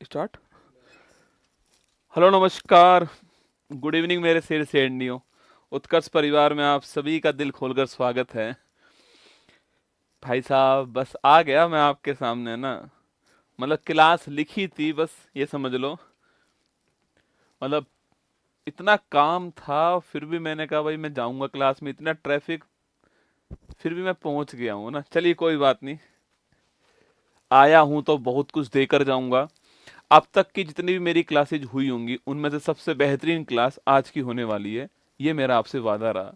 Start. Hello, नमस्कार, good evening मेरे शेर शेरनियों। उत्कर्ष परिवार में आप सभी का दिल खोलकर स्वागत है। भाई साहब, बस आ गया मैं आपके सामने ना। मतलब क्लास लिखी थी, बस ये समझ लो। मतलब इतना काम था, फिर भी मैंने कहा भाई मैं जाऊंगा क्लास में, इतना ट्रैफिक, फिर भी मैं पहुंच गया हूँ ना। चलिए कोई बात नहीं, आया हूँ तो बहुत कुछ देकर जाऊंगा। अब तक की जितनी भी मेरी क्लासेज हुई होंगी उनमें से सबसे बेहतरीन क्लास आज की होने वाली है, ये मेरा आपसे वादा रहा।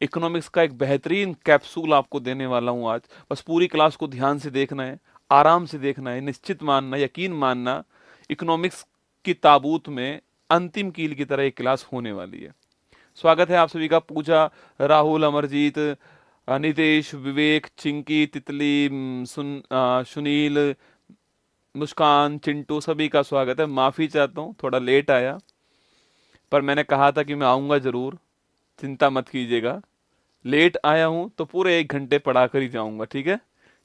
इकोनॉमिक्स का एक बेहतरीन कैप्सूल आपको देने वाला हूं आज। बस पूरी क्लास को ध्यान से देखना है, आराम से देखना है, निश्चित मानना, यकीन मानना, इकोनॉमिक्स की ताबूत में अंतिम कील की तरह एक क्लास होने वाली है। स्वागत है आप सभी का। पूजा, राहुल, अमरजीत, नितेश, विवेक, चिंकी, तितली, सुनील, मुस्कान, चिंटू, सभी का स्वागत है। माफी चाहता हूँ थोड़ा लेट आया, पर मैंने कहा था कि मैं आऊंगा जरूर, चिंता मत कीजिएगा। लेट आया हूं तो पूरे 1 घंटे पढ़ा कर ही जाऊंगा, ठीक है।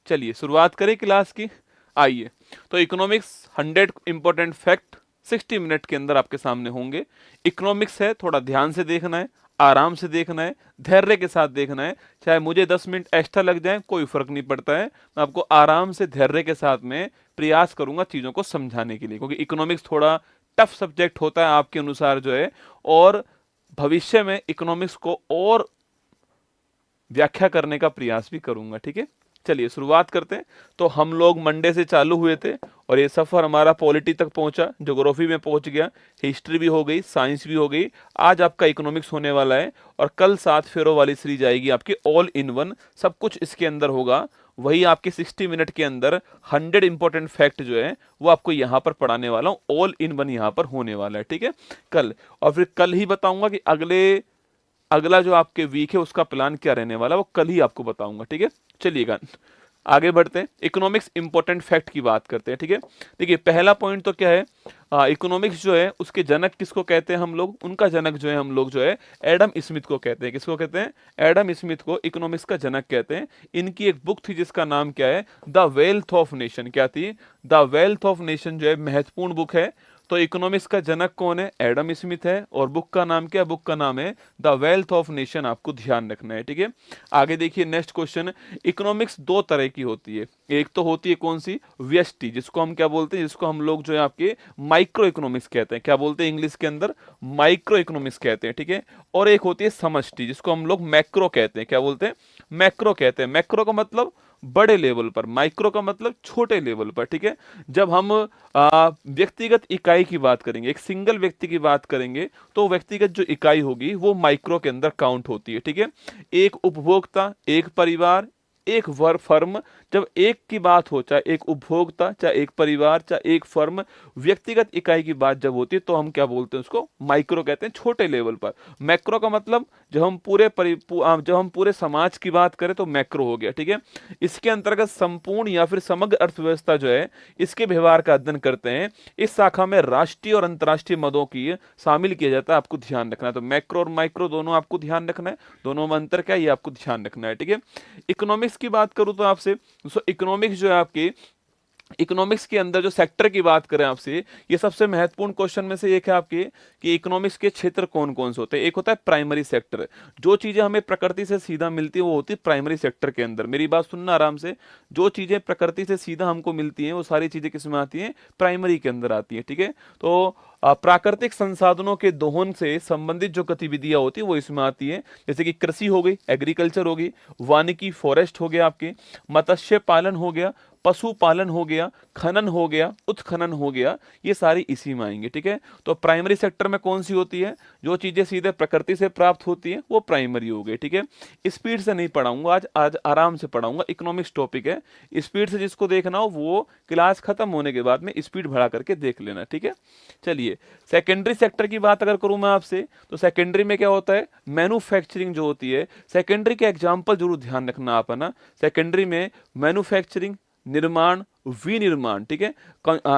चलिए शुरुआत करें क्लास की। आइए, तो इकोनॉमिक्स 100 इंपॉर्टेंट फैक्ट 60 मिनट के अंदर आपके सामने होंगे। इकोनॉमिक्स है, थोड़ा ध्यान से देखना है, आराम से देखना है, धैर्य के साथ देखना है। चाहे मुझे 10 मिनट एक्स्ट्रा लग जाए, कोई फर्क नहीं पड़ता है। मैं आपको आराम से धैर्य के साथ में प्रयास करूंगा चीजों को समझाने के लिए, क्योंकि इकोनॉमिक्स थोड़ा टफ सब्जेक्ट होता है आपके अनुसार जो है। और भविष्य में इकोनॉमिक्स को और व्याख्या करने का प्रयास भी करूंगा, ठीक है। चलिए शुरुआत करते हैं। तो हम लोग मंडे से चालू हुए थे और ये सफर हमारा पॉलिटी तक पहुंचा, ज्योग्राफी में पहुंच गया, हिस्ट्री भी हो गई, साइंस भी हो गई। आज आपका इकोनॉमिक्स होने वाला है और कल 7 फेरों वाली सीरीज आएगी आपकी, ऑल इन वन, सब कुछ इसके अंदर होगा। वही आपके 60 मिनट के अंदर 100 इंपॉर्टेंट फैक्ट जो है वो आपको यहाँ पर पढ़ाने वाला हूँ। ऑल इन वन यहाँ पर होने वाला है, ठीक है, कल। और फिर कल ही बताऊंगा कि अगला जो आपके वीक है उसका प्लान क्या रहने वाला है, वो कल ही आपको बताऊंगा, ठीक है। चलिएगा आगे बढ़ते हैं, इकोनॉमिक्स इंपॉर्टेंट फैक्ट की बात करते हैं, ठीक है। देखिए पहला पॉइंट तो क्या है, इकोनॉमिक्स जो है उसके जनक किसको कहते हैं हम लोग, उनका जनक जो है हम लोग जो है एडम स्मिथ को कहते हैं। किसको कहते हैं? एडम स्मिथ को इकोनॉमिक्स का जनक कहते हैं। इनकी एक बुक थी जिसका नाम क्या है, द वेल्थ ऑफ नेशन। क्या थी? द वेल्थ ऑफ नेशन जो है महत्वपूर्ण बुक है। तो इकोनॉमिक्स का जनक कौन है? एडम स्मिथ है। और बुक का नाम क्या है? बुक का नाम है द वेल्थ ऑफ नेशन। आपको ध्यान रखना है, ठीक है। आगे देखिए नेक्स्ट क्वेश्चन। इकोनॉमिक्स दो तरह की होती है। एक तो होती है कौन सी? व्यष्टि, जिसको हम क्या बोलते हैं, जिसको हम लोग जो है आपके माइक्रो इकोनॉमिक्स कहते हैं। क्या बोलते हैं इंग्लिश के अंदर? माइक्रो इकोनॉमिक्स कहते हैं, ठीक है। और एक होती है समष्टि, जिसको हम लोग मैक्रो कहते हैं। क्या बोलते हैं? मैक्रो कहते हैं। मैक्रो का मतलब बड़े लेवल पर, माइक्रो का मतलब छोटे लेवल पर, ठीक है। जब हम व्यक्तिगत इकाई की बात करेंगे, एक सिंगल व्यक्ति की बात करेंगे, तो व्यक्तिगत जो इकाई होगी वो माइक्रो के अंदर काउंट होती है, ठीक है। एक उपभोक्ता, एक परिवार, एक फर्म, जब एक की बात हो, चाहे एक उपभोक्ता, चाहे एक परिवार, चाहे एक फर्म, व्यक्तिगत इकाई की बात जब होती है तो हम क्या बोलते हैं? उसको माइक्रो कहते हैं, छोटे लेवल पर। मैक्रो का मतलब जब हम पूरे समाज की बात करें तो मैक्रो हो गया, ठीक है। इसके अंतर्गत संपूर्ण या फिर समग्र अर्थव्यवस्था जो है इसके व्यवहार का अध्ययन करते हैं। इस शाखा में राष्ट्रीय और अंतर्राष्ट्रीय मदों की शामिल किया जाता है। आपको ध्यान रखना है, तो मैक्रो और माइक्रो दोनों आपको ध्यान रखना है, दोनों में अंतर क्या है ये आपको ध्यान रखना है, ठीक है। इकोनॉमिक्स की बात करूं तो आपसे दोस्तों, इकोनॉमिक्स जो है आपकी, इकोनॉमिक्स के अंदर जो सेक्टर की बात करें आपसे, ये सबसे महत्वपूर्ण क्वेश्चन में से एक है आपके कि इकोनॉमिक्स के क्षेत्र कौन कौन से होते हैं। एक होता है प्राइमरी सेक्टर, जो चीजें हमें प्रकृति से सीधा मिलती है वो होती है प्राइमरी सेक्टर के अंदर। मेरी बात सुनना आराम से, जो चीजें प्रकृति से सीधा हमको मिलती हैं वो सारी चीजें किस में आती हैं? प्राइमरी के अंदर आती हैं, ठीक है। तो प्राकृतिक संसाधनों के दोहन से संबंधित जो गतिविधियां होती है वो इसमें आती है, जैसे कि कृषि हो गई, एग्रीकल्चर होगी, वानिकी फॉरेस्ट हो गया आपके, मत्स्य पालन हो गया, पशुपालन हो गया, खनन हो गया, उत्खनन हो गया, ये सारी इसी में आएंगे, ठीक है। तो प्राइमरी सेक्टर में कौन सी होती है? जो चीजें सीधे प्रकृति से प्राप्त होती है वो प्राइमरी हो गई, ठीक है। स्पीड से नहीं पढ़ाऊंगा आज, आज आराम से पढ़ाऊंगा, इकोनॉमिक्स टॉपिक है। स्पीड से जिसको देखना हो वो क्लास खत्म होने के बाद में स्पीड बढ़ा करके देख लेना, ठीक है। चलिए सेकेंडरी सेक्टर की बात अगर करूं मैं आपसे, तो सेकेंडरी में क्या होता है? मैन्युफैक्चरिंग जो होती है। सेकेंडरी के एग्जाम्पल जरूर ध्यान रखना आप, है ना। सेकेंडरी में मैन्युफैक्चरिंग, निर्माण, विनिर्माण, ठीक है।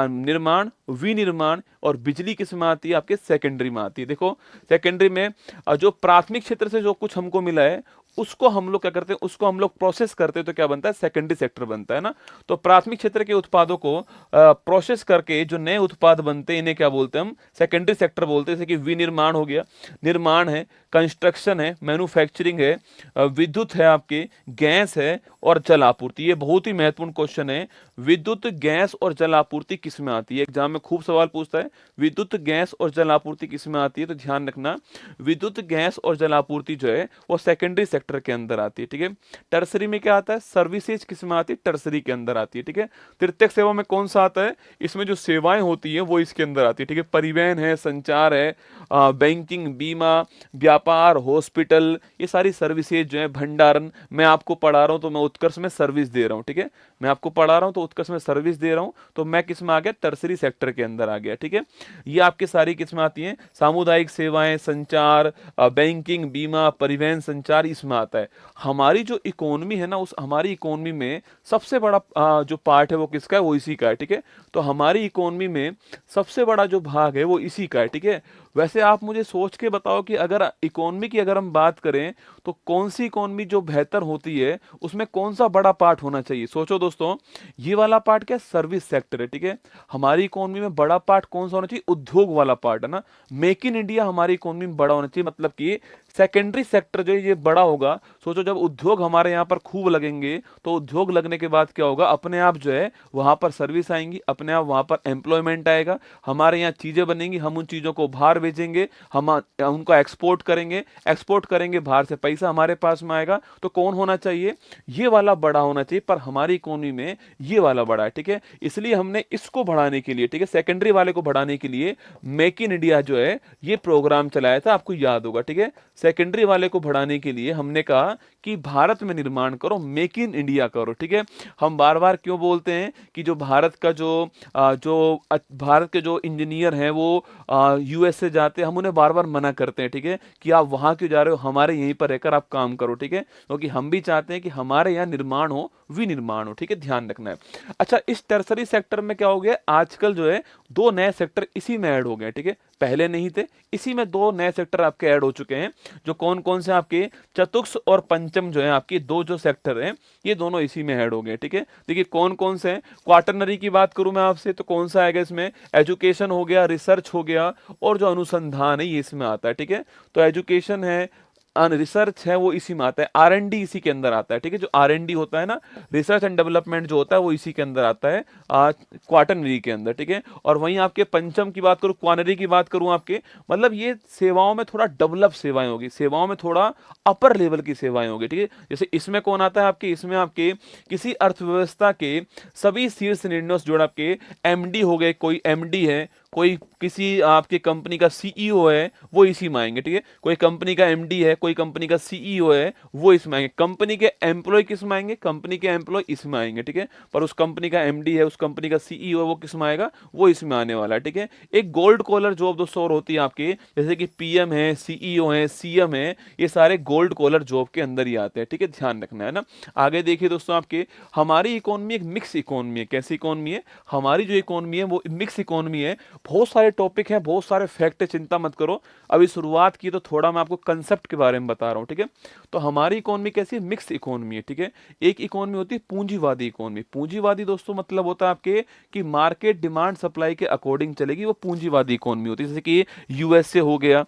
निर्माण, विनिर्माण और बिजली किस में आती है? आपके सेकेंडरी में आती है। देखो सेकेंडरी में जो प्राथमिक क्षेत्र से जो कुछ हमको मिला है उसको हम लोग क्या करते हैं, उसको हम लोग प्रोसेस करते हैं तो क्या बनता है, सेकेंडरी सेक्टर बनता है ना। तो प्राथमिक क्षेत्र के उत्पादों को प्रोसेस करके जो नए उत्पाद बनते हैं इन्हें क्या बोलते हैं हम, सेकेंडरी सेक्टर बोलते हैं। जैसे कि विनिर्माण हो गया, निर्माण है, कंस्ट्रक्शन है, मैन्युफैक्चरिंग है, विद्युत है, आपके गैस है और जल आपूर्ति। ये बहुत ही महत्वपूर्ण क्वेश्चन है, विद्युत, गैस और जल आपूर्ति किस में आती है, एग्जाम में खूब सवाल पूछता है, विद्युत, गैस और जल आपूर्ति किस में आती है। तो ध्यान रखना, विद्युत, गैस और जल आपूर्ति जो है वो सेकेंडरी सेक्टर के अंदर आती है, ठीक है। टर्सरी में क्या आता है, सर्विसेज किस में आती है, टर्सरी के अंदर आती है, ठीक है। तृतीयक सेवा में कौन सा आता है, इसमें जो सेवाएं होती हैं वो इसके अंदर आती है, ठीक है। परिवहन है, संचार है, बैंकिंग, बीमा, व्यापार, हॉस्पिटल, ये सारी सर्विसेज जो है, भंडारण। मैं आपको पढ़ा रहा हूं तो मैं उत्कर्ष में सर्विस दे रहा हूं, ठीक है। मैं आपको पढ़ा रहा हूं तो उत्कर्ष में सर्विस दे रहा हूं, तो मैं किस में आ गया, टर्सरी सेक्टर के अंदर आ गया, ठीक है। ये आपकी सारी किस में आती हैं, सामुदायिक सेवाएं, संचार, बैंकिंग, बीमा, परिवहन, संचार, इसमें आता है। हमारी जो इकोनॉमी है ना, उस हमारी इकोनॉमी में सबसे बड़ा जो पार्ट है वो किसका है, वो इसी का है, ठीक है। तो हमारी इकोनॉमी में सबसे बड़ा जो भाग है वो इसी का है, ठीक है। वैसे आप मुझे सोच के बताओ कि अगर इकोनॉमी की अगर हम बात करें तो कौन सी इकोनॉमी जो बेहतर होती है, उसमें कौन सा बड़ा पार्ट होना चाहिए। सोचो दोस्तों, ये वाला पार्ट क्या, सर्विस सेक्टर है, ठीक है। हमारी इकोनॉमी में बड़ा पार्ट कौन सा होना चाहिए, उद्योग वाला पार्ट है ना। मेक इन इंडिया हमारी इकोनॉमी में बड़ा होना चाहिए, मतलब कि सेकेंडरी सेक्टर जो है ये बड़ा होगा। सोचो जब उद्योग हमारे यहाँ पर खूब लगेंगे तो उद्योग लगने के बाद क्या होगा, अपने आप जो है वहां पर सर्विस आएंगी, अपने आप वहां पर एम्प्लॉयमेंट आएगा, हमारे यहाँ चीजें बनेंगी, हम उन चीजों को बाहर बेचेंगे, हम उनको एक्सपोर्ट करेंगे, बाहर से पैसा हमारे पास में आएगा। तो कौन होना चाहिए, ये वाला बड़ा होना चाहिए, पर हमारी इकोनॉमी में ये वाला बड़ा है, ठीक है। इसलिए हमने इसको बढ़ाने के लिए, ठीक है, सेकेंडरी वाले को बढ़ाने के लिए मेक इन इंडिया जो है ये प्रोग्राम चलाया था, आपको याद होगा, ठीक है। सेकेंडरी वाले को बढ़ाने के लिए हमने कहा कि भारत में निर्माण करो, मेक इन इंडिया करो, ठीक है। हम बार बार क्यों बोलते हैं कि जो भारत का भारत के जो इंजीनियर हैं वो यूएस से जाते हैं, हम उन्हें बार बार मना करते हैं, ठीक है, कि आप वहां क्यों जा रहे हो, हमारे यहीं पर रहकर आप काम करो, ठीक है। क्योंकि हम भी चाहते हैं कि हमारे यहाँ निर्माण हो, विनिर्माण हो, ठीक है, ध्यान रखना है। अच्छा, इस टर्सरी सेक्टर में क्या हो गया, आजकल जो है दो नए सेक्टर इसी में ऐड हो गए, ठीक है। पहले नहीं थे, इसी में दो नए सेक्टर आपके ऐड हो चुके हैं। जो कौन कौन से आपके, चतुर्थ और पंचम जो है आपके दो जो सेक्टर हैं ये दोनों इसी में ऐड हो गए, ठीक है। देखिए कौन कौन से हैं, क्वाटरनरी की बात करूं मैं आपसे तो कौन सा आएगा इसमें, एजुकेशन हो गया, रिसर्च हो गया और जो अनुसंधान है ये इसमें आता है, ठीक है। तो एजुकेशन है, रिसर्च है, वो इसी में आता है, R&D इसी के अंदर आता है, ठीक है। जो R&D होता है ना, रिसर्च एंड डेवलपमेंट जो होता है वो इसी के अंदर आता है, क्वाटरनरी के अंदर, ठीक है। और वहीं आपके पंचम की बात करूं, क्वानरी की बात करूं आपके, मतलब ये सेवाओं में थोड़ा डेवलप सेवाएं होगी, सेवाओं में थोड़ा अपर लेवल की सेवाएं होगी, ठीक है। जैसे इसमें कौन आता है आपके, इसमें आपके किसी अर्थव्यवस्था के सभी शीर्ष निर्णयों से जुड़े आपके MD हो गए, कोई MD है, कोई किसी आपकी कंपनी का CEO है, वो इसी में आएंगे, ठीक है। कोई कंपनी का MD है, कोई कंपनी का CEO है, वो इसमें आएंगे। कंपनी के एम्प्लॉय किस में आएंगे, कंपनी के एम्प्लॉय इसमें आएंगे, ठीक है। पर उस कंपनी का MD है, उस कंपनी का CEO है, वो किस में आएगा, वो इसमें आने वाला है, ठीक है। एक गोल्ड कॉलर जॉब दोस्तों और होती है आपकी, जैसे कि PM है, CEO है, CM है, ये सारे गोल्ड कॉलर जॉब के अंदर ही आते हैं, ठीक है, ध्यान रखना है ना। आगे देखिए दोस्तों, आपके हमारी इकोनॉमी एक मिक्स इकोनॉमी है। कैसी इकोनॉमी है, हमारी जो इकोनॉमी है वो मिक्स इकोनॉमी है। बहुत सारे टॉपिक हैं, बहुत सारे फैक्ट है, चिंता मत करो। अभी शुरुआत की तो थोड़ा मैं आपको कंसेप्ट के बारे में बता रहा हूं, ठीक है। तो हमारी इकोनॉमी कैसी है, मिक्स इकोनॉमी है, ठीक है। एक इकोनॉमी होती है पूंजीवादी इकोनॉमी। पूंजीवादी दोस्तों मतलब होता है आपके कि मार्केट डिमांड सप्लाई के अकॉर्डिंग चलेगी, वो पूंजीवादी इकोनॉमी होती है। जैसे कि USA हो गया,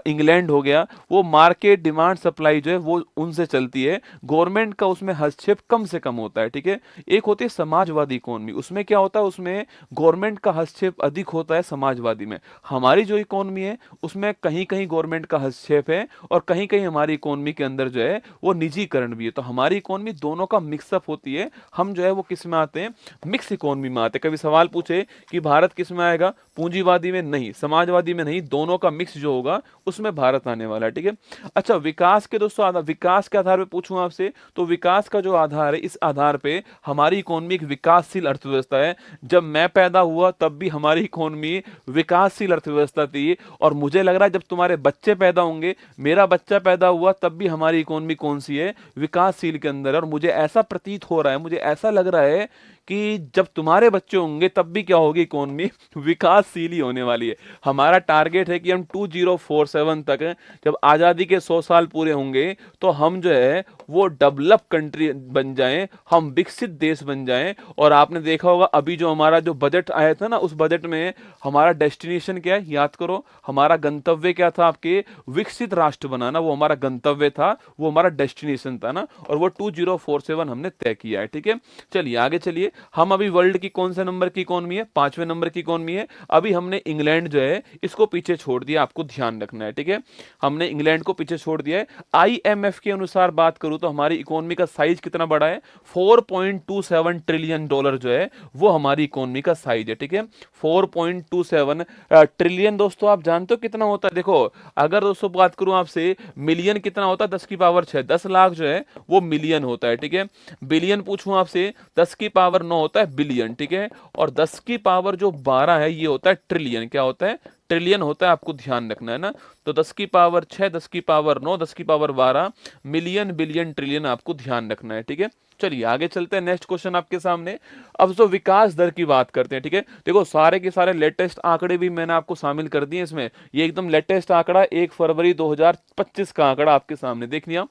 इंग्लैंड हो गया, वो मार्केट डिमांड सप्लाई जो है वो उनसे चलती है, गवर्नमेंट का उसमें हस्तक्षेप कम से कम होता है, ठीक है। एक होती है समाजवादी इकोनॉमी, उसमें क्या होता है, उसमें गवर्नमेंट का हस्तक्षेप अधिक होता है समाजवादी में। हमारी जो इकोनॉमी है उसमें कहीं कहीं गवर्नमेंट का हस्तक्षेप है और कहीं कहीं हमारी इकोनॉमी के अंदर जो है वो निजीकरण भी है। तो हमारी इकोनॉमी दोनों का मिक्सअप होती है। हम जो है वो किस में आते हैं, मिक्स इकोनॉमी में आते हैं। कभी सवाल पूछे कि भारत किस में आएगा, पूंजीवादी में नहीं, समाजवादी में नहीं, दोनों का मिक्स जो होगा उसमें भारत आने वाला है, ठीक है। अच्छा, विकास के दोस्तों विकास के आधार पर पूछूं आपसे, तो विकास का जो आधार है, इस आधार पे हमारी इकोनॉमी एक विकासशील अर्थव्यवस्था है। जब मैं पैदा हुआ तब भी हमारी इकोनॉमी इकोनॉमी विकासशील अर्थव्यवस्था थी। और मुझे लग रहा है जब तुम्हारे बच्चे पैदा होंगे, मेरा बच्चा पैदा हुआ तब भी हमारी इकोनॉमी कौन सी है, विकासशील के अंदर है। और मुझे ऐसा प्रतीत हो रहा है, मुझे ऐसा लग रहा है कि जब तुम्हारे बच्चे होंगे तब भी क्या होगी, इकोनॉमी विकासशील ही होने वाली है। हमारा टारगेट है कि हम 2047 तक, जब आज़ादी के 100 साल पूरे होंगे, तो हम जो है वो डेवलप कंट्री बन जाएं, हम विकसित देश बन जाएं। और आपने देखा होगा अभी जो हमारा जो बजट आया था ना, उस बजट में हमारा डेस्टिनेशन क्या है, याद करो, हमारा गंतव्य क्या था, आपके विकसित राष्ट्र बनाना, वो हमारा गंतव्य था, वो हमारा डेस्टिनेशन था ना। और वो 2047 हमने तय किया है। ठीक है, चलिए आगे चलिए। हम अभी वर्ल्ड की कौन से नंबर की इकोनॉमी है, 5वें नंबर की इकोनॉमी है। अभी हमने इंग्लैंड जो है इसको पीछे छोड़ दिया, आपको ध्यान रखना है। ठीक है, हमने इंग्लैंड को पीछे छोड़ दिया है। आईएमएफ के अनुसार बात करूं तो हमारी इकोनॉमी का साइज कितना बड़ा है, 4.27 ट्रिलियन डॉलर जो है वो हमारी इकोनॉमी का साइज है। ठीक है, 4.27 ट्रिलियन। दोस्तों आप जानते हो कितना होता है, देखो अगर दोस्तों बात करूं आपसे, मिलियन कितना होता है, 10 की पावर 6, 10 लाख जो है वो मिलियन होता है। ठीक है, बिलियन पूछूं आपसे, 10 की पावर 9 होता है बिलियन। ठीक है, और 10 की पावर जो 12 है ये होता है ट्रिलियन। क्या होता है, ट्रिलियन होता है, आपको ध्यान रखना है ना। तो 10 की पावर 6, 10 की पावर 9, 10 की पावर 12, मिलियन, बिलियन, ट्रिलियन आपको ध्यान रखना है। ठीक है, चलिए आगे चलते हैं। नेक्स्ट क्वेश्चन आपके सामने। अब जो विकास दर की बात करते हैं, ठीक है, देखो सारे के सारे लेटेस्ट आंकड़े भी मैंने आपको शामिल कर दिए इसमें। ये एकदम लेटेस्ट आंकड़ा 1 फरवरी 2025 का आंकड़ा आपके सामने देख लिया।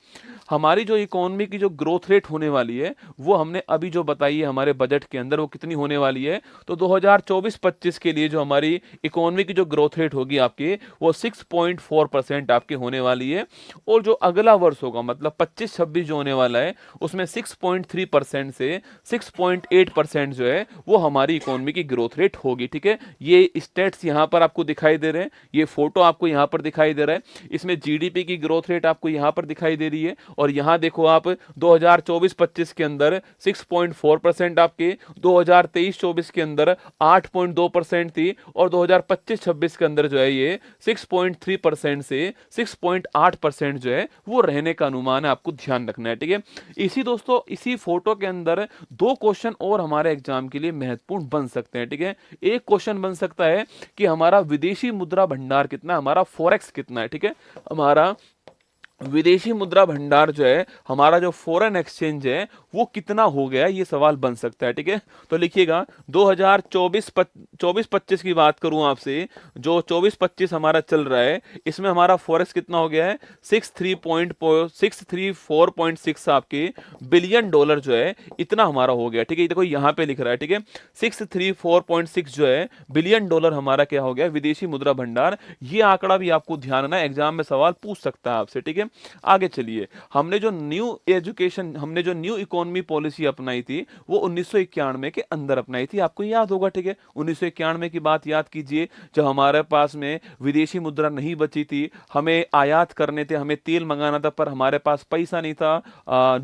हमारी जो इकोनॉमी की जो ग्रोथ रेट होने वाली है वो हमने अभी जो बताई है हमारे बजट के अंदर, वो कितनी होने वाली है। तो 2024-25 के लिए जो हमारी इकोनॉमी की जो ग्रोथ रेट होगी आपकी, वो 6.4% आपकी होने वाली है। और जो अगला वर्ष होगा, मतलब 25-26 जो होने वाला है, उसमें 6.3% से 6.8% जो है वो हमारी इकोनॉमी की ग्रोथ रेट होगी। ठीक है, ये स्टेट्स यहाँ पर आपको दिखाई दे रहे हैं, ये फोटो आपको यहाँ पर दिखाई दे रहा है। इसमें जीडीपी की ग्रोथ रेट आपको यहाँ पर दिखाई दे रही है। और यहाँ देखो आप 2024-25 के अंदर 6.4% आपके, 2023-24 के अंदर 8.2% थी, और 2025-26 के अंदर जो है ये 6.3% से 6.8% जो है वो रहने का अनुमान है, आपको ध्यान रखना है। ठीक है, इसी दोस्तों इसी फोटो के अंदर 2 क्वेश्चन और हमारे एग्जाम के लिए महत्वपूर्ण बन सकते हैं। ठीक है, एक क्वेश्चन बन सकता है कि हमारा विदेशी मुद्रा भंडार कितना है, हमारा फॉरेक्स कितना है। ठीक है, हमारा विदेशी मुद्रा भंडार जो है, हमारा जो फॉरेन एक्सचेंज है वो कितना हो गया, ये सवाल बन सकता है। ठीक है, तो लिखिएगा 2024-25 की बात करूं आपसे, जो 24-25 हमारा चल रहा है, इसमें हमारा फॉरेक्स कितना हो गया है, 634.6 आपके बिलियन डॉलर जो है इतना हमारा हो गया। ठीक है, देखो यहाँ पे लिख रहा है। ठीक है, 634.6 जो है बिलियन डॉलर हमारा क्या हो गया, विदेशी मुद्रा भंडार। ये आंकड़ा भी आपको ध्यान रखना है, एग्जाम में सवाल पूछ सकता है आपसे। ठीक है, आगे चलिए। हमने जो न्यू इकोनॉमी पॉलिसी अपनाई थी वो 1991 के अंदर अपनाई थी, आपको याद होगा। ठीक है, 1991 की बात याद कीजिए, जब हमारे पास में विदेशी मुद्रा नहीं बची थी, हमें आयात करने थे, हमें तेल मंगाना था, पर हमारे पास पैसा नहीं था,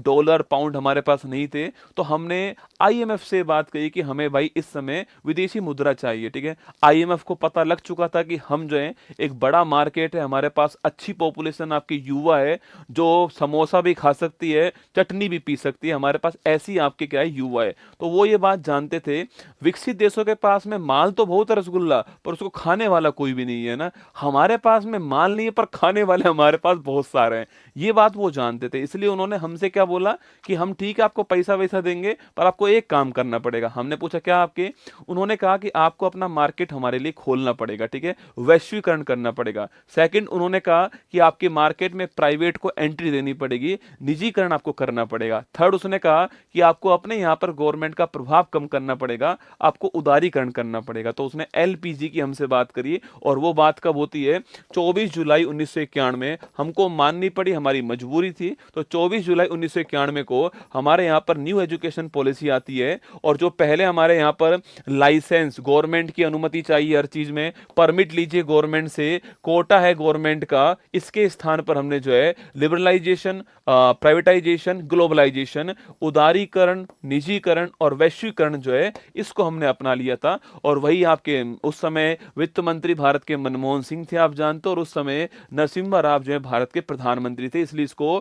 डॉलर पाउंड हमारे पास नहीं थे। तो हमने आईएमएफ से बात कही कि हमें भाई इस समय विदेशी मुद्रा चाहिए। ठीक है, आईएमएफ को पता लग चुका था कि हम जो है एक बड़ा मार्केट है, हमारे पास अच्छी पॉपुलेशन आपकी युवा है, जो समोसा भी खा सकती है, चटनी भी पी सकती है, हमारे पास ऐसी आपके क्या है युवा है। तो वो ये बात जानते थे, विकसित देशों के पास में माल तो बहुत है रसगुल्ला, पर उसको खाने वाला कोई भी नहीं है ना। हमारे पास में माल नहीं है पर खाने वाले हमारे पास बहुत सारे हैं, ये बात वो जानते थे। इसलिए उन्होंने हमसे क्या बोला कि हम ठीक है आपको पैसा वैसा देंगे, पर आपको एक काम करना पड़ेगा। हमने पूछा क्या आपके, उन्होंने कहा कि आपको अपना मार्केट हमारे लिए खोलना पड़ेगा। ठीक है, वैश्वीकरण करना पड़ेगा। सेकंड, उन्होंने कहा कि आपके मार्केट में प्राइवेट को एंट्री देनी पड़ेगी, निजीकरण आपको करना पड़ेगा। थर्ड, उसने कहा कि आपको अपने यहाँ पर गवर्नमेंट का प्रभाव कम करना पड़ेगा, आपको उदारीकरण करना पड़ेगा। तो उसने एलपीजी की हमसे बात करी, और वो बात कब होती है, 24 जुलाई 1991। हमको माननी पड़ी, हमारी मजबूरी थी। तो 24 जुलाई 1991 को हमारे यहाँ पर न्यू एजुकेशन पॉलिसी आती है, और जो पहले हमारे यहाँ पर लाइसेंस, गवर्नमेंट की अनुमति चाहिए हर चीज में, परमिट लीजिए गवर्नमेंट से, कोटा है गवर्नमेंट का, इसके स्थान पर हमने जो जो है लिबरलाइजेशन, प्राइवेटाइजेशन, ग्लोबलाइजेशन, उदारीकरण, निजीकरण और वैश्वीकरण जो है इसको हमने अपना लिया था। और वही आपके उस समय वित्त मंत्री भारत के मनमोहन सिंह थे, आप जानते हो, और उस समय नरसिम्हा राव जो है भारत के प्रधानमंत्री थे, इसलिए इसको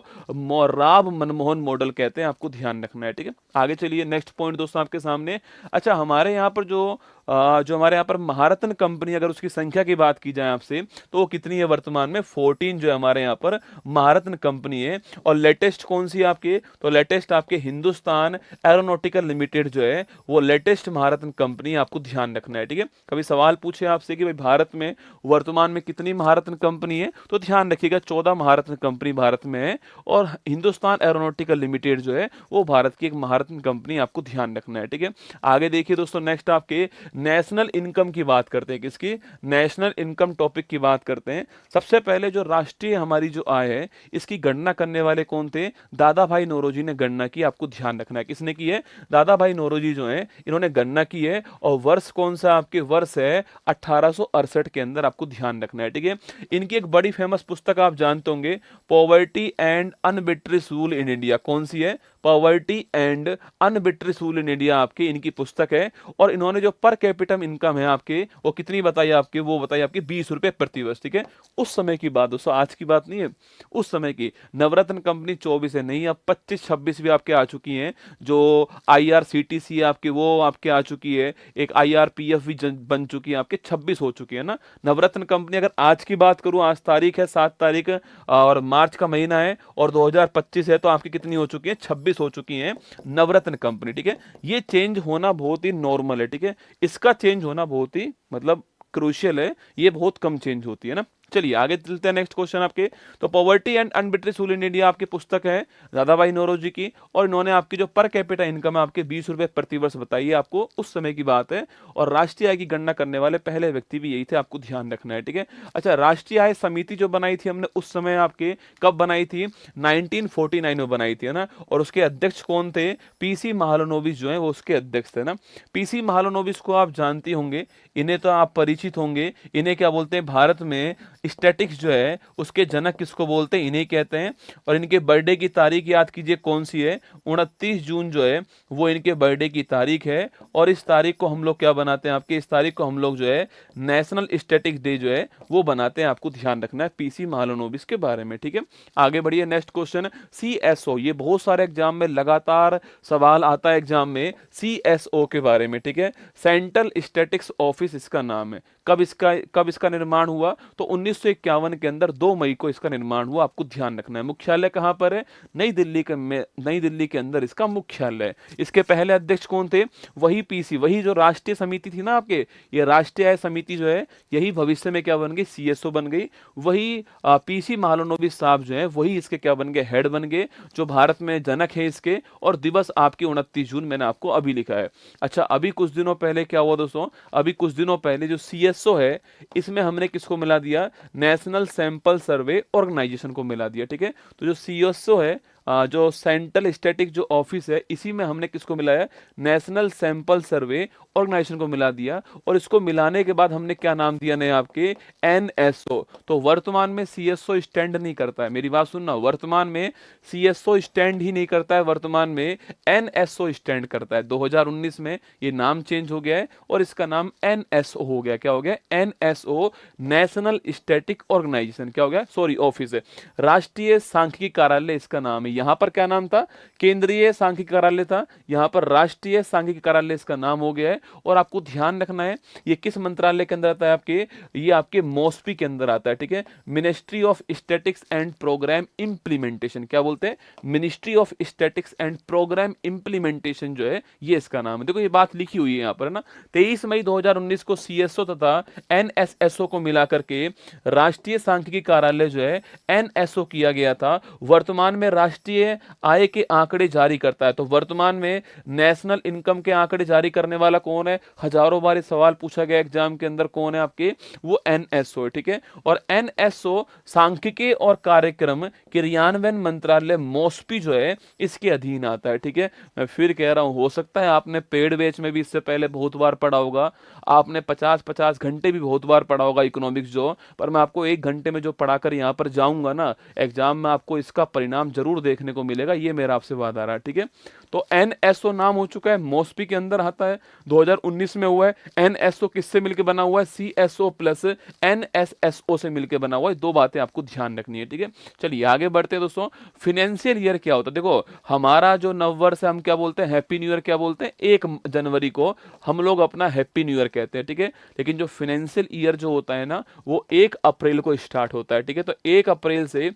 राव मनमोहन मॉडल कहते हैं, आपको ध्यान रखना है। ठीक है, आगे चलिए, नेक्स्ट पॉइंट दोस्तों आपके सामने। अच्छा, हमारे यहाँ पर जो हमारे यहाँ पर महारत्न कंपनी, अगर उसकी संख्या की बात की जाए आपसे, तो वो कितनी है वर्तमान में? 14 जो है हमारे यहाँ पर महारत्न कंपनी है। और लेटेस्ट कौन सी आपके? तो लेटेस्ट आपके हिंदुस्तान एरोनॉटिकल लिमिटेड जो है वो लेटेस्ट महारत्न कंपनी, आपको ध्यान रखना है। ठीक है, कभी सवाल पूछे आपसे कि भाई भारत में वर्तमान में कितनी महारत्न कंपनी है, तो ध्यान रखिएगा 14 महारत्न कंपनी भारत में है, और हिंदुस्तान एरोनॉटिकल लिमिटेड जो है वो भारत की एक महारत्न कंपनी, आपको ध्यान रखना है। ठीक है, आगे देखिए दोस्तों, नेक्स्ट आपके नेशनल इनकम की बात करते हैं। किसकी? नेशनल इनकम टॉपिक की बात करते हैं। सबसे पहले जो राष्ट्रीय हमारी जो आय है इसकी गणना करने वाले कौन थे? दादा भाई नौरोजी ने गणना की, आपको ध्यान रखना है। किसने की है? दादा भाई नौरोजी जो है इन्होंने गणना की है। और वर्ष कौन सा आपके? वर्ष है 1868 के अंदर, आपको ध्यान रखना है। ठीक है, इनकी एक बड़ी फेमस पुस्तक आप जानते होंगे, poverty and unBritish rule in India. कौन सी है? Poverty and unBritish rule in India, आपकी इनकी पुस्तक है। और इन्होंने जो पर कैपिटम इनकम है आपके, वो कितनी बताई आपके? वो बताई आपके 20 रुपए प्रति वर्ष। ठीक है, उस समय की बात दोस्तों, आज की बात नहीं है, उस समय की। नवरत्न कंपनी 24 है, नहीं, अब 25-26 भी आपके आ चुकी हैं। जो IRCTC आपके, वो आपके आ चुकी है। एक IRPF भी बन चुकी है, आपके 26 हो चुकी है ना नवरत्न कंपनी। अगर आज की बात करूं, आज तारीख है 7 तारीख और मार्च का महीना है और 2025 है, तो आपकी कितनी हो चुकी है? 26 हो चुकी है नवरत्न कंपनी। ठीक है, ये चेंज होना बहुत ही नॉर्मल है। ठीक है, इसका चेंज होना बहुत ही मतलब क्रूशियल है, ये बहुत कम चेंज होती है ना। चलिए आगे चलते हैं, नेक्स्ट क्वेश्चन आपके। तो poverty and unBritish rule in India आपकी पुस्तक है दादा भाई नौरोजी की, और इन्होंने आपकी जो पर कैपिटा इनकम है आपके 20 रुपए प्रति वर्ष बताई है, आपको उस समय की बात है। और राष्ट्रीय आय की गणना करने वाले पहले व्यक्ति भी यही थे, आपको ध्यान रखना है। ठीक है, अच्छा, राष्ट्रीय आय समिति जो बनाई थी हमने उस समय आपके, कब बनाई थी? 1949 में बनाई थी, है ना। और उसके अध्यक्ष कौन थे? PC महालनोबिस जो है वो उसके अध्यक्ष थे ना। PC महालनोबिस को आप जानती होंगे, इन्हें तो आप परिचित होंगे। इन्हें क्या बोलते हैं? भारत में स्टैटिक्स जो है उसके जनक किसको बोलते हैं? इन्हें कहते हैं। और इनके बर्थडे की तारीख याद कीजिए, कौन सी है? 29 जून जो है वो इनके बर्थडे की तारीख है। और इस तारीख को हम लोग क्या बनाते हैं आपके? इस तारीख को हम लोग जो है नेशनल स्टैटिक्स डे जो है वो बनाते हैं, आपको ध्यान रखना है PC महालनोबिस के बारे में। ठीक है, आगे बढ़िए, नेक्स्ट क्वेश्चन। CSO, ये बहुत सारे एग्जाम में लगातार सवाल आता है एग्जाम में CSO के बारे में। ठीक है, सेंट्रल स्टैटिक्स ऑफिस इसका नाम है। कब इसका निर्माण हुआ? तो 1951 के अंदर 2 मई को इसका निर्माण हुआ, आपको ध्यान रखना है। मुख्यालय कहां पर है? नई दिल्ली के अंदर इसका मुख्यालय है। इसके पहले अध्यक्ष कौन थे? वही PC, वही जो राष्ट्रीय समिति थी ना आपके, ये राष्ट्रीय आय समिति जो है यही भविष्य में क्या बन गई? CSO बन गई। वही PC महालनोबिस साहब जो है वही इसके क्या बन गए? हेड बन गए, जो भारत में जनक है इसके। और दिवस आपकी 29 जून, मैंने आपको अभी लिखा है। अच्छा, अभी कुछ दिनों पहले क्या हुआ दोस्तों? अभी कुछ दिनों पहले जो CSO है इसमें हमने किसको मिला दिया? नेशनल सैंपल सर्वे ऑर्गेनाइजेशन को मिला दिया। ठीक है, तो जो CSO है, जो सेंट्रल स्टैटिक जो ऑफिस है, इसी में हमने किसको मिलाया? नेशनल सैंपल सर्वे ऑर्गेनाइजेशन को मिला दिया। और इसको मिलाने के बाद हमने क्या नाम दिया नए आपके? NSO। तो वर्तमान में CSO स्टैंड नहीं करता है, मेरी बात सुनना, वर्तमान में CSO स्टैंड ही नहीं करता है, वर्तमान में NSO स्टैंड करता है। 2019 में ये नाम चेंज हो गया है और इसका नाम NSO हो गया। क्या हो गया? NSO, national static organisation. क्या हो गया? सॉरी, ऑफिस है, राष्ट्रीय सांख्यिकी कार्यालय इसका नाम है। यहां पर क्या नाम था? केंद्रीय सांख्यिकी कार्यालय था, यहां पर राष्ट्रीय सांख्यिकी कार्यालय इसका नाम हो गया है। और आपको ध्यान रखना है ये किस मंत्रालय के अंदर आता है आपके? ये आपके MOSPI के अंदर आता है। ठीक है, ministry of statics and programme implementation. क्या बोलते हैं? Ministry of statics and programme implementation जो है ये इसका नाम है। देखो ये बात लिखी हुई है यहाँ पर ना। 23 मई 2019 को CSO तथा NSSO को मिलाकर के राष्ट्रीय सांख्यिकी कार्यालय जो है NSO किया गया था। वर्तमान में राष्ट्रीय राष्ट्रीय आय के आंकड़े जारी करता है। तो वर्तमान में नेशनल इनकम के आंकड़े जारी करने वाला कौन है? हजारों बार ये सवाल पूछा गया एग्जाम के अंदर, कौन है आपके? वो एनएसओ है, ठीक है। और एनएसओ सांख्यिकी और कार्यक्रम क्रियान्वयन मंत्रालय मॉस्पी जो है इसके अधीन आता है, ठीक है। मैं फिर कह रहा हूं, हो सकता है आपने पेड बैच में भी इससे पहले बहुत बार पढ़ा होगा, आपने 50-50 घंटे भी बहुत बार पढ़ा होगा इकोनॉमिक्स जो, पर मैं आपको 1 घंटे में जो पढ़ाकर यहाँ पर जाऊंगा ना एग्जाम में, आपको इसका परिणाम जरूर देखने को मिलेगा, ये मेरा आपसे वादा रहा, ठीक है। तो एनएसओ नाम हो चुका है, मॉस्पी के अंदर आता है, 2019 में हुआ है। एनएसओ किससे मिलकर बना हुआ है? सीएसओ प्लस एनएसएसओ से मिलकर बना हुआ है। दो बातें आपको ध्यान रखनी है, ठीक है। चलिए आगे बढ़ते हैं दोस्तों। फिनेंशियल ईयर क्या होता है? देखो हमारा जो नववर्ष है हम क्या बोलते हैं? हैप्पी न्यू ईयर क्या बोलते हैं? 1 जनवरी को हम लोग अपना हैप्पी न्यू ईयर कहते हैं, ठीक है। लेकिन जो फिनेंशियल ईयर जो होता है ना वो 1 अप्रैल को स्टार्ट होता है, ठीक है। तो 1 अप्रैल से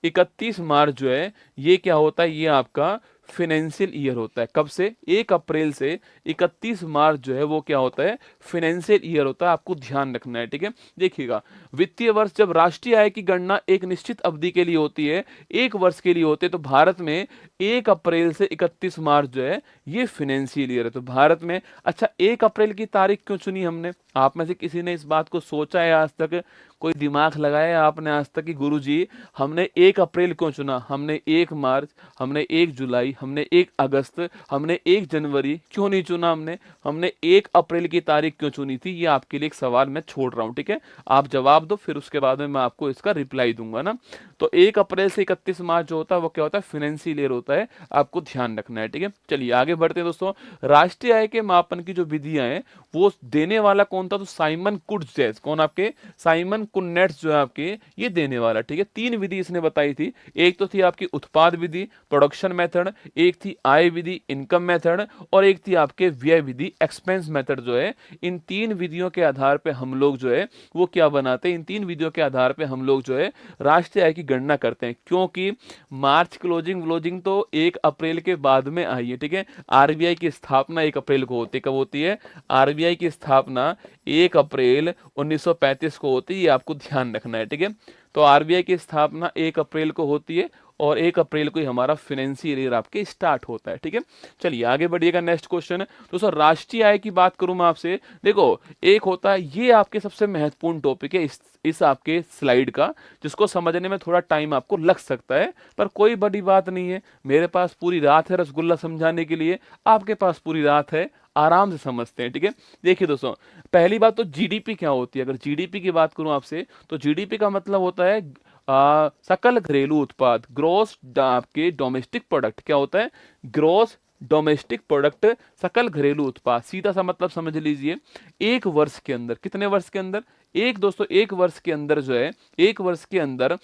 31 मार्च जो है ये क्या होता है? ये आपका फिनेंशियल ईयर होता है। कब से? 1 अप्रैल से 31 मार्च जो है वो क्या होता है? फिनेंशियल ईयर होता है। आपको ध्यान रखना है, ठीक है। देखिएगा, वित्तीय वर्ष जब राष्ट्रीय आय की गणना एक निश्चित अवधि के लिए होती है, 1 वर्ष के लिए होते हैं, तो भारत में 1 अप्रैल से 31 मार्च जो है ये फिनेंशियल ईयर है। तो भारत में, अच्छा 1 अप्रैल की तारीख क्यों चुनी हमने? आप में से किसी ने इस बात को सोचा है आज तक? कोई दिमाग लगाया आपने आज तक कि गुरुजी हमने 1 अप्रैल क्यों चुना? हमने 1 मार्च, हमने 1 जुलाई, हमने 1 अगस्त, हमने 1 जनवरी क्यों नहीं चुना? हमने 1 अप्रैल की तारीख क्यों चुनी थी? ये आपके लिए एक सवाल मैं छोड़ रहा हूँ, ठीक है। आप जवाब दो, फिर उसके बाद में मैं आपको इसका रिप्लाई दूंगा ना। तो 1 अप्रैल से 31 मार्च जो होता है वो क्या होता है? फाइनेंशियल ईयर होता है। आपको ध्यान रखना है, ठीक है। चलिए आगे बढ़ते हैं दोस्तों। राष्ट्रीय आय के मापन की जो विधियां हैं वो देने वाला कौन था? तो साइमन कुड्स, कौन आपके? साइमन कुन्नेट्स जो है आपके ये देने वाला, ठीक है। 3 विधि इसने बताई थी। एक तो थी आपकी उत्पाद विधि, प्रोडक्शन मेथड, एक थी आय विधि, इनकम मेथड, और एक थी आपके व्यय विधि, एक्सपेंस मेथड जो है। इन 3 विधियों के आधार पे हम लोग जो है वो क्या बनाते हैं? इन 3 विधियों के आधार पे हम लोग जो है राष्ट्रीय आय की गणना करते हैं, क्योंकि मार्च क्लोजिंग व्लोजिंग तो 1 अप्रैल के बाद में आई है, ठीक है। आरबीआई की स्थापना 1 अप्रैल को होती है। कब होती है? आरबीआई की स्थापना 1 अप्रैल 1935 को होती है, ये आपको ध्यान रखना है, ठीक है। तो आरबीआई की स्थापना 1 अप्रैल को होती है और 1 अप्रैल को ही हमारा फाइनेंशियल ईयर आपके स्टार्ट होता है, ठीक है। चलिए आगे बढ़िएगा। नेक्स्ट क्वेश्चन है दोस्तों, राष्ट्रीय आय की बात करूं मैं आपसे। देखो एक होता है, ये आपके सबसे महत्वपूर्ण टॉपिक है इस आपके स्लाइड का, जिसको समझने में थोड़ा टाइम आपको लग सकता है, पर कोई बड़ी बात नहीं है। मेरे पास पूरी रात है रसगुल्ला समझाने के लिए, आपके पास पूरी रात है, आराम से समझते हैं, ठीक है। देखिए दोस्तों, पहली बात तो जीडीपी क्या होती है? अगर जीडीपी की बात करूं आपसे तो जीडीपी का मतलब होता है सकल घरेलू उत्पाद, ग्रोस आपके डोमेस्टिक प्रोडक्ट। क्या होता है? ग्रोस डोमेस्टिक प्रोडक्ट, सकल घरेलू उत्पाद। सीधा सा मतलब समझ लीजिए, 1 वर्ष के अंदर, कितने वर्ष के अंदर? दोस्तों 1 वर्ष के अंदर जो है, 1 वर्ष के अंदर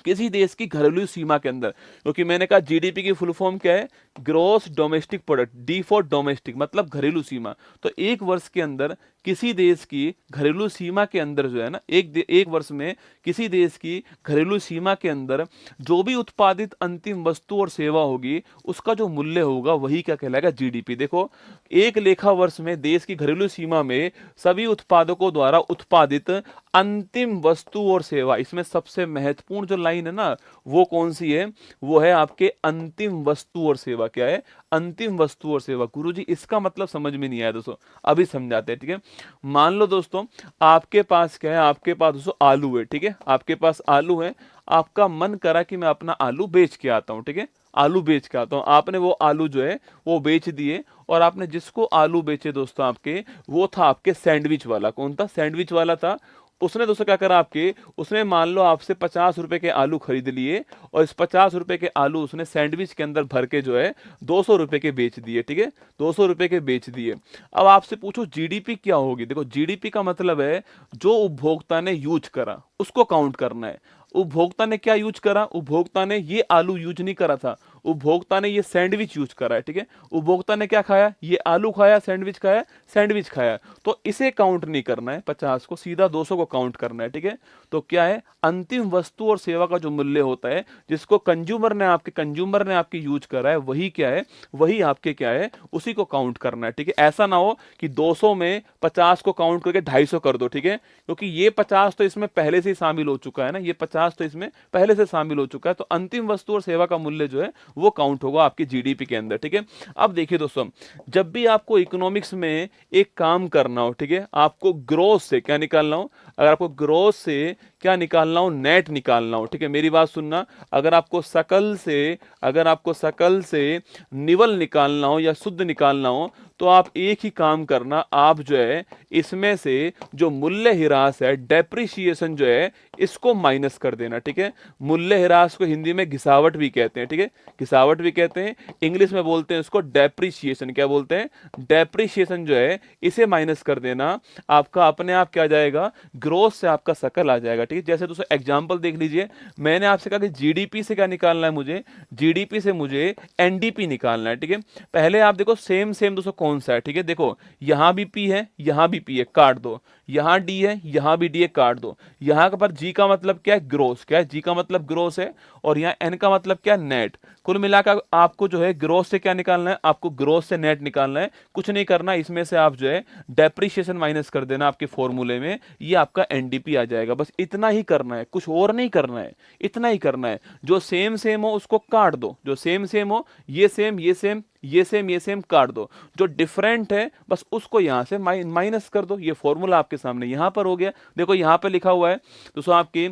किसी देश की घरेलू सीमा के अंदर, क्योंकि मैंने कहा जीडीपी की फुल फॉर्म क्या है? Gross domestic product, D for domestic मतलब घरेलू सीमा। तो 1 वर्ष के अंदर किसी देश की घरेलू सीमा के अंदर जो है ना, एक वर्ष में किसी देश की घरेलू सीमा के अंदर जो भी उत्पादित अंतिम वस्तु और सेवा होगी उसका जो मूल्य होगा वही क्या कहलाएगा? जीडीपी। देखो, एक लेखा वर्ष में देश की घरेलू सीमा में सभी उत्पादकों द्वारा उत्पादित अंतिम वस्तु और सेवा, इसमें सबसे महत्वपूर्ण जो लाइन है ना वो कौन सी है? वो है आपके अंतिम वस्तु और सेवा। क्या है? अंतिम वस्तु और सेवा। गुरुजी इसका मतलब समझ में नहीं आया दोस्तों, अभी समझाते हैं, ठीक है। मान लो दोस्तों आपके पास क्या है? आपके पास दोस्तों आलू है, ठीक है। आपके पास आलू है, आपका मन करा कि मैं अपना आलू बेच के आता हूं, ठीक है। आलू बेच के आता हूं, आपने वो आलू जो है वो बेच दिए, और आपने जिसको आलू बेचे दोस्तों आपके, वो था आपके सैंडविच वाला। कौन था? सैंडविच वाला था। उसने दोस्तों क्या करा आपके, उसने मान लो आपसे 50 रुपए के आलू खरीद लिए, और इस 50 रुपए के आलू उसने सैंडविच के अंदर भर के जो है 200 रुपए के बेच दिए, ठीक है। 200 रुपए के बेच दिए। अब आपसे पूछो जीडीपी क्या होगी? देखो जीडीपी का मतलब है जो उपभोक्ता ने यूज करा उसको काउंट करना है। उपभोक्ता ने क्या यूज करा? उपभोक्ता ने ये आलू यूज नहीं करा था, उपभोक्ता ने ये सैंडविच यूज करा है, ठीक है। उपभोक्ता ने क्या खाया, ये आलू खाया, सैंडविच खाया, सैंडविच खाया, तो इसे काउंट नहीं करना है 50 को, सीधा 200 को काउंट करना है, ठीक है। तो क्या है, अंतिम वस्तु और सेवा का जो मूल्य होता है जिसको कंज्यूमर ने आपके यूज करा है, वही क्या है, वही आपके क्या है, उसी को काउंट करना है, ठीक है। ऐसा ना हो कि 200 में 50 को काउंट करके 250 कर दो, ठीक है, क्योंकि ये 50 तो इसमें पहले से ही शामिल हो चुका है ना, ये 50 तो इसमें पहले से शामिल हो चुका है। तो अंतिम वस्तु और सेवा का मूल्य जो है वो काउंट होगा आपकी जीडीपी के अंदर, ठीक है। अब देखिए दोस्तों, जब भी आपको इकोनॉमिक्स में एक काम करना हो, ठीक है, आपको ग्रोथ से क्या निकालना हो, अगर आपको ग्रोथ से क्या निकालना हो, नेट निकालना हो, ठीक है, मेरी बात सुनना, अगर आपको सकल से निवल निकालना हो या शुद्ध निकालना हो, तो आप एक ही काम करना, आप जो है इसमें से जो मूल्य ह्रास है, डेप्रिसिएशन जो है, इसको माइनस कर देना, ठीक है। मूल्य ह्रास को हिंदी में घिसावट भी कहते हैं, ठीक है, घिसावट भी कहते हैं, इंग्लिश में बोलते हैं इसको डेप्रिसिएशन, क्या बोलते हैं, डेप्रिसिएशन जो है, इसे माइनस कर देना, आपका अपने आप क्या आ जाएगा, ग्रोथ से आपका सकल आ जाएगा, ठीक है। जैसे दोस्तों एग्जांपल देख लीजिए, मैंने आपसे कहा कि जीडीपी से क्या निकालना है मुझे, जीडीपी से मुझे एनडीपी निकालना है, ठीक है। पहले आप देखो सेम दोस्तों कौन सा है, ठीक है, देखो यहां भी पी है, यहां भी पी है, काट दो, यहां डी है, यहां भी डी है, काट दो, यहां पर जी का मतलब क्या है, ग्रोस, क्या है, जी का मतलब ग्रोस है, और यहां एन का मतलब क्या है, नेट। कुल मिलाकर आपको जो है ग्रोस से क्या निकालना है, आपको ग्रोस से नेट निकालना है, कुछ नहीं करना, इसमें से आप जो है डेप्रिसिएशन माइनस कर देना आपके फॉर्मूले में, ये आपका एनडीपी आ जाएगा। बस इतना ही करना है, कुछ और नहीं करना है, इतना ही करना है। जो सेम हो उसको काट दो, जो सेम हो, ये सेम ये सेम काट दो, जो डिफरेंट है बस उसको यहां से माइनस कर दो। ये फॉर्मूला आपके सामने यहां पर हो गया, देखो यहां पर लिखा हुआ है दोस्तों आपके,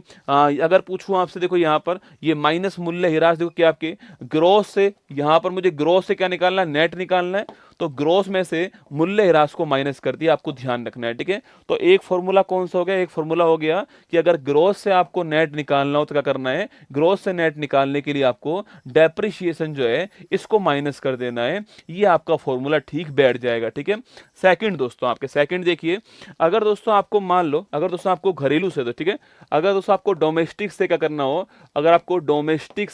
अगर पूछूं आपसे, देखो यहां पर ये माइनस मूल्य ह्रास, देखो क्या आपके ग्रोस से, यहां पर मुझे ग्रोस से क्या निकालना है, नेट निकालना है, तो ग्रोस में से मूल्य ह्रास को माइनस कर दिया, आपको ध्यान रखना है, ठीक है। तो एक फॉर्मूला कौन सा हो गया, एक फॉर्मूला हो गया कि अगर ग्रोस से आपको नेट निकालना हो तो क्या करना है, ग्रोस से नेट निकालने के लिए आपको डेप्रिसिएशन जो है इसको माइनस कर देना है, ये आपका फॉर्मूला ठीक बैठ जाएगा, ठीक है। सेकंड दोस्तों, आपके सेकंड देखिए, अगर दोस्तों आपको मान लो, अगर दोस्तों आपको घरेलू से, तो ठीक है, अगर दोस्तों आपको डोमेस्टिक से क्या करना हो, अगर आपको डोमेस्टिक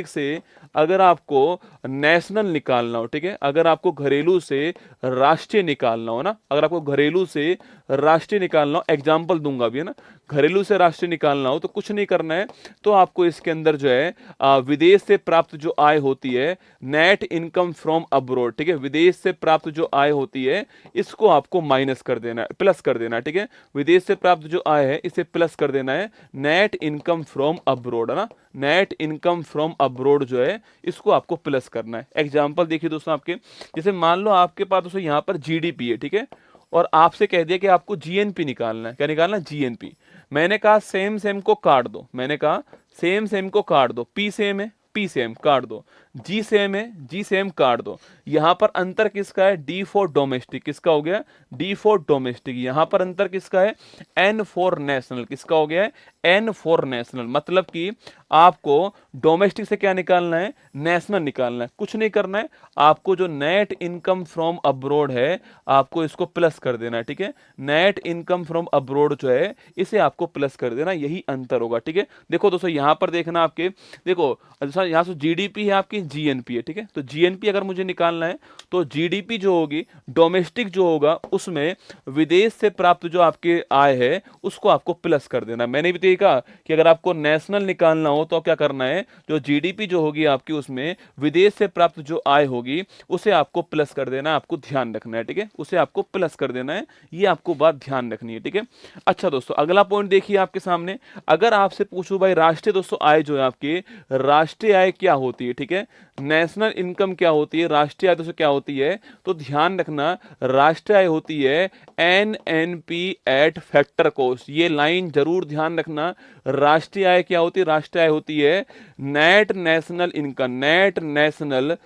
से अगर आपको नेशनल निकालना हो, ठीक है, अगर आपको घरेलू से राष्ट्रीय निकालना हो ना, अगर आपको घरेलू से राष्ट्रीय निकालना हो, एग्जाम्पल दूंगा अभी, है ना, घरेलू से राष्ट्रीय निकालना हो तो कुछ नहीं करना है, तो आपको इसके अंदर जो है विदेश से प्राप्त जो आय होती है, नेट इनकम फ्रॉम अब्रोड, ठीक है, विदेश से प्राप्त जो आय होती है इसको आपको माइनस कर देना है, प्लस कर देना है, ठीक है, विदेश से प्राप्त जो आय है इसे प्लस कर देना है, नेट इनकम फ्रॉम अब्रोड, है ना, नेट इनकम फ्रॉम अब्रोड जो है इसको आपको प्लस करना है। एग्जाम्पल देखिए दोस्तों आपके, जैसे मान लो आपके पास दोस्तों यहाँ पर जीडीपी है, ठीक है, और आपसे कह दिया कि आपको जीएनपी निकालना है, क्या निकालना है, जीएनपी। मैंने कहा सेम को काट दो, मैंने कहा सेम को काट दो, पी सेम है, पी सेम काट दो, जी सेम है, जी सेम काट दो, यहां पर अंतर किसका है, डी फॉर डोमेस्टिक, किसका हो गया, डी फॉर डोमेस्टिक, यहां पर अंतर किसका है, एन फॉर नेशनल, किसका हो गया है, एन फॉर नेशनल, मतलब कि आपको डोमेस्टिक से क्या निकालना है, नेशनल निकालना है, कुछ नहीं करना है, आपको जो नेट इनकम फ्रॉम अब्रोड है आपको इसको प्लस कर देना है, ठीक है, नेट इनकम फ्रॉम अब्रोड जो है इसे आपको प्लस कर देना, यही अंतर होगा, ठीक है। देखो दोस्तों यहां पर देखना आपके, देखो यहां से जीडीपी है आपकी, जीएनपी है, ठीक है, तो जीएनपी अगर मुझे निकालना है तो जीडीपी जो होगी, डोमेस्टिक जो होगा उसमें विदेश से प्राप्त जो आपके आय है उसको आपको प्लस कर देना। मैंने भी तो ये कहा कि अगर आपको नेशनल निकालना हो तो क्या करना है, जो जीडीपी जो होगी आपकी उसमें विदेश से प्राप्त जो आय होगी उसे आपको प्लस कर देना है, आपको ध्यान रखना है, ठीक है, उसे आपको प्लस कर देना है, ये आपको बात ध्यान रखनी है, ठीक है। अच्छा दोस्तों अगला पॉइंट देखिए आपके सामने, अगर आपसे पूछूं भाई राष्ट्रीय दोस्तों आय जो है आपकी, राष्ट्रीय आय क्या होती है, ठीक है, नेशनल इनकम क्या होती है, राष्ट्रीय आय दोस्तों क्या होती है, तो ध्यान रखना राष्ट्रीय आय होती है एनएनपी एट फैक्टर कॉस्ट, ये लाइन जरूर ध्यान रखना, राष्ट्रीय आय क्या होती है, राष्ट्रीय आय होती है net national income, net national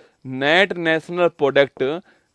product,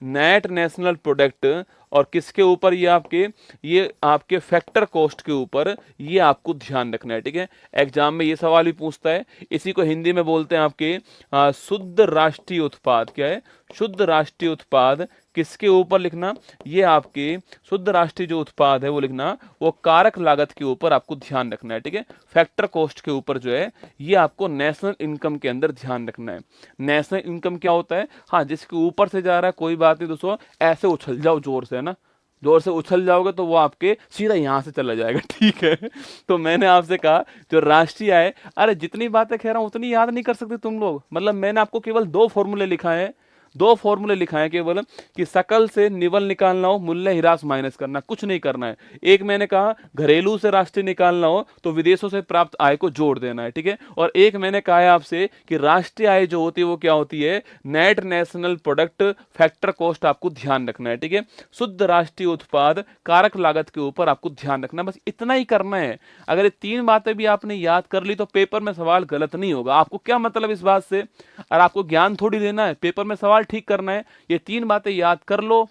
net national product, और किसके ऊपर, ये आपके फैक्टर कॉस्ट के ऊपर, ये आपको ध्यान रखना है, ठीक है। एग्जाम में ये सवाल भी पूछता है, इसी को हिंदी में बोलते हैं आपके शुद्ध राष्ट्रीय उत्पाद, क्या है, शुद्ध राष्ट्रीय उत्पाद किसके ऊपर लिखना, ये आपके शुद्ध राष्ट्रीय जो उत्पाद है वो लिखना, वो कारक लागत के ऊपर आपको ध्यान रखना है, ठीक है। फैक्टर कॉस्ट के ऊपर जो है ये आपको नेशनल इनकम के अंदर ध्यान रखना है। नेशनल इनकम क्या होता है, हाँ जिसके ऊपर से जा रहा है कोई बात नहीं दोस्तों, ऐसे उछल जाओ जोर से, है ना, जोर से उछल जाओगे तो वो आपके सीधा यहां से चला जाएगा, ठीक है। तो मैंने आपसे कहा जो राष्ट्रीय आय, अरे जितनी बातें कह रहा हूं उतनी याद नहीं कर सकते तुम लोग, मतलब मैंने आपको केवल दो फॉर्मूले लिखा है, दो फॉर्मूले लिखा है केवल, कि सकल से निवल निकालना हो, मूल्य ह्रास माइनस करना, कुछ नहीं करना है। एक मैंने कहा घरेलू से राष्ट्रीय निकालना हो तो विदेशों से प्राप्त आय को जोड़ देना है, ठीक है। और एक मैंने कहा है आपसे कि राष्ट्रीय आय जो होती है वो क्या होती है, net national product factor cost आपको ध्यान रखना है, ठीक है। शुद्ध राष्ट्रीय उत्पाद कारक लागत के ऊपर आपको ध्यान रखना है, बस इतना ही करना है। अगर ये तीन बातें भी आपने याद कर ली तो पेपर में सवाल गलत नहीं होगा। आपको क्या मतलब इस बात से, और आपको ज्ञान थोड़ी देना है, पेपर में सवाल ठीक करना है। ये तीन बातें याद कर लो,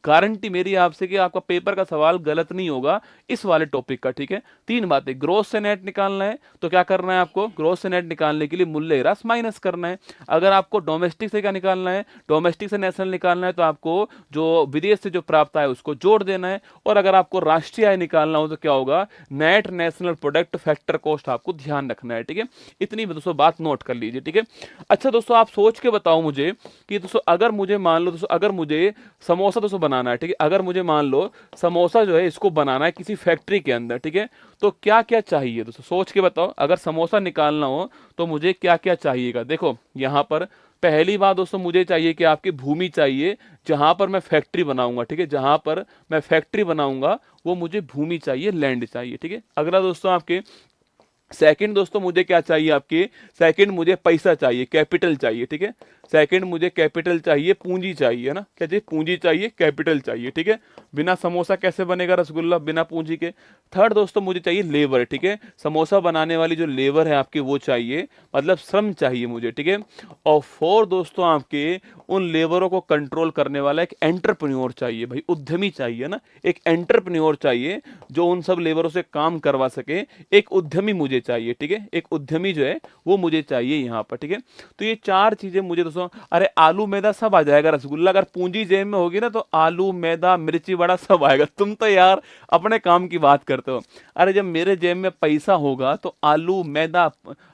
गारंटी मेरी आपसे कि आपका पेपर का सवाल गलत नहीं होगा इस वाले टॉपिक का, ठीक है। तीन बातें, ग्रोथ से नेट निकालना है तो क्या करना है आपको, ग्रोथ से नेट निकालने के लिए मूल्य ह्रास माइनस करना है। अगर आपको डोमेस्टिक से क्या निकालना है, डोमेस्टिक से नेशनल निकालना है तो आपको जो विदेश से जो प्राप्त आय उसको जोड़ देना है। और अगर आपको राष्ट्रीय आय निकालना हो तो क्या होगा, net national product factor cost आपको ध्यान रखना है, ठीक है। इतनी दोस्तों बात नोट कर लीजिए, ठीक है। अच्छा दोस्तों आप सोच के बताओ मुझे कि दोस्तों अगर मुझे मान लो दोस्तों, अगर मुझे समोसा दोस्तों बनाना है, ठीक है, अगर मुझे मान लो समोसा जो है इसको बनाना है किसी फैक्ट्री के अंदर, ठीक है, तो क्या क्या चाहिए दोस्तों, सोच के बताओ। अगर समोसा निकालना हो तो मुझे क्या क्या चाहिएगा। देखो यहां पर पहली बात दोस्तों मुझे चाहिए कि आपकी भूमि चाहिए जहां पर मैं फैक्ट्री बनाऊंगा, ठीक है, जहां पर मैं फैक्ट्री बनाऊंगा वो मुझे भूमि चाहिए, लैंड चाहिए, ठीक है। अगला दोस्तों आपके सेकंड दोस्तों मुझे क्या चाहिए, आपके सेकंड मुझे पैसा चाहिए, कैपिटल चाहिए, ठीक है। सेकंड मुझे कैपिटल चाहिए, पूंजी चाहिए, है ना, क्या चाहिए, पूंजी चाहिए, कैपिटल चाहिए, ठीक है। बिना समोसा कैसे बनेगा रसगुल्ला बिना पूंजी के। थर्ड दोस्तों मुझे चाहिए लेबर, ठीक है, समोसा बनाने वाली जो लेबर है आपकी वो चाहिए, मतलब श्रम चाहिए मुझे, ठीक है। और फोर्थ दोस्तों आपके उन लेबरों को कंट्रोल करने वाला एक एंटरप्रेन्योर चाहिए, भाई उद्यमी चाहिए ना, एक एंटरप्रेन्योर चाहिए जो उन सब लेबरों से काम करवा सके, एक उद्यमी मुझे चाहिए, ठीक है, एक उद्यमी जो है वो मुझे चाहिए यहाँ पर, ठीक है। तो ये चार चीजें मुझे दोस्तों, अरे आलू मैदा सब आ जाएगा रसगुल्ला, अगर पूंजी जेब में होगी ना तो आलू मैदा मिर्ची बड़ा सब आएगा। तुम तो यार अपने काम की बात करते हो, अरे जब मेरे जेब में पैसा होगा तो आलू मैदा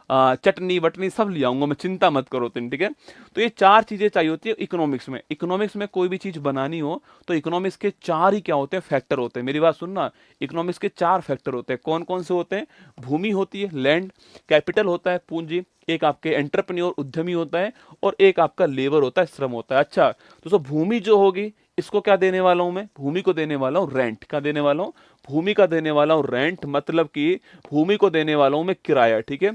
चटनी वटनी सब ले आऊंगा मैं, चिंता मत करो तुम, ठीक है। तो ये चार चीजें चाहिए होती है इकोनॉमिक्स में। इकोनॉमिक्स में कोई भी चीज बनानी हो तो इकोनॉमिक्स के चार ही क्या होते हैं, फैक्टर होते हैं। मेरी बात सुनना, इकोनॉमिक्स के चार फैक्टर होते हैं। कौन कौन से होते हैं, भूमि होती है, लैंड, कैपिटल होता है पूंजी, एक आपके एंटरप्रेन्योर उद्यमी होता है, और एक आपका लेबर होता है, श्रम होता है। अच्छा दोस्तों भूमि जो होगी इसको क्या देने वाला हूं मैं, भूमि को देने वाला हूं रेंट, क्या देने वाला हूं, भूमि का देने वाला हूं रेंट, मतलब कि भूमि को देने वाला हूं मैं किराया, ठीक है।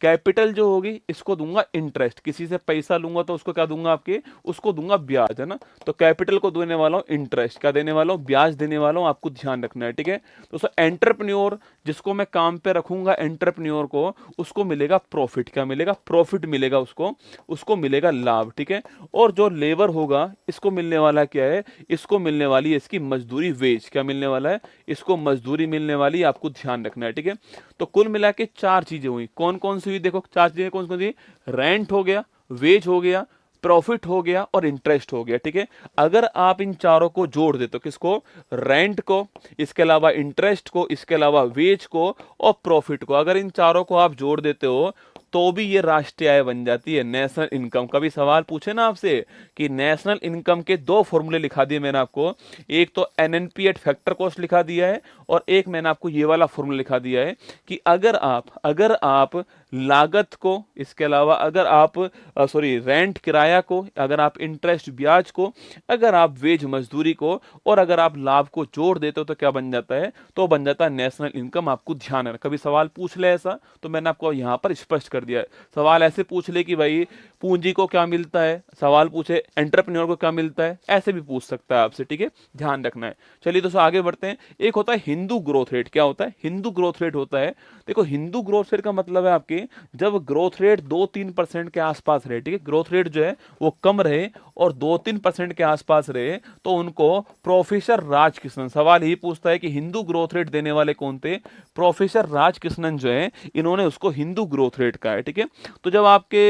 कैपिटल जो होगी इसको दूंगा इंटरेस्ट, किसी से पैसा लूंगा तो उसको क्या दूंगा, आपके उसको दूंगा ब्याज, है ना। तो कैपिटल को देने वाला हूं इंटरेस्ट, क्या देने वाला हूं, ब्याज देने वाला हूं, आपको ध्यान रखना है, ठीक है। दोस्तों एंटरप्रेन्योर जिसको मैं काम पे रखूंगा, एंटरप्रेन्योर को, उसको मिलेगा प्रॉफिट, क्या मिलेगा, प्रॉफिट मिलेगा उसको, उसको मिलेगा लाभ, ठीक है। और जो लेबर होगा इसको मिलने वाला क्या है, इसको मिलने वाली है इसकी मजदूरी, वेज, क्या मिलने वाला है, इसको मजदूरी मिलने वाली, आपको ध्यान रखना है, ठीक है। तो कुल मिला के चार चीजें हुई, कौन कौन सी हुई, देखो चार चीजें कौन कौन सी, रेंट हो गया, वेज हो गया, प्रॉफिट हो गया और इंटरेस्ट हो गया, ठीक है। अगर आप इन चारों को जोड़ दे तो किसको, रेंट को, इसके अलावा इंटरेस्ट को, इसके अलावा वेज को और प्रॉफिट को, अगर इन चारों को आप जोड़ देते हो तो भी ये राष्ट्रीय आय बन जाती है, नेशनल इनकम। कभी सवाल पूछे ना आपसे कि नेशनल इनकम के दो फॉर्मूले लिखा दिए मैंने आपको, एक तो एनएनपी एट फैक्टर कॉस्ट लिखा दिया है, और एक मैंने आपको ये वाला फॉर्मूला लिखा दिया है कि अगर आप लागत को, इसके अलावा अगर आप रेंट किराया को, अगर आप इंटरेस्ट ब्याज को, अगर आप वेज मजदूरी को, और अगर आप लाभ को जोड़ देते हो तो क्या बन जाता है, तो बन जाता है नेशनल इनकम। आपको ध्यान है, कभी सवाल पूछ ले ऐसा तो मैंने आपको यहाँ पर स्पष्ट कर दिया है। सवाल ऐसे पूछ ले कि भाई पूंजी को क्या मिलता है, सवाल पूछे एंटरप्रेन्योर को क्या मिलता है, ऐसे भी पूछ सकता है आपसे, ठीक है, ध्यान रखना है। चलिए दोस्तों आगे बढ़ते हैं। एक होता है हिंदू ग्रोथ रेट, क्या होता है, हिंदू ग्रोथ रेट होता है। देखो हिंदू ग्रोथ रेट का मतलब है आपके जब ग्रोथ रेट 2-3% के आसपास रहे, ठीक है, ग्रोथ रेट जो है वो कम रहे और 2-3% के आसपास रहे तो उनको प्रोफेसर राजकृष्णन, सवाल ही पूछता है कि हिंदू ग्रोथ रेट देने वाले कौन थे, प्रोफेसर राजकृष्णन जो है इन्होंने उसको हिंदू ग्रोथ रेट का है, ठीक है। तो जब आपके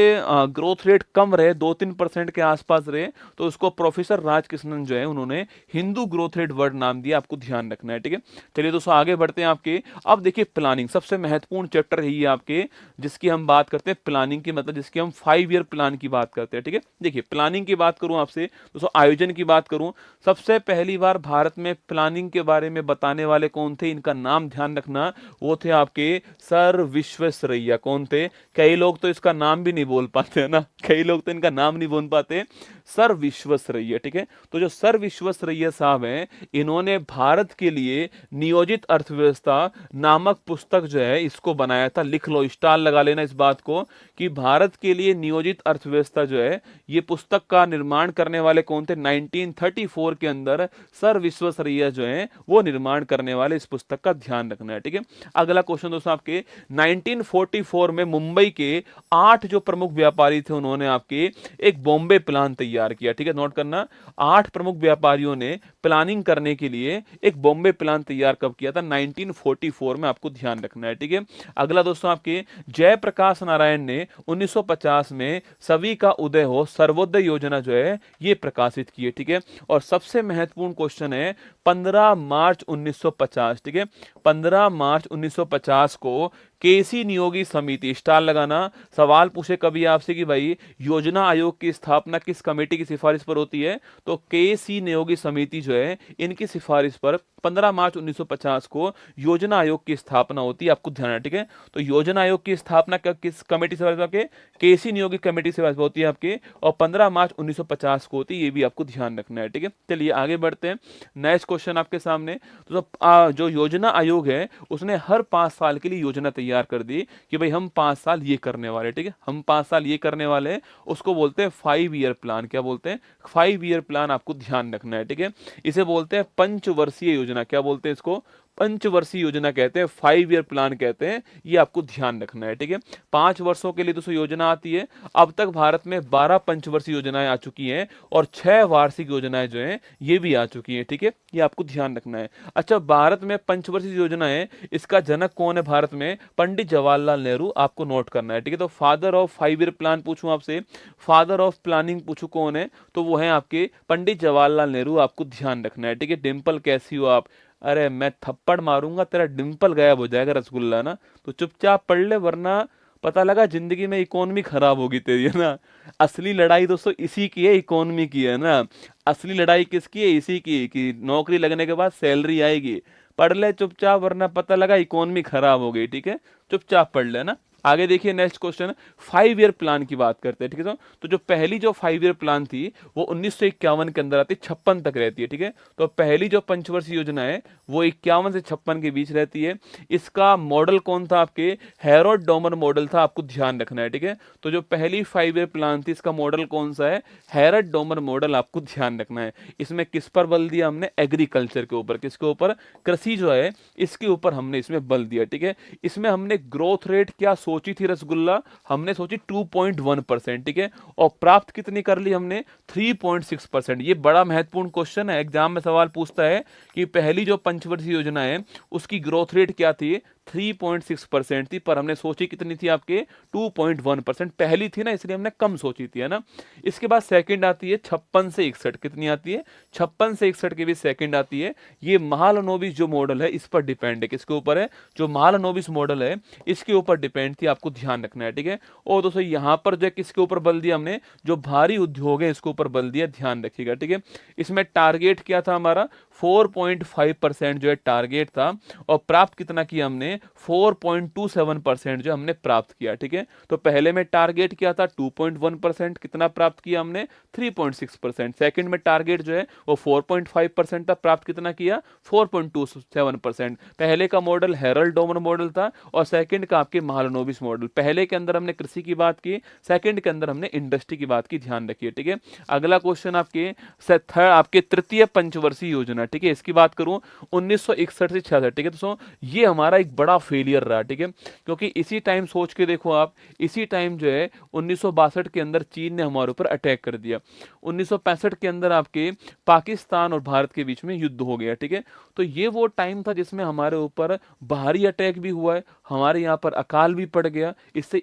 ग्रोथ रेट कम रहे, 2-3% के आसपास रहे, तो उसको प्रोफेसर राजकृष्णन जो है उन्होंने हिंदू ग्रोथ रेट वर्ड नाम दिया, आपको ध्यान रखना है, ठीक है। चलिए दोस्तों आगे बढ़ते हैं आपके। अब देखिए प्लानिंग सबसे महत्वपूर्ण चैप्टर यही है आपके, जिसकी हम बात करते हैं प्लानिंग की, मतलब जिसकी हम 5 ईयर प्लान की बात करते हैं, ठीक है। देखिए प्लानिंग की बात करूं आपसे दोस्तों, आयोजन की बात करूं, सबसे पहली बार भारत में प्लानिंग के बारे में बताने वाले कौन थे, इनका नाम ध्यान रखना, वो थे आपके सर विश्वेश्वरैया। कौन थे? कई लोग तो इसका नाम भी नहीं बोल पाते है ना, कई लोग तो इनका नाम नहीं बोल पाते, सर विश्वेश्वरैया, ठीक है। तो जो सर विश्वेश्वरैया साहब हैं, इन्होंने भारत के लिए नियोजित अर्थव्यवस्था नामक पुस्तक जो है इसको बनाया था। लिख लो, स्टार लगा लेना इस बात को कि भारत के लिए नियोजित अर्थव्यवस्था जो है, ये पुस्तक का निर्माण करने वाले कौन थे? 1934 के अंदर सर विश्वेश्वरैया जो है वो निर्माण करने वाले इस पुस्तक का ध्यान रखना है, ठीक है। अगला क्वेश्चन दोस्तों आपके, 1944 में मुंबई के 8 जो प्रमुख व्यापारी थे, उन्होंने आपके एक बॉम्बे प्लान तैयार किया, ठीक है। नोट करना, 8 प्रमुख व्यापारियों ने प्लानिंग करने के लिए एक बॉम्बे प्लान तैयार कब किया था? 1944 में, आपको ध्यान रखना है, ठीक है। अगला दोस्तों आपके, जयप्रकाश नारायण ने 1950 में सभी का उदय हो सर्वोदय योजना जो है ये प्रकाशित की है, ठीक है। और सबसे महत्वपूर्ण क्वेश्चन है 15 मार्च 1950, ठीक है। 15 मार्च 1950 को केसी नियोगी समिति, स्टार लगाना, सवाल पूछे कभी आपसे कि भाई योजना आयोग की स्थापना किस कमेटी की सिफारिश पर होती है, तो केसी नियोगी समिति जो है इनकी सिफारिश पर 15 मार्च 1950 को योजना आयोग की स्थापना होती है, आपको ध्यान है, ठीक है। तो योजना आयोग की स्थापना किस कमेटी से आपके? केसी नियोगी कमेटी से होती है आपके, और 15 मार्च 1950 को होती है, ये भी आपको ध्यान रखना है, ठीक है। चलिए आगे बढ़ते हैं, नेक्स्ट क्वेश्चन आपके सामने। तो जो योजना आयोग है उसने हर 5 साल के लिए योजना तैयार कर दी कि भाई हम 5 साल ये करने वाले, ठीक है, हम 5 साल ये करने वाले हैं, उसको बोलते हैं 5 ईयर प्लान। क्या बोलते हैं? 5 ईयर प्लान, आपको ध्यान रखना है, ठीक है। इसे बोलते हैं पंचवर्षीय योजना। क्या बोलते हैं इसको? पंचवर्षीय योजना कहते हैं, 5 ईयर प्लान कहते हैं, ये आपको ध्यान रखना है, ठीक है। 5 वर्षों के लिए दोस्तों योजना आती है। अब तक भारत में 12 पंचवर्षीय योजनाएं आ चुकी हैं और 6 वार्षिक योजनाएं जो हैं ये भी आ चुकी हैं, ठीक है, ये आपको ध्यान रखना है। अच्छा, भारत में पंचवर्षीय योजना है, इसका जनक कौन है भारत में? पंडित जवाहरलाल नेहरू, आपको नोट करना है, ठीक है। तो फादर ऑफ 5 ईयर प्लान पूछूं आपसे, फादर ऑफ प्लानिंग पूछूं कौन है, तो वो है आपके पंडित जवाहरलाल नेहरू, आपको ध्यान रखना है, ठीक है। डिंपल कैसी हो आप? अरे मैं थप्पड़ मारूंगा तेरा डिंपल गायब हो जाएगा रसगुल्ला ना, तो चुपचाप पढ़ ले, वरना पता लगा जिंदगी में इकोनॉमी खराब होगी तेरी, है ना। असली लड़ाई दोस्तों इसी की है, इकोनॉमी की, है ना। असली लड़ाई किसकी है? इसी की, कि नौकरी लगने के बाद सैलरी आएगी। पढ़ ले चुपचाप, वरना पता लगा इकोनॉमी खराब हो गई, ठीक है। चुपचाप पढ़ ले ना। आगे देखिए नेक्स्ट क्वेश्चन, 5 ईयर प्लान की बात करते हैं, ठीक है। तो जो पहली जो 5 ईयर प्लान थी वो 1951 के अंदर आती है, 56 तक रहती है, ठीक है। तो पहली जो पंचवर्षीय योजना है वो 51 से 56 के बीच रहती है। इसका मॉडल कौन था? आपके हैरोल्ड डोमर मॉडल था, आपको ध्यान रखना है, ठीक है। तो जो पहली 5 ईयर प्लान थी इसका मॉडल कौन सा है? हैरोल्ड डोमर मॉडल, आपको ध्यान रखना है। इसमें किस पर बल दिया हमने? एग्रीकल्चर के ऊपर। किसके ऊपर? कृषि जो है इसके ऊपर हमने इसमें बल दिया, ठीक है। इसमें हमने ग्रोथ रेट क्या सोची थी रसगुल्ला? हमने सोची 2.1%, ठीक है, और प्राप्त कितनी कर ली हमने? 3.6%। ये बड़ा महत्वपूर्ण क्वेश्चन है, एग्जाम में सवाल पूछता है कि पहली जो पंचवर्षीय योजना है उसकी ग्रोथ रेट क्या थी? 3.6% थी, पर हमने सोची कितनी थी आपके? 2.1%। पहली थी ना, इसलिए हमने कम सोची थी, है ना। इसके बाद सेकंड आती है 56 से 61। कितनी आती है? 56 से 61 के बीच सेकंड आती है। ये महालनोबिस जो मॉडल है इस पर डिपेंड है। किसके ऊपर है? जो महालनोबिस मॉडल है इसके ऊपर डिपेंड थी, आपको ध्यान रखना है, ठीक है। और दोस्तों यहां पर जो है किसके ऊपर बल दिया हमने? जो भारी उद्योग है इसके ऊपर बल दिया, ध्यान रखिएगा, ठीक है। इसमें टारगेट क्या था हमारा? 4.5% जो है टारगेट था, और प्राप्त कितना किया हमने? 4.27% जो हमने प्राप्त किया, ठीक है। तो पहले में टारगेट क्या था? 2.1%। कितना प्राप्त किया हमने? 3.6%। सेकंड में टारगेट जो है वो 4.5% था, प्राप्त कितना किया? 4.27%। पहले का मॉडल हैरोल्ड डोमर मॉडल था और सेकंड का आपके महालनोबिस मॉडल। पहले के अंदर हमने कृषि की बात की, सेकंड के अंदर हमने इंडस्ट्री की बात की, ध्यान रखिए, ठीक है। अगला क्वेश्चन आपके तृतीय पंचवर्षीय योजना, ठीक है, इसकी बात करूं 1961 से 66, ठीक है दोस्तों। ये हमारा एक बड़ा बड़ा फेलियर रहा, ठीक है। क्योंकि इसी टाइम सोच के देखो आप, इसी टाइम जो है 1962 के अंदर चीन ने हमारे ऊपर अटैक कर दिया। 1965 के अंदर आपके पाकिस्तान और भारत के बीच में युद्ध हो गया, ठीक है। तो ये वो टाइम था जिसमें हमारे ऊपर बाहरी अटैक भी हुआ है, हमारे यहाँ पर अकाल भी पड़ गया। इससे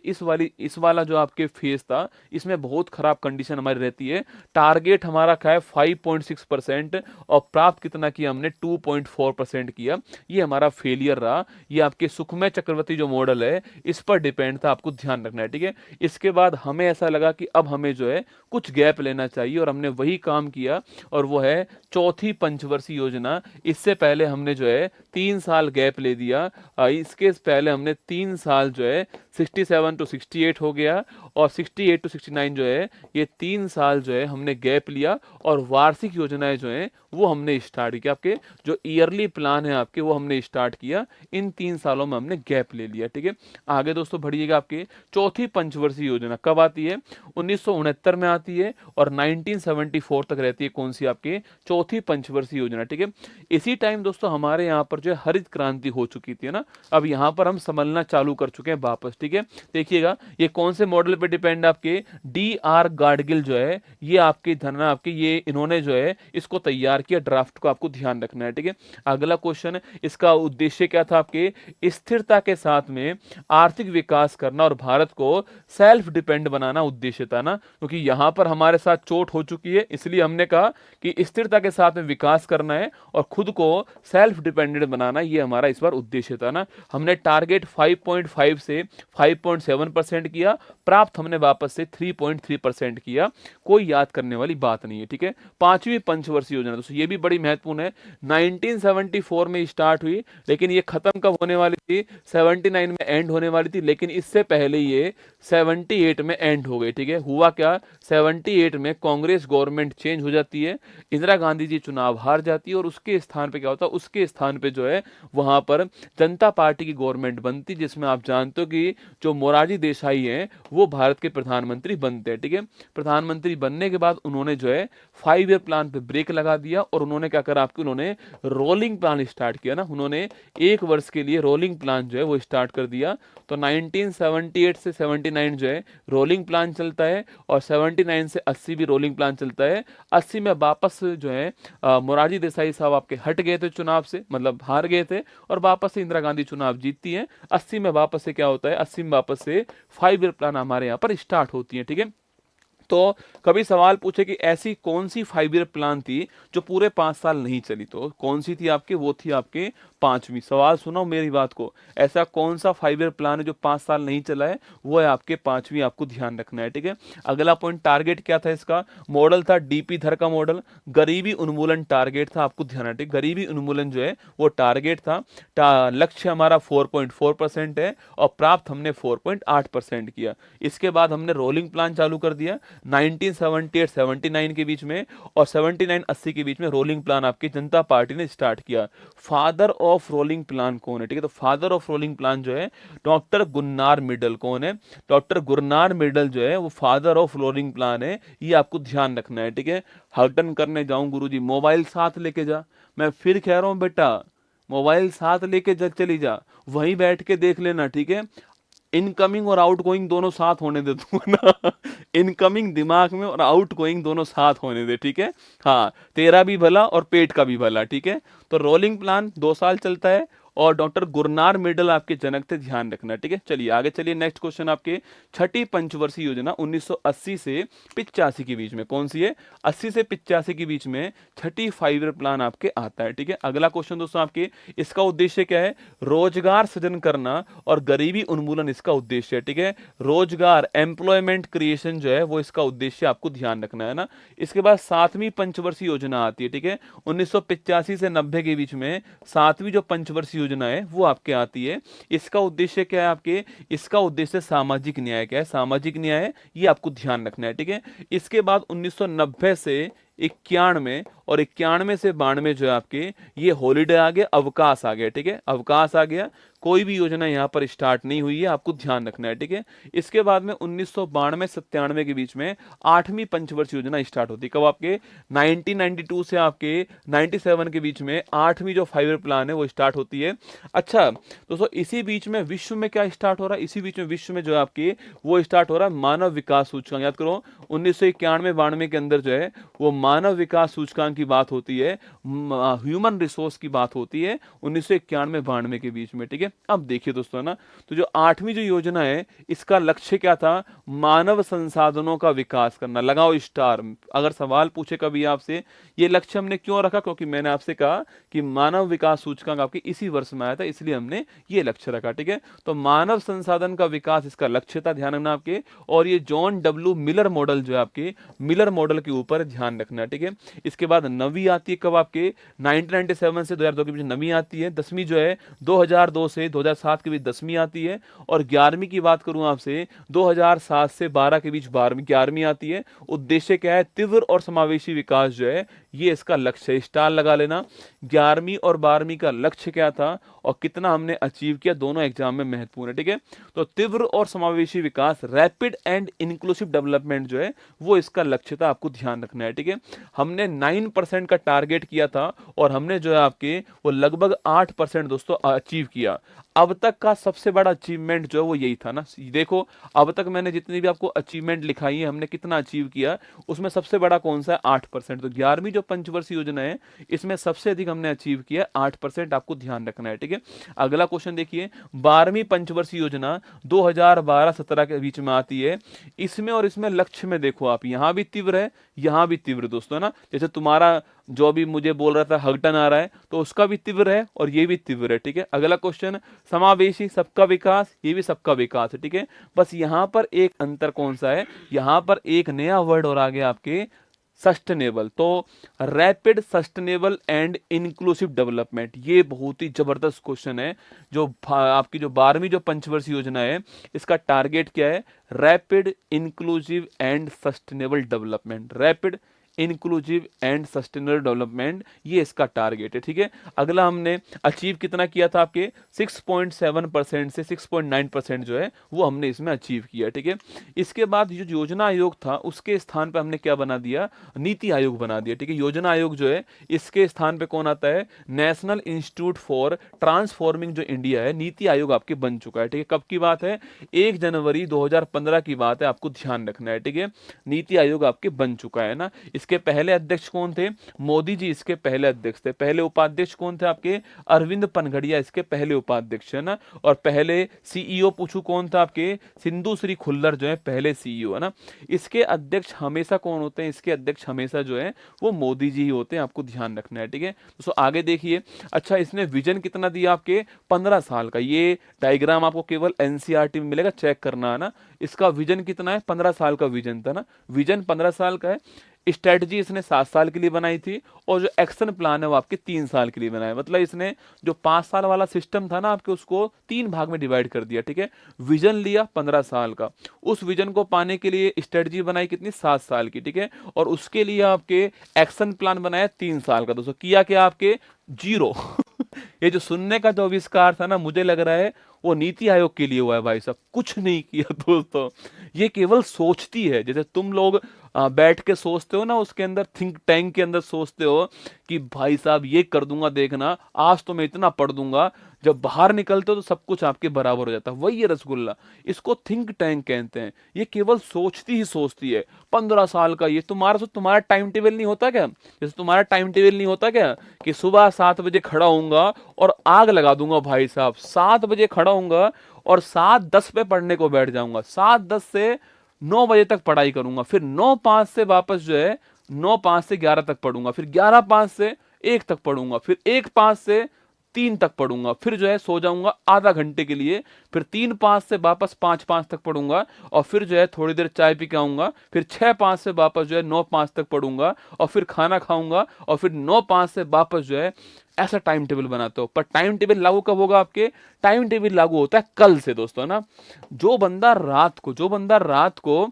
इस वाला जो आपके फेज था, इसमें बहुत खराब कंडीशन हमारी रहती है। टारगेट हमारा क्या है 5.6% और प्राप्त कितना किया हमने 2.4% किया। ये हमारा फेलियर रहा। ये आपके सुखमय चक्रवर्ती जो मॉडल है इस पर डिपेंड था, आपको ध्यान रखना है, ठीक है। इसके बाद हमें ऐसा लगा कि अब हमें जो है कुछ गैप लेना चाहिए और हमने वही काम किया, और वो है चौथी पंचवर्षीय योजना। इससे पहले हमने जो है 3 साल गैप ले दिया। इसके पहले हमने 3 साल जो है 67 to 68 हो गया, और 68 to 69 जो है ये 3 साल जो है हमने गैप लिया, और वार्षिक योजनाएं जो है वो हमने स्टार्ट किया। आपके जो ईयरली प्लान है आपके, वो हमने स्टार्ट किया। इन 3 सालों में हमने गैप ले लिया, ठीक है। आगे दोस्तों बढ़िएगा। आपके चौथी पंचवर्षीय योजना कब आती है? 1969 में आती है, और 1974 तक रहती है। कौन सी? आपके चौथी पंचवर्षीय योजना, ठीक है। इसी टाइम दोस्तों हमारे यहाँ पर जो है हरित क्रांति हो चुकी थी ना, अब यहाँ पर हम संभलना चालू कर चुके हैं वापस, ठीक है। देखिएगा ये कौन से मॉडल पे डिपेंड है? आपके DR गाडगिल जो है, ये आपके धरना आपके ये इन्होंने जो है इसको तैयार किया, ड्राफ्ट को आपको ध्यान रखना है, ठीक है। अगला क्वेश्चन, इसका उद्देश्य क्या था? आपके स्थिरता के साथ में आर्थिक विकास करना और भारत को सेल्फ डिपेंड बनाना उद्देश्य था ना, क्योंकि यहां पर हमारे साथ चोट हो चुकी है, इसलिए हमने कहा कि स्थिरता के साथ में विकास करना है और खुद को सेल्फ डिपेंडेंट बनाना, ये हमारा इस बार उद्देश्य था ना। हमने टारगेट 5.5 से 5.7% किया, प्राप्त हमने वापस से 3.3% किया। कोई याद करने वाली बात नहीं है, ठीक है। पांचवी पंचवर्षीय योजना दोस्तों ये भी बड़ी महत्वपूर्ण है। 1974 में स्टार्ट हुई, लेकिन ये खत्म कब होने वाली थी? 79 में एंड होने वाली थी, लेकिन इससे पहले ये 78 में एंड हो गई, ठीक है। हुआ क्या? 78 में कांग्रेस गवर्नमेंट चेंज हो जाती है, इंदिरा गांधी जी चुनाव हार जाती है, और उसके स्थान पे क्या होता है? उसके स्थान पे जो है वहां पर जनता पार्टी की गवर्नमेंट बनती, जिसमें आप जानते हो कि जो मोरारजी देसाई हैं वो भारत के प्रधानमंत्री बनते हैं, ठीक है। प्रधानमंत्री बनने के बाद उन्होंने जो है 5 ईयर प्लान पे ब्रेक लगा दिया, और उन्होंने क्या करा? आपके उन्होंने रोलिंग प्लान स्टार्ट किया ना, उन्होंने 1 वर्ष के लिए रोलिंग प्लान जो है वो स्टार्ट कर दिया। तो 1978 से 79 जो है रोलिंग प्लान चलता है, और 79 से 80 भी रोलिंग प्लान चलता है। 80 में वापस जो है मोरारजी देसाई साहब आपके हट गए थे चुनाव से, मतलब हार गए थे, और वापस से इंदिरा गांधी चुनाव जीतती हैं। 80 में वापस से क्या होता है? 80 में वापस से 5 ईयर प्लान हमारे यहाँ पर स्टार्ट होती है, ठीक है। तो कभी सवाल पूछे कि ऐसी कौन सी 5 ईयर प्लान थी जो पूरे 5 साल नहीं चली, तो कौन सी थी आपके? वो थी आपके पांचवी। सवाल सुनो मेरी बात को, ऐसा कौन सा 5 ईयर प्लान है जो 5 साल नहीं चला है? वो है आपके पांचवी, आपको ध्यान रखना है, ठीक है। अगला पॉइंट, टारगेट क्या था इसका? मॉडल था DP धर का मॉडल, गरीबी उन्मूलन टारगेट था, आपको ध्यान रखना है। गरीबी उन्मूलन जो है वो टारगेट था। लक्ष्य हमारा 4.4% है, और प्राप्त हमने 4.8% किया। इसके बाद हमने रोलिंग प्लान चालू कर दिया 1978-79 के बीच में, और 79-80 के बीच में रोलिंग प्लान आपकी जनता पार्टी ने स्टार्ट किया। फादर ऑफ रोलिंग प्लान कौन है? ठीक है, तो फादर ऑफ रोलिंग प्लान जो है डॉक्टर गुरनार मिडल। कौन है? डॉक्टर गुरनार मिडल जो है वो फादर ऑफ रोलिंग प्लान है, ये आपको ध्यान रखना है, ठीक है। हर्टन करने जाऊं गुरुजी, मोबाइल साथ लेके जा। मैं फिर कह रहा हूं बेटा, मोबाइल साथ लेके चली जा, वहीं बैठ के देख लेना, ठीक है। इनकमिंग और आउटगोइंग दोनों साथ होने दे तू ना, इनकमिंग दिमाग में और आउटगोइंग दोनों साथ होने दे, ठीक है। हाँ, तेरा भी भला और पेट का भी भला, ठीक है। तो रोलिंग प्लान 2 साल चलता है, और डॉक्टर गुरनार मिडल आपके जनक थे, ध्यान रखना, ठीक है। चलिए आगे चलिए, नेक्स्ट क्वेश्चन आपके छठी पंचवर्षीय योजना 1980 से 85 के बीच में कौन सी है? 80 से 85 के बीच में छठी 5 ईयर प्लान आपके आता है, ठीक है। अगला क्वेश्चन दोस्तों आपके, इसका उद्देश्य क्या है? रोजगार सृजन करना और गरीबी उन्मूलन इसका उद्देश्य है, ठीक है। रोजगार, एम्प्लॉयमेंट क्रिएशन जो है वो इसका उद्देश्य, आपको ध्यान रखना है ना। इसके बाद 7वीं पंचवर्षीय योजना आती है, ठीक है। 1985 से 90 के बीच में 7वीं जो पंचवर्षीय योजना है वो आपके आती है। इसका उद्देश्य क्या है आपके? इसका उद्देश्य सामाजिक न्याय। क्या है? सामाजिक न्याय, ये आपको ध्यान रखना है, ठीक है। इसके बाद 1990 से 91 और 91 से 92 जो है आपके ये हॉलीडे आ गया, अवकाश आ गया, ठीक है, अवकाश आ गया। कोई भी योजना यहाँ पर स्टार्ट नहीं हुई है, आपको ध्यान रखना है, ठीक है। इसके बाद में 1992-97 के बीच में 8वीं पंचवर्षीय योजना स्टार्ट होती है। कब? आपके 1992 से आपके 97 के बीच में 8वीं जो 5 ईयर प्लान है वो स्टार्ट होती है। अच्छा दोस्तों, इसी बीच में विश्व में क्या स्टार्ट हो रहा है? इसी बीच में विश्व में जो है आपकी वो स्टार्ट हो रहा है मानव विकास सूचकांक। याद करो 1991-92 के अंदर जो है वो मानव विकास सूचकांक की बात होती है, ह्यूमन रिसोर्स की बात होती है 1991-92 के बीच में, ठीक है। अब देखिए दोस्तों ना, तो जो 8वीं जो योजना है इसका लक्ष्य क्या था? मानव संसाधनों का विकास करना। लगाओ स्टार। अगर सवाल पूछे कभी आपसे ये लक्ष्य हमने क्यों रखा, क्योंकि मैंने आपसे कहा कि मानव विकास सूचकांक आपके इसी वर्ष में आया था, इसलिए हमने ये लक्ष्य रखा, ठीक है। तो मानव संसाधन का विकास इसका लक्ष्य था, ध्यान रखना आपके। और ये जॉन डब्ल्यू मिलर मॉडल जो है आपके मिलर मॉडल के ऊपर ध्यान रखना, ठीक है। इसके बाद 9वीं आती है कब? आपके 1997 से 2002 के बीच 9वीं आती है। 10वीं जो है 2002 से 2007 के बीच 10वीं आती है। और 11वीं की बात करूं आपसे 2007 से 12 के बीच 11वीं आती है। उद्देश्य क्या है? तीव्र और समावेशी विकास जो है ये इसका लक्ष्य है। स्टार लगा लेना। 11वीं और 12वीं का लक्ष्य क्या था और कितना हमने अचीव किया, दोनों एग्जाम में महत्वपूर्ण है, ठीक है। तो तीव्र और समावेशी विकास, रैपिड एंड इंक्लूसिव डेवलपमेंट जो है वो इसका लक्ष्य था, आपको ध्यान रखना है, ठीक है। हमने 9% का टारगेट किया था और हमने जो है आपके वो लगभग 8% दोस्तों अचीव किया। अब तक का सबसे बड़ा अचीवमेंट जो है वो यही था ना। देखो अब तक मैंने जितनी भी आपको अचीवमेंट लिखाई है, हमने कितना अचीव किया, उसमें सबसे बड़ा कौन सा है? 8%। तो 11वीं जो पंचवर्षीय योजना है इसमें सबसे अधिक हमने अचीव किया 8%, आपको ध्यान रखना है, ठीक है। अगला क्वेश्चन देखिए, 12वीं पंचवर्षीय योजना 2012-17 के बीच में आती है। इसमें और इसमें लक्ष्य में देखो आप, यहां भी तीव्र है, यहां भी तीव्र दोस्तों ना। जैसे तुम्हारा जो भी मुझे बोल रहा था हगटन आ रहा है, तो उसका भी तीव्र है और ये भी तीव्र है, ठीक है। अगला क्वेश्चन, समावेशी, सबका विकास, ये भी सबका विकास है, ठीक है। बस यहां पर एक अंतर कौन सा है? यहां पर एक नया वर्ड और आ गया आपके, सस्टेनेबल। तो rapid, sustainable and inclusive development, ये बहुत ही जबरदस्त क्वेश्चन है। जो आपकी जो 12वीं जो पंचवर्षीय योजना है इसका टारगेट क्या है? Rapid, inclusive and sustainable development. Rapid, inclusive and sustainable development, ये इसका टारगेट है, ठीक है। अगला हमने अचीव कितना किया था? आपके 6.7% से 6.9% जो है वो हमने इसमें अचीव किया, ठीक है। इसके बाद जो योजना आयोग था उसके स्थान पे हमने क्या बना दिया? नीति आयोग बना दिया, ठीक है। योजना आयोग जो है इसके स्थान पे कौन आता है? नेशनल इंस्टीट्यूट फॉर ट्रांसफॉर्मिंग जो इंडिया है, नीति आयोग आपके बन चुका है, ठीक है। कब की बात है? 1 जनवरी 2015 की बात है, आपको ध्यान रखना है, ठीक है। नीति आयोग आपके बन चुका है ना। इसके पहले अध्यक्ष कौन थे? मोदी जी इसके पहले अध्यक्ष थे। पहले उपाध्यक्ष कौन थे आपके? अरविंद पनघड़िया इसके पहले उपाध्यक्ष है ना। और पहले सीईओ पूछू कौन था आपके? सिंधु श्री खुल्लर जो है पहले सीईओ है ना। इसके अध्यक्ष हमेशा कौन होते हैं? इसके अध्यक्ष हमेशा जो है वो मोदी जी ही होते हैं, आपको ध्यान रखना है, ठीक है। तो आगे देखिए। अच्छा, इसने विजन कितना दिया आपके? 15 साल का। ये डायग्राम आपको केवल एनसीईआरटी में मिलेगा, चेक करना है ना। इसका विजन कितना है? 15 साल का विजन था ना। विजन 15 साल का है। स्ट्रेटजी इसने 7 साल के लिए बनाई थी और जो एक्शन प्लान है वो आपके 3 साल के लिए बनाया। मतलब इसने जो 5 साल वाला सिस्टम था ना आपके, उसको 3 भाग में डिवाइड कर दिया, ठीक है। विजन लिया 15 साल का, उस विजन को पाने के लिए स्ट्रेटजी बनाई कितनी? 7 साल की, ठीक है। और उसके लिए आपके एक्शन प्लान बनाया 3 साल का। दोस्तों किया क्या आपके? जीरो। ये जो सुनने का जो आविष्कार था ना, मुझे लग रहा है वो नीति आयोग के लिए हुआ है भाई साहब, कुछ नहीं किया दोस्तों। ये केवल सोचती है, जैसे तुम लोग बैठ के सोचते हो ना, उसके अंदर थिंक टैंक के अंदर सोचते हो कि भाई साहब ये कर दूंगा, देखना आज तो मैं इतना पढ़ दूंगा। जब बाहर निकलते हो तो सब कुछ आपके बराबर हो जाता है। वही है रसगुल्ला, इसको थिंक टैंक कहते हैं। ये केवल सोचती ही सोचती है। 15 साल का ये तुम्हारा टाइम टेबल नहीं होता क्या? जैसे तुम्हारा टाइम टेबल नहीं होता क्या कि सुबह 7 बजे खड़ा होऊंगा और आग लगा दूंगा भाई साहब। 7 बजे खड़ा होऊंगा और 7:10 पे पढ़ने को बैठ जाऊंगा। 7:10 से 9 बजे तक पढ़ाई करूंगा, फिर 9:05 से वापस जो है 9:05 से 11 तक पढ़ूंगा, फिर 11:05 से 1 तक पढ़ूंगा, फिर 1:05 से 3 तक पढ़ूंगा, फिर जो है सो जाऊंगा आधा घंटे के लिए, फिर 3:05 से वापस 5:05 तक पढ़ूंगा और फिर जो है थोड़ी देर चाय पी के आऊंगा, फिर 6:05 से वापस जो है 9:05 तक पढ़ूंगा और फिर खाना खाऊंगा और फिर 9:05 से वापस जो है। ऐसा टाइम टेबल बनाते हो। पर टाइम टेबल लागू कब होगा आपके? टाइम टेबल लागू होता है कल से दोस्तों ना। जो बंदा रात को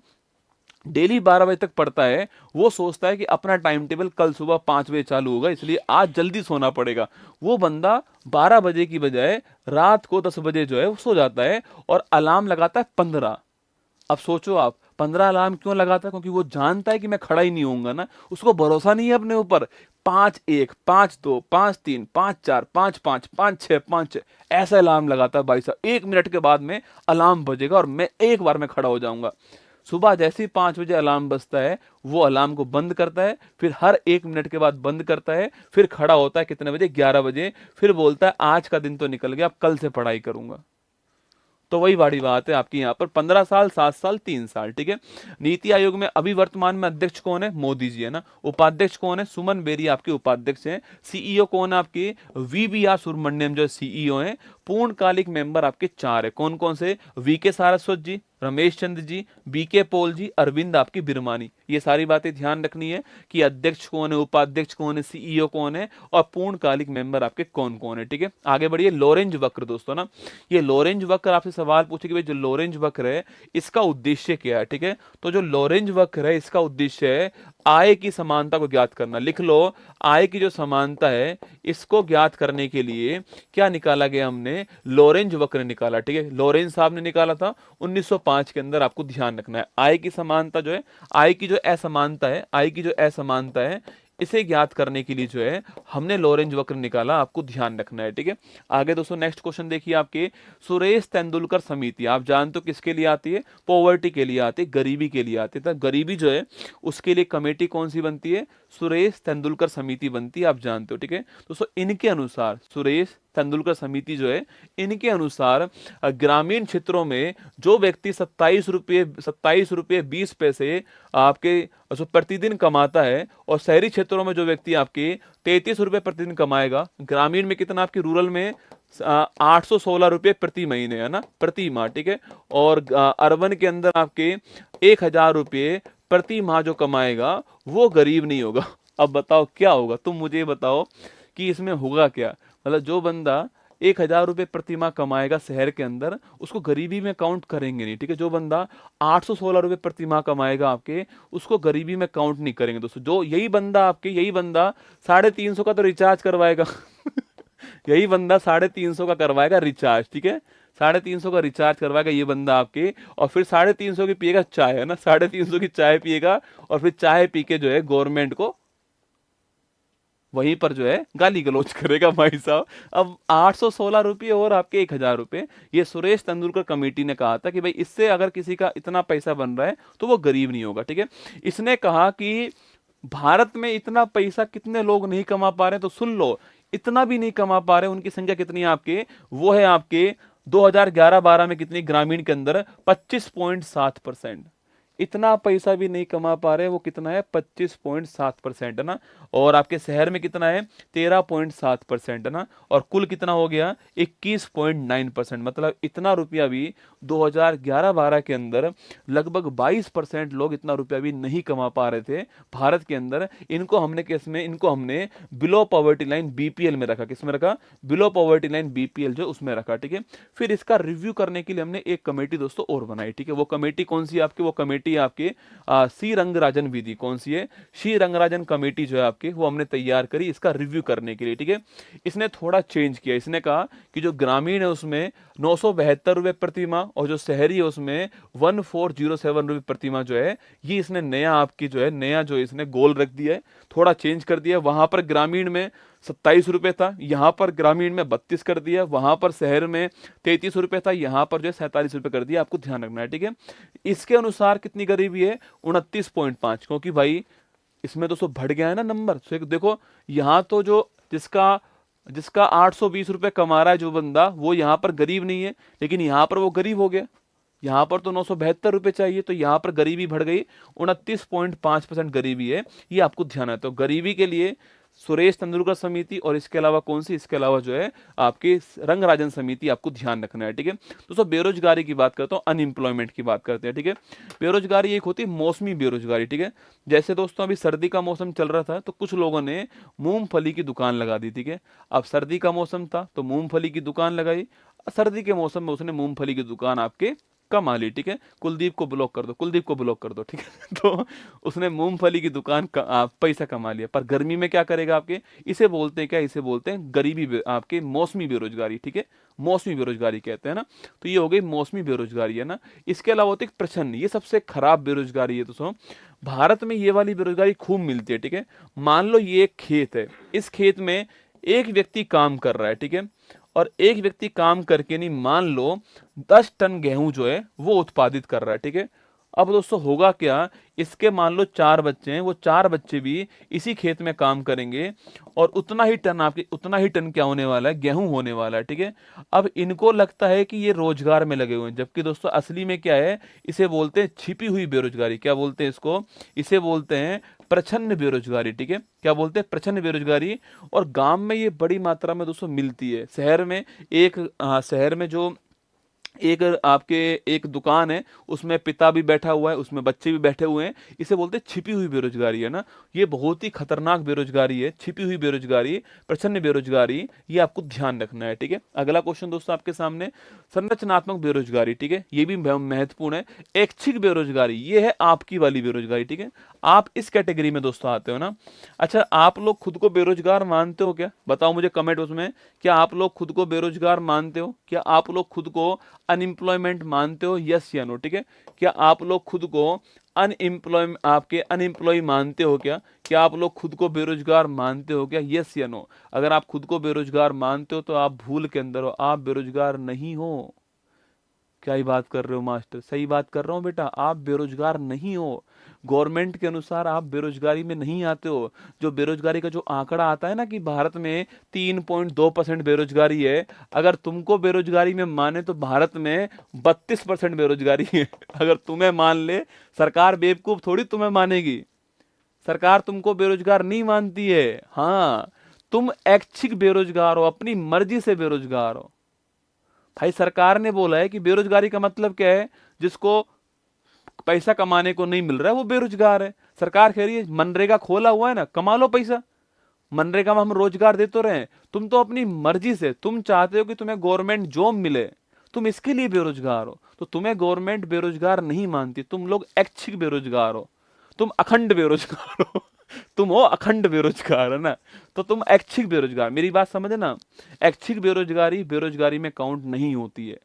डेली 12 बजे तक पढ़ता है, वो सोचता है कि अपना टाइम टेबल कल सुबह 5 बजे चालू होगा, इसलिए आज जल्दी सोना पड़ेगा। वो बंदा 12 बजे की बजाय रात को 10 बजे जो है वो सो जाता है और अलार्म लगाता है 15। अब सोचो आप, 15 अलार्म क्यों लगाता है? क्योंकि वो जानता है कि मैं खड़ा ही नहीं होऊंगा ना, उसको भरोसा नहीं है अपने ऊपर। 5-1, 5-2, 5-3, 5-4, 5-5, 5-6, 5-6 ऐसा अलार्म लगाता है भाई साहब। 1 मिनट के बाद में अलार्म बजेगा और मैं एक बार में खड़ा हो जाऊंगा। सुबह जैसे ही 5 बजे अलार्म बजता है, वो अलार्म को बंद करता है, फिर हर 1 मिनट के बाद बंद करता है, फिर खड़ा होता है कितने बजे? 11 बजे। फिर बोलता है आज का दिन तो निकल गया, अब कल से पढ़ाई करूंगा। तो वही बड़ी बात है आपकी यहाँ पर 15 साल, 7 साल, 3 साल, ठीक है। नीति आयोग में अभी वर्तमान में अध्यक्ष कौन है? मोदी जी है ना। उपाध्यक्ष कौन है? सुमन बेरी आपके उपाध्यक्ष हैं। सीईओ कौन है आपके? वीवीआर सुब्रमण्यम जो सीईओ हैं। पूर्णकालिक मेंबर आपके 4 है। कौन कौन से? वीके सारस्वत जी, रमेश चंद्र जी, बीके पॉल जी, अरविंद आपकी बिरमानी। ये सारी बातें ध्यान रखनी है कि अध्यक्ष कौन है, उपाध्यक्ष कौन है, सीईओ कौन है और पूर्णकालिक मेंबर आपके कौन कौन है, ठीक है। आगे बढ़िए। लोरेंज वक्र दोस्तों ना, ये लोरेंज वक्र आपसे सवाल पूछे कि भाई जो लोरेंज वक्र है इसका उद्देश्य क्या है, ठीक है। तो जो लोरेंज वक्र है इसका उद्देश्य है आय की समानता को ज्ञात करना। लिख लो, आय की जो समानता है इसको ज्ञात करने के लिए क्या निकाला गया? हमने लोरेंज वक्र निकाला, ठीक है। लोरेंज साहब ने निकाला था 1905 के अंदर। आपको ध्यान रखना है आय की समानता जो है, आय की जो असमानता है, आय की जो असमानता है, इसे ज्ञात करने के लिए जो है हमने लोरेंज वक्र निकाला। आपको ध्यान रखना है, ठीक है। आगे दोस्तों नेक्स्ट क्वेश्चन देखिए आपके, सुरेश तेंदुलकर समिति आप जानते हो किसके लिए आती है? पॉवर्टी के लिए आती है, गरीबी के लिए आती है। तो गरीबी जो है उसके लिए कमेटी कौन सी बनती है? सुरेश तेंदुलकर समिति बनती है, आप जानते हो, ठीक है। दोस्तों इनके अनुसार सुरेश तेंदुलकर समिति जो है, इनके अनुसार ग्रामीण क्षेत्रों में जो व्यक्ति 27 रुपये आपके जो प्रतिदिन कमाता है, और शहरी क्षेत्रों में जो व्यक्ति आपके 33 रुपये प्रतिदिन कमाएगा। ग्रामीण में कितना? आपके रूरल में 816 रुपये प्रति महीने है ना, प्रति माह, ठीक है। और अर्बन के अंदर आपके 1000 रुपये प्रति माह जो कमाएगा वो गरीब नहीं होगा। अब बताओ क्या होगा? तुम मुझे बताओ कि इसमें होगा क्या? मतलब जो बंदा 1000 रुपये प्रति माह कमाएगा शहर के अंदर, उसको गरीबी में काउंट करेंगे नहीं, ठीक है। जो बंदा 816 रुपये प्रति माह कमाएगा आपके, उसको गरीबी में काउंट नहीं करेंगे दोस्तों। जो यही बंदा 350 का तो रिचार्ज करवाएगा यही बंदा 350 का करवाएगा रिचार्ज, ठीक है। 350 का रिचार्ज करवाएगा ये बंदा आपके, और फिर 350 की पिएगा चाय, है ना। 350 की चाय पिएगा और फिर चाय पी के जो है गवर्नमेंट को वहीं पर जो है गाली गलौज करेगा भाई साहब। अब 816 रुपये और आपके 1000 रुपये, ये सुरेश तेंदुलकर कमेटी ने कहा था कि भाई इससे अगर किसी का इतना पैसा बन रहा है तो वो गरीब नहीं होगा, ठीक है। इसने कहा कि भारत में इतना पैसा कितने लोग नहीं कमा पा रहे, तो सुन लो, इतना भी नहीं कमा पा रहे। उनकी संख्या कितनी है आपके? वो है आपके 2011-12 में कितनी? ग्रामीण के अंदर 25.7%। इतना पैसा भी नहीं कमा पा रहे, वो कितना है? 25.7% है ना। और आपके शहर में कितना है? 13.7% है ना। और कुल कितना हो गया? 21.9%। मतलब इतना रुपया भी 2011-12 के अंदर लगभग 22% लोग इतना रुपया भी नहीं कमा पा रहे थे भारत के अंदर। इनको हमने किस में? इनको हमने बिलो पॉवर्टी लाइन बीपीएल में रखा। किस में रखा? बिलो पॉवर्टी लाइन बीपीएल जो उसमें रखा, ठीक है। फिर इसका रिव्यू करने के लिए हमने एक कमेटी दोस्तों और बनाई, ठीक है। वो कमेटी कौन सी है आपकी? वो कमेटी आपके सी रंगराजन विधि। कौन सी है? सी रंगराजन कमेटी जो है आपके, वो हमने तैयार करी इसका रिव्यू करने के लिए, ठीक है। इसने थोड़ा चेंज किया। इसने कहा कि जो ग्रामीण है उसमें 972 रुपये प्रति माह, और जो शहरी है उसमें 1407 रुपये प्रति माह जो है, ये इसने नया आपकी जो है नया जो इसने गोल रख दिया है, थोड़ा चेंज कर दिया। वहां पर ग्रामीण में 27 रुपये था, यहाँ पर ग्रामीण में 32 कर दिया। वहां पर शहर में 33 रुपये था, यहाँ पर जो है 47 रुपये कर दिया। आपको ध्यान रखना है, ठीक है। इसके अनुसार कितनी गरीबी है? 29.5। क्योंकि भाई इसमें तो सब बढ़ गया है ना नंबर। तो देखो यहाँ तो जो जिसका जिसका 820 रुपये कमा रहा है जो बंदा, वो यहाँ पर गरीब नहीं है, लेकिन यहाँ पर वो गरीब हो गया। यहाँ पर तो 972 रुपये चाहिए, तो यहाँ पर गरीबी बढ़ गई। 29.5% गरीबी है, ये आपको ध्यान है। तो गरीबी के लिए सुरेश तेंदुलकर समिति, और इसके अलावा कौन सी? इसके अलावा जो है आपके रंगराजन समिति, आपको ध्यान रखना है, ठीक है। दोस्तों बेरोजगारी की बात करता हूँ, अनएम्प्लॉयमेंट की बात करते हैं, ठीक है। बेरोजगारी एक होती है मौसमी बेरोजगारी, ठीक है। जैसे दोस्तों अभी सर्दी का मौसम चल रहा था, तो कुछ लोगों ने मूंगफली की दुकान लगा दी, ठीक है। अब सर्दी का मौसम था तो मूंगफली की दुकान लगाई। सर्दी के मौसम में उसने मूंगफली की दुकान आपके हुक्का माली, ठीक है, कुलदीप को ब्लॉक कर दो, कुलदीप को ब्लॉक कर दो, ठीक है। तो उसने मूंगफली की दुकान का पैसा कमा लिया, पर गर्मी में क्या करेगा आपके, इसे बोलते हैं क्या, इसे बोलते हैं गरीबी आपके मौसमी बेरोजगारी, ठीक है, मौसमी बेरोजगारी कहते हैं ना। तो ये हो गई मौसमी बेरोजगारी, है ना। इसके अलावा होती है प्रच्छन्न, ये सबसे खराब बेरोजगारी है दोस्तों। भारत में ये वाली बेरोजगारी खूब मिलती है, ठीक है। मान लो ये एक खेत है, इस खेत में एक व्यक्ति काम कर रहा है, ठीक है, और एक व्यक्ति काम करके नहीं, मान लो 10 टन गेहूं जो है वो उत्पादित कर रहा है, ठीक है। अब दोस्तों होगा क्या, इसके मान लो 4 बच्चे हैं, वो 4 बच्चे भी इसी खेत में काम करेंगे और उतना ही टन आपके, उतना ही टन क्या होने वाला है, गेहूं होने वाला है, ठीक है। अब इनको लगता है कि ये रोजगार में लगे हुए हैं, जबकि दोस्तों असली में क्या है, इसे बोलते हैं छिपी हुई बेरोजगारी। क्या बोलते हैं इसको, इसे बोलते हैं प्रच्छन्न बेरोजगारी, ठीक है। क्या बोलते हैं, प्रच्छन्न बेरोजगारी। और गांव में ये बड़ी मात्रा में दोस्तों मिलती है। शहर में शहर में जो एक आपके एक दुकान है, उसमें पिता भी बैठा हुआ है, उसमें बच्चे भी बैठे हुए हैं, इसे बोलते हैं छिपी हुई बेरोजगारी, है ना। ये बहुत ही खतरनाक बेरोजगारी है, छिपी हुई बेरोजगारी, प्रच्छन्न बेरोजगारी, ये आपको ध्यान रखना है, ठीक है। अगला क्वेश्चन दोस्तों आपके सामने, संरचनात्मक बेरोजगारी, ठीक है, ये भी महत्वपूर्ण है। ऐच्छिक बेरोजगारी, ये है आपकी वाली बेरोजगारी, ठीक है, आप इस कैटेगरी में दोस्तों आते हो ना। अच्छा, आप लोग खुद को बेरोजगार मानते हो क्या, बताओ मुझे कमेंट उसमें, क्या आप लोग खुद को बेरोजगार मानते हो, क्या आप लोग खुद को अनएम्प्लॉयमेंट मानते हो, यस या नो, ठीक है। क्या आप लोग खुद को अनएम्प्लॉय मानते हो क्या आप लोग खुद को बेरोजगार मानते हो क्या, यस या नो। अगर आप खुद को बेरोजगार मानते हो तो आप भूल के अंदर हो, आप बेरोजगार नहीं हो। क्या ही बात कर रहे हो मास्टर, सही बात कर रहा हूँ बेटा, आप बेरोजगार नहीं हो। गवर्नमेंट के अनुसार आप बेरोजगारी में नहीं आते हो। जो बेरोजगारी का जो आंकड़ा आता है ना कि भारत में 3.2% बेरोजगारी है, अगर तुमको बेरोजगारी में माने तो भारत में 32% बेरोजगारी है। अगर तुम्हें मान ले, सरकार बेवकूफ थोड़ी तुम्हें मानेगी, सरकार तुमको बेरोजगार नहीं मानती है। हाँ, तुम ऐच्छिक बेरोजगार हो, अपनी मर्जी से बेरोजगार हो। भाई सरकार ने बोला है कि बेरोजगारी का मतलब क्या है, जिसको पैसा कमाने को नहीं मिल रहा है वो बेरोजगार है। सरकार कह रही है मनरेगा खोला हुआ है ना, कमा लो पैसा, मनरेगा में हम रोजगार दे तो रहे हैं, तुम तो अपनी मर्जी से, तुम चाहते हो कि तुम्हें गवर्नमेंट जॉब मिले, तुम इसके लिए बेरोजगार हो। तो तुम्हें गवर्नमेंट बेरोजगार नहीं मानती, तुम लोग ऐच्छिक बेरोजगार हो, तुम अखंड बेरोजगार हो। तुम हो अखंड बेरोजगार, है ना। तो तुम ऐच्छिक बेरोजगार, मेरी बात समझे ना, ऐच्छिक बेरोजगारी बेरोजगारी में काउंट नहीं होती है।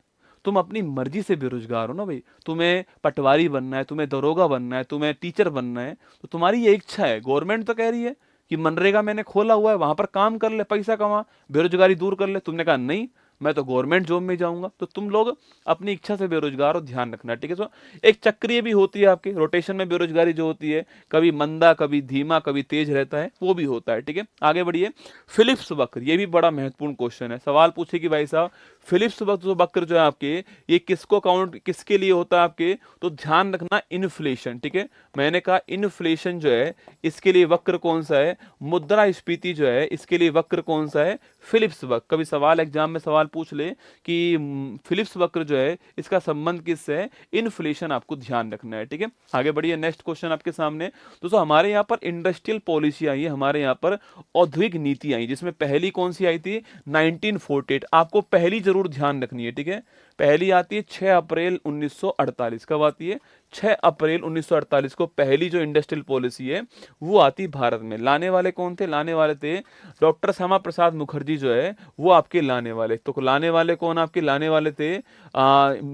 तुम अपनी मर्जी से बेरोजगार हो ना भाई, तुम्हें पटवारी बनना है, तुम्हें दरोगा बनना है, तुम्हें टीचर बनना है, तो तुम्हारी ये इच्छा है। गवर्नमेंट तो कह रही है कि मनरेगा मैंने खोला हुआ है, वहां पर काम कर ले, पैसा कमा, बेरोजगारी दूर कर ले। तुमने कहा नहीं, मैं तो गवर्नमेंट जॉब में जाऊंगा। तो तुम लोग अपनी इच्छा से बेरोजगार हो, ध्यान रखना, ठीक है। तो एक चक्रीय भी होती है आपके, रोटेशन में बेरोजगारी जो होती है, कभी मंदा, कभी धीमा, कभी तेज रहता है, वो भी होता है, ठीक है। आगे बढ़िए, फिलिप्स वक्र, ये भी बड़ा महत्वपूर्ण क्वेश्चन है। सवाल पूछे कि भाई साहब फिलिप्स वक्र जो है आपके, ये किसको काउंट, किसके लिए होता है आपके, तो ध्यान रखना इन्फ्लेशन, ठीक है। मैंने कहा इन्फ्लेशन जो है, इसके लिए वक्र कौन सा है, मुद्रास्फीति जो है, इसके लिए वक्र कौन सा है, फिलिप्स वक्र। कभी सवाल एग्जाम में सवाल पूछ ले कि फिलिप्स वक्र जो है इसका संबंध किससे है, इन्फ्लेशन, आपको ध्यान रखना है, ठीक है। आगे बढ़िए, नेक्स्ट क्वेश्चन आपके सामने दोस्तों, हमारे यहाँ पर इंडस्ट्रियल पॉलिसी आई है, हमारे यहाँ पर औद्योगिक नीति आई, जिसमें पहली कौन सी आई थी, 1948। आपको पहली जरूर ध्यान रखनी है, ठीक है। पहली आती है 6 अप्रैल 1948। कब आती है, 6 अप्रैल 1948 को पहली जो इंडस्ट्रियल पॉलिसी है वो आती भारत में। लाने वाले कौन थे, लाने वाले थे डॉक्टर श्यामा प्रसाद मुखर्जी जो है वो आपके लाने वाले। तो लाने वाले कौन आपके, लाने वाले थे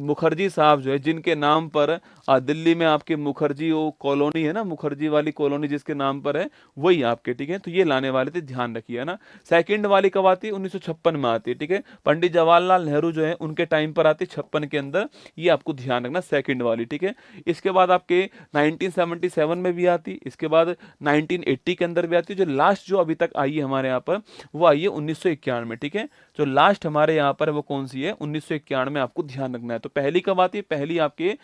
मुखर्जी साहब जो है, जिनके नाम पर दिल्ली में आपके मुखर्जी वो कॉलोनी है ना, मुखर्जी वाली कॉलोनी जिसके नाम पर है, वही आपके, ठीक है। तो ये लाने वाले थे, ध्यान रखिए, है ना। सेकंड वाली कब आती है, 1956 में आती है, ठीक है। पंडित जवाहरलाल नेहरू जो है उनके टाइम पर आती है 56 के अंदर, ये आपको ध्यान रखना, सेकंड वाली, ठीक है। इसके बाद आपके 1977 में भी आती, इसके बाद 1980 के अंदर भी आती है। जो लास्ट जो अभी तक आई है हमारे यहाँ पर वो आई है 1991 में, ठीक है। जो लास्ट हमारे यहाँ पर है वो कौन सी है, 1991 में, आपको ध्यान रखना है। तो पहली कब आती है, पहली आपके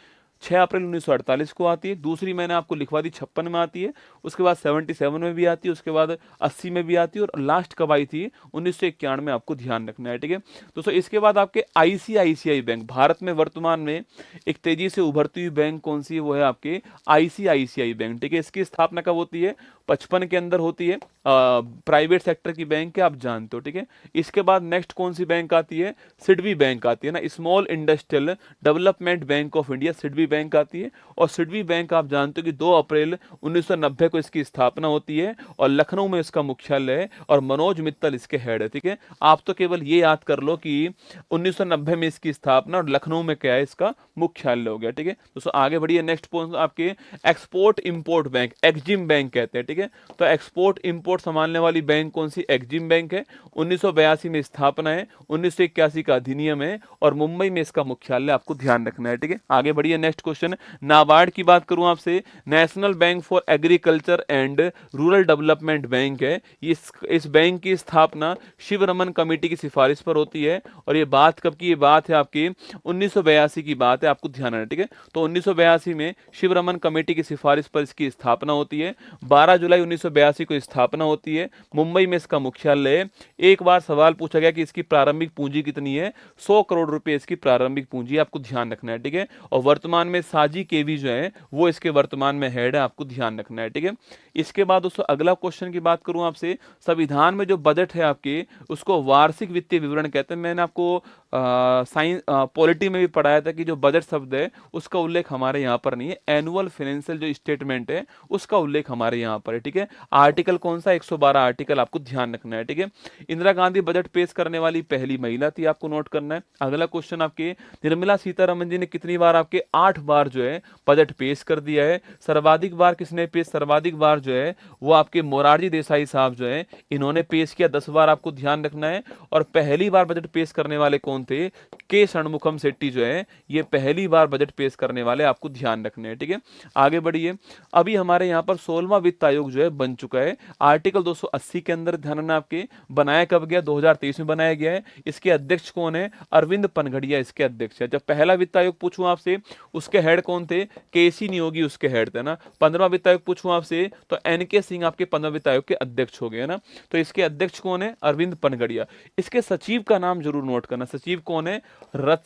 6 अप्रैल 1948 को आती है। दूसरी मैंने आपको लिखवा दी 56 में आती है, उसके बाद 77 में भी आती है, उसके बाद 80 में भी आती है, और लास्ट कब आई थी, 1991 में, आपको ध्यान रखना है, ठीक है दोस्तों। इसके बाद आपके आईसीआईसीआई बैंक, भारत में वर्तमान में एक तेजी से उभरती हुई बैंक कौन सी है, वो है आपके आईसीआईसीआई बैंक, ठीक है। इसकी स्थापना कब होती है, 55 के अंदर होती है, प्राइवेट सेक्टर की बैंक है, आप जानते हो, ठीक है। इसके बाद नेक्स्ट कौन सी बैंक आती है, सिडबी बैंक आती है ना, small industrial development bank of India, SIDBI bank आती है। और सिडबी बैंक आप जानते हो कि 2 अप्रैल 1990 को इसकी स्थापना होती है और लखनऊ में इसका मुख्यालय है और मनोज मित्तल इसके हेड है, ठीक है। आप तो केवल ये याद कर लो कि 1990 में इसकी स्थापना और लखनऊ में क्या है इसका मुख्यालय हो गया, ठीक है। दोस्तों आगे बढ़िए, नेक्स्ट पॉइंट आपके export import bank, Exim bank कहते हैं, ठीक है। तो एक्सपोर्ट इंपोर्ट संभालने वाली बैंक कौन सी, एक्जिम बैंक है। 1982 में स्थापना है, 1981 का अधिनियम है और मुंबई में इसका मुख्यालय, आपको ध्यान रखना है, ठीक है। आगे बढ़िए, नेक्स्ट क्वेश्चन, नाबार्ड की बात करूं आपसे, national bank for agriculture and rural development bank है। इस बैंक की स्थापना शिवरमन कमेटी की सिफारिश पर होती है और ये बात कब की, ये बात है आपकी 1982 की बात है, आपको ध्यान रखना है, ठीक है। तो 1982 में शिवरमन कमेटी की सिफारिश पर इसकी स्थापना होती है। 12 जुलाई 1982 को स्थापना होती है, मुंबई में इसका मुख्यालय है। एक बार सवाल पूछा गया कि इसकी प्रारंभिक पूंजी कितनी है, 100 करोड़ रुपए इसकी प्रारंभिक पूंजी, आपको ध्यान रखना है, ठीक है। और वर्तमान में साजी केवी जो है वो इसके वर्तमान में हेड है, आपको ध्यान रखना है, ठीक है। इसके बाद दोस्तों अगला क्वेश्चन की बात करूं आपसे, संविधान में जो बजट है आपके उसको वार्षिक वित्तीय विवरण कहते हैं। मैंने आपको साइंस पॉलिटी में भी पढ़ाया था कि जो बजट शब्द है उसका उल्लेख हमारे यहाँ पर नहीं है, एनुअल फाइनेंशियल जो स्टेटमेंट है उसका उल्लेख हमारे यहाँ पर है, ठीक है। आर्टिकल कौन सा, 112 आर्टिकल, आपको ध्यान रखना है, ठीक है। इंदिरा गांधी बजट पेश करने वाली पहली महिला थी, आपको नोट करना है। अगला क्वेश्चन आपके, निर्मला सीतारमन जी ने कितनी बार, आपके 8 बार जो है बजट पेश कर दिया है। सर्वाधिक बार किसने पेश, सर्वाधिक बार जो है वो आपके मोरारजी देसाई साहब जो है इन्होंने पेश किया, 10 बार, आपको ध्यान रखना है। और पहली बार बजट पेश करने वाले कौन थे, के षणमुखम शेट्टी जो है ये पहली बार बजट पेश करने वाले, आपको ध्यान रखने हैं, ठीक है। आगे बढ़िए, अभी हमारे यहाँ पर 16वां वित्त आयोग जो है बन चुका है, आर्टिकल 280 के अंदर, ध्यान रखना आपके, बनाया कब गया, 2023 में बनाया गया है। इसके अध्यक्ष कौन है, अरविंद पनघड़िया इसके अध्यक्ष है। जब पहला वित्त आयोग पूछूं आपसे उसके हेड कौन थे, केसी नियोगी उसके हेड थे ना। 15वां वित्त आयोग पूछूं आपसे तो एनके सिंह आपके 15वां वित्त आयोग के अध्यक्ष हो गए ना। तो इसके अध्यक्ष कौन है, अरविंद पनघड़िया। इसके सचिव का नाम जरूर नोट करना, सचिव कौन है,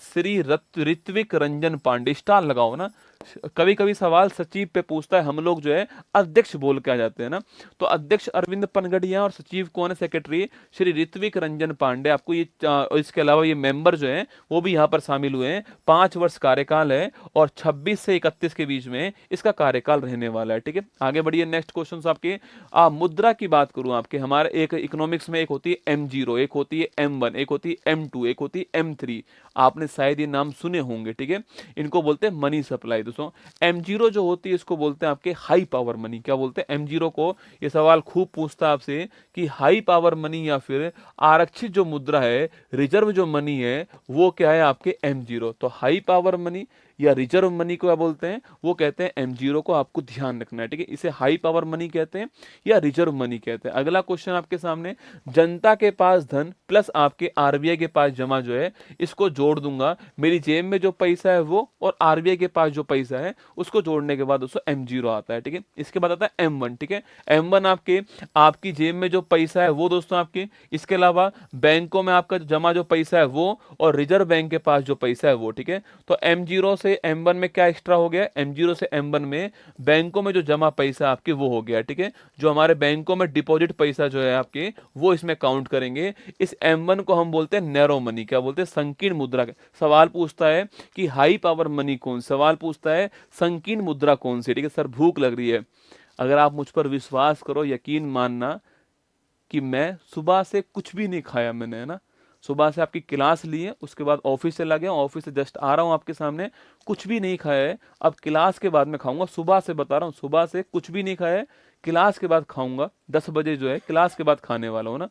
श्री ऋत्विक रंजन पांडे, स्टार लगाओ ना, कभी कभी सवाल सचिव पे पूछता है, हम लोग जो है अध्यक्ष बोल के आ जाते हैं ना। तो अध्यक्ष अरविंद पनघड़िया और सचिव कौन है, सेक्रेटरी श्री ऋत्विक रंजन पांडे। आपको ये इसके अलावा ये मेंबर जो है वो भी यहाँ पर शामिल हुए हैं। 5 वर्ष कार्यकाल है और 26 से 31 के बीच में इसका कार्यकाल रहने वाला है, ठीक है। आगे बढ़िए, नेक्स्ट क्वेश्चन आपके, मुद्रा की बात करूं आपके, हमारे एक इकोनॉमिक्स में एक होती है M0, एक होती है M1, एक होती है M2, एक होती है M3। आपने शायद ये नाम सुने होंगे, ठीक है। इनको बोलते हैं मनी सप्लाई। दोस्तों M0 जो होती है इसको बोलते हैं आपके हाई पावर मनी। क्या बोलते हैं M0 को, ये सवाल खूब पूछता है आपसे कि हाई पावर मनी या फिर आरक्षित जो मुद्रा है, रिजर्व जो मनी है वो क्या है आपके M0। तो हाई पावर मनी या रिजर्व मनी को क्या बोलते हैं, वो कहते हैं M0 को, आपको ध्यान रखना है, ठीक है। इसे हाई पावर मनी कहते हैं या रिजर्व मनी कहते हैं। अगला क्वेश्चन आपके सामने, जनता के पास धन प्लस आपके आरबीआई के पास जमा जो है इसको जोड़ दूंगा, मेरी जेब में जो पैसा है वो और आरबीआई के पास जो पैसा है उसको जोड़ने के बाद दोस्तों M0 आता है, ठीक है। इसके बाद आता है M1, ठीक है। M1 आपकी जेब में जो पैसा है वो दोस्तों आपके, इसके अलावा बैंकों में आपका जमा जो पैसा है वो और रिजर्व बैंक के पास जो पैसा है वो, ठीक है। तो M0 से M1 में क्या एक्स्ट्रा हो गया, M0 से M1 में बैंकों में जो जमा पैसा आपके वो हो गया, ठीक है। जो हमारे बैंकों में डिपॉजिट पैसा जो है आपके वो इसमें काउंट करेंगे। इस M1 को हम बोलते हैं नैरो मनी, क्या बोलते हैं, संकीर्ण मुद्रा। सवाल पूछता है कि हाई पावर मनी कौन, सवाल पूछता है संकीर्ण मुद्रा कौन सी, ठीक है। सर भूख लग रही है, अगर आप मुझ पर विश्वास करो, यकीन मानना कि मैं सुबह से कुछ भी नहीं खाया मैंने, है ना। सुबह से आपकी क्लास ली है, उसके बाद ऑफिस से लगे, ऑफिस से जस्ट आ रहा हूँ आपके सामने, कुछ भी नहीं खाया है। अब क्लास के बाद में खाऊंगा, सुबह से बता रहा हूँ, सुबह से कुछ भी नहीं खाया है, क्लास के बाद खाऊंगा, 10 बजे जो है क्लास के बाद खाने वाला हूँ ना।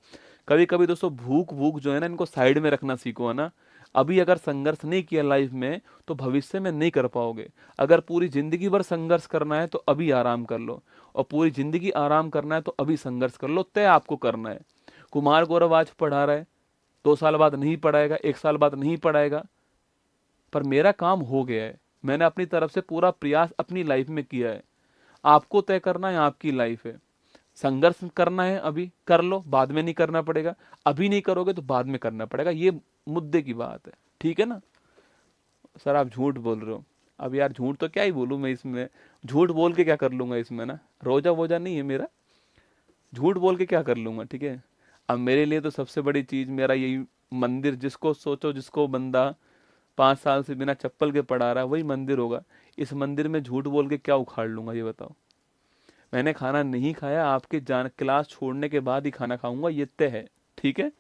कभी कभी दोस्तों भूख जो है ना, इनको साइड में रखना सीखो, है ना। अभी अगर संघर्ष नहीं किया लाइफ में तो भविष्य में नहीं कर पाओगे। अगर पूरी जिंदगी भर संघर्ष करना है तो अभी आराम कर लो, और पूरी जिंदगी आराम करना है तो अभी संघर्ष कर लो, तय आपको करना है। कुमार गौरव आज पढ़ा रहा है, 2 साल बाद नहीं पढ़ाएगा, 1 साल बाद नहीं पढ़ाएगा, पर मेरा काम हो गया है, मैंने अपनी तरफ से पूरा प्रयास अपनी लाइफ में किया है। आपको तय करना है, आपकी लाइफ है। संघर्ष करना है अभी कर लो, बाद में नहीं करना पड़ेगा, अभी नहीं करोगे तो बाद में करना पड़ेगा, ये मुद्दे की बात है, ठीक है ना। सर आप झूठ बोल रहे हो, अब यार झूठ तो क्या ही बोलूं मैं इसमें, झूठ बोल के क्या कर लूंगा इसमें ना, रोजा वोजा नहीं है मेरा, झूठ बोल के क्या कर लूंगा, ठीक है। अब मेरे लिए तो सबसे बड़ी चीज मेरा यही मंदिर, जिसको सोचो, जिसको बंदा 5 साल से बिना चप्पल के पढ़ा रहा है वही मंदिर होगा। इस मंदिर में झूठ बोल के क्या उखाड़ लूंगा, ये बताओ। मैंने खाना नहीं खाया, आपके जान क्लास छोड़ने के बाद ही खाना खाऊंगा, ये तय है, ठीक है।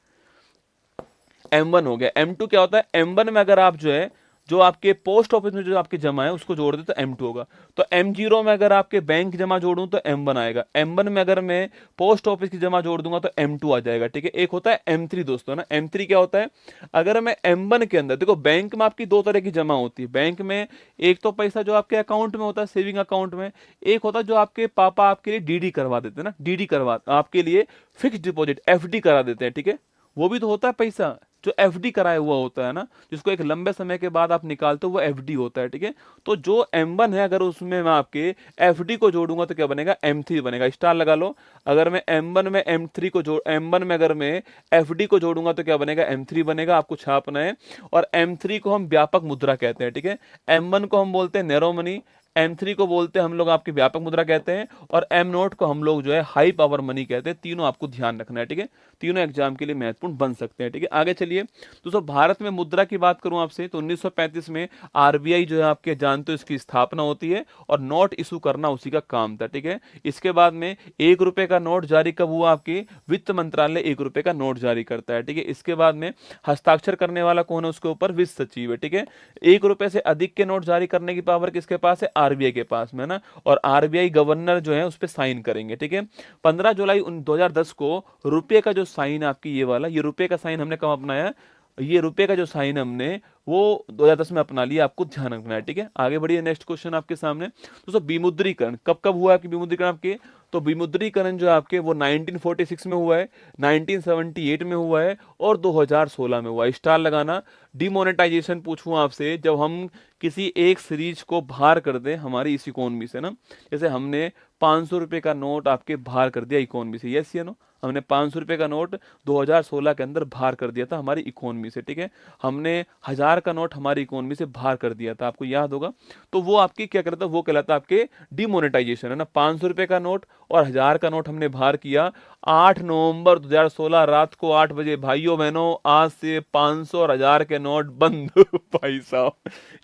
M1 हो गया। M2 क्या होता है, M1 में अगर आप जो है, जो आपके पोस्ट ऑफिस में जो आपके जमा है उसको जोड़ दे तो M2 होगा। तो M0 में अगर आपके बैंक जमा जोड़ूं तो M1 आएगा। M1 में अगर मैं पोस्ट ऑफिस की जमा जोड़ दूंगा तो M2 आ जाएगा, ठीक है। एक होता है M3 दोस्तों ना। M3 क्या होता है, अगर मैं M1 के अंदर देखो, बैंक में आपकी दो तरह की जमा होती है। बैंक में एक तो पैसा जो आपके अकाउंट में होता है, सेविंग अकाउंट में। एक होता है जो आपके पापा आपके लिए डीडी करवा देते हैं ना, डीडी करवा आपके लिए फिक्स डिपॉजिट एफडी करा देते हैं, ठीक है। वो भी तो होता है पैसा जो एफडी कराया हुआ होता है ना, जिसको एक लंबे समय के बाद आप निकालते हो, वो एफडी होता है, ठीक है। तो जो M1 है, अगर उसमें मैं आपके एफडी को जोड़ूंगा तो क्या बनेगा, M3 बनेगा। स्टार लगा लो। अगर मैं M1 में M3 को जोड़ M1 में अगर मैं एफडी को जोड़ूंगा तो क्या बनेगा, M3 बनेगा। आपको छापना है। और M3 को हम व्यापक मुद्रा कहते हैं, ठीक है। M1 को हम बोलते हैं नैरो मनी, M3 को बोलते हैं हम लोग आपकी व्यापक मुद्रा कहते हैं, और M0 को हम लोग जो है हाई पावर मनी कहते हैं। तीनों आपको ध्यान रखना है, ठीक है। तीनों एग्जाम के लिए महत्वपूर्ण बन सकते हैं, ठीक है। आगे चलिए दोस्तों, भारत में मुद्रा की बात करूं आपसे तो 1935 में आरबीआई जो है आपके जानते हो इसकी स्थापना होती है, और नोट इशू करना उसी का काम था, ठीक है। इसके बाद में 1 रुपए का नोट जारी कब हुआ, आपके वित्त मंत्रालय 1 रुपए का नोट जारी करता है, ठीक है। इसके बाद में हस्ताक्षर करने वाला कौन है, उसके ऊपर वित्त सचिव है, ठीक है। 1 रुपए से अधिक के नोट जारी करने की पावर किसके पास है, आरबीआई के पास में ना। और आरबीआई गवर्नर जो है उस पर साइन करेंगे, ठीक है। 15 जुलाई 2010 को रुपये का जो साइन आपकी ये वाला, ये रुपये का साइन हमने कब अपनाया, ये रुपये का जो साइन हमने वो 2010 में अपना लिया, आपको ध्यान रखना है, ठीक है। आगे बढ़िए, नेक्स्ट क्वेश्चन आपके सामने दोस्तों, विमुद्रीकरण कब कब हुआ आपकी विमुद्रीकरण आपके, तो विमुद्रीकरण जो आपके वो 1946 में हुआ है, 1978 में हुआ है, और 2016 में हुआ है। स्टार लगाना। डिमोनेटाइजेशन पूछूं आपसे, जब हम किसी एक सीरीज को बाहर कर दें हमारी इस इकोनॉमी से ना, जैसे हमने 500 रुपए का नोट आपके बाहर कर दिया इकोनॉमी से, यस या नो, हमने 500 रुपए का नोट 2016 के अंदर बाहर कर दिया था हमारी इकोनॉमी से, ठीक है। हमने 1000 का नोट हमारी इकोनॉमी से बाहर कर दिया था, आपको याद होगा। तो वो आपकी क्या कहलाता है, वो कहलाता है आपके डिमोनेटाइजेशन, है ना। 500 रुपए का नोट और 1000 का नोट हमने बाहर किया 8 नवंबर 2016 रात को 8 बजे। भाइयों बहनों, आज से 500 और 1000 के नोट बंद भाई साहब,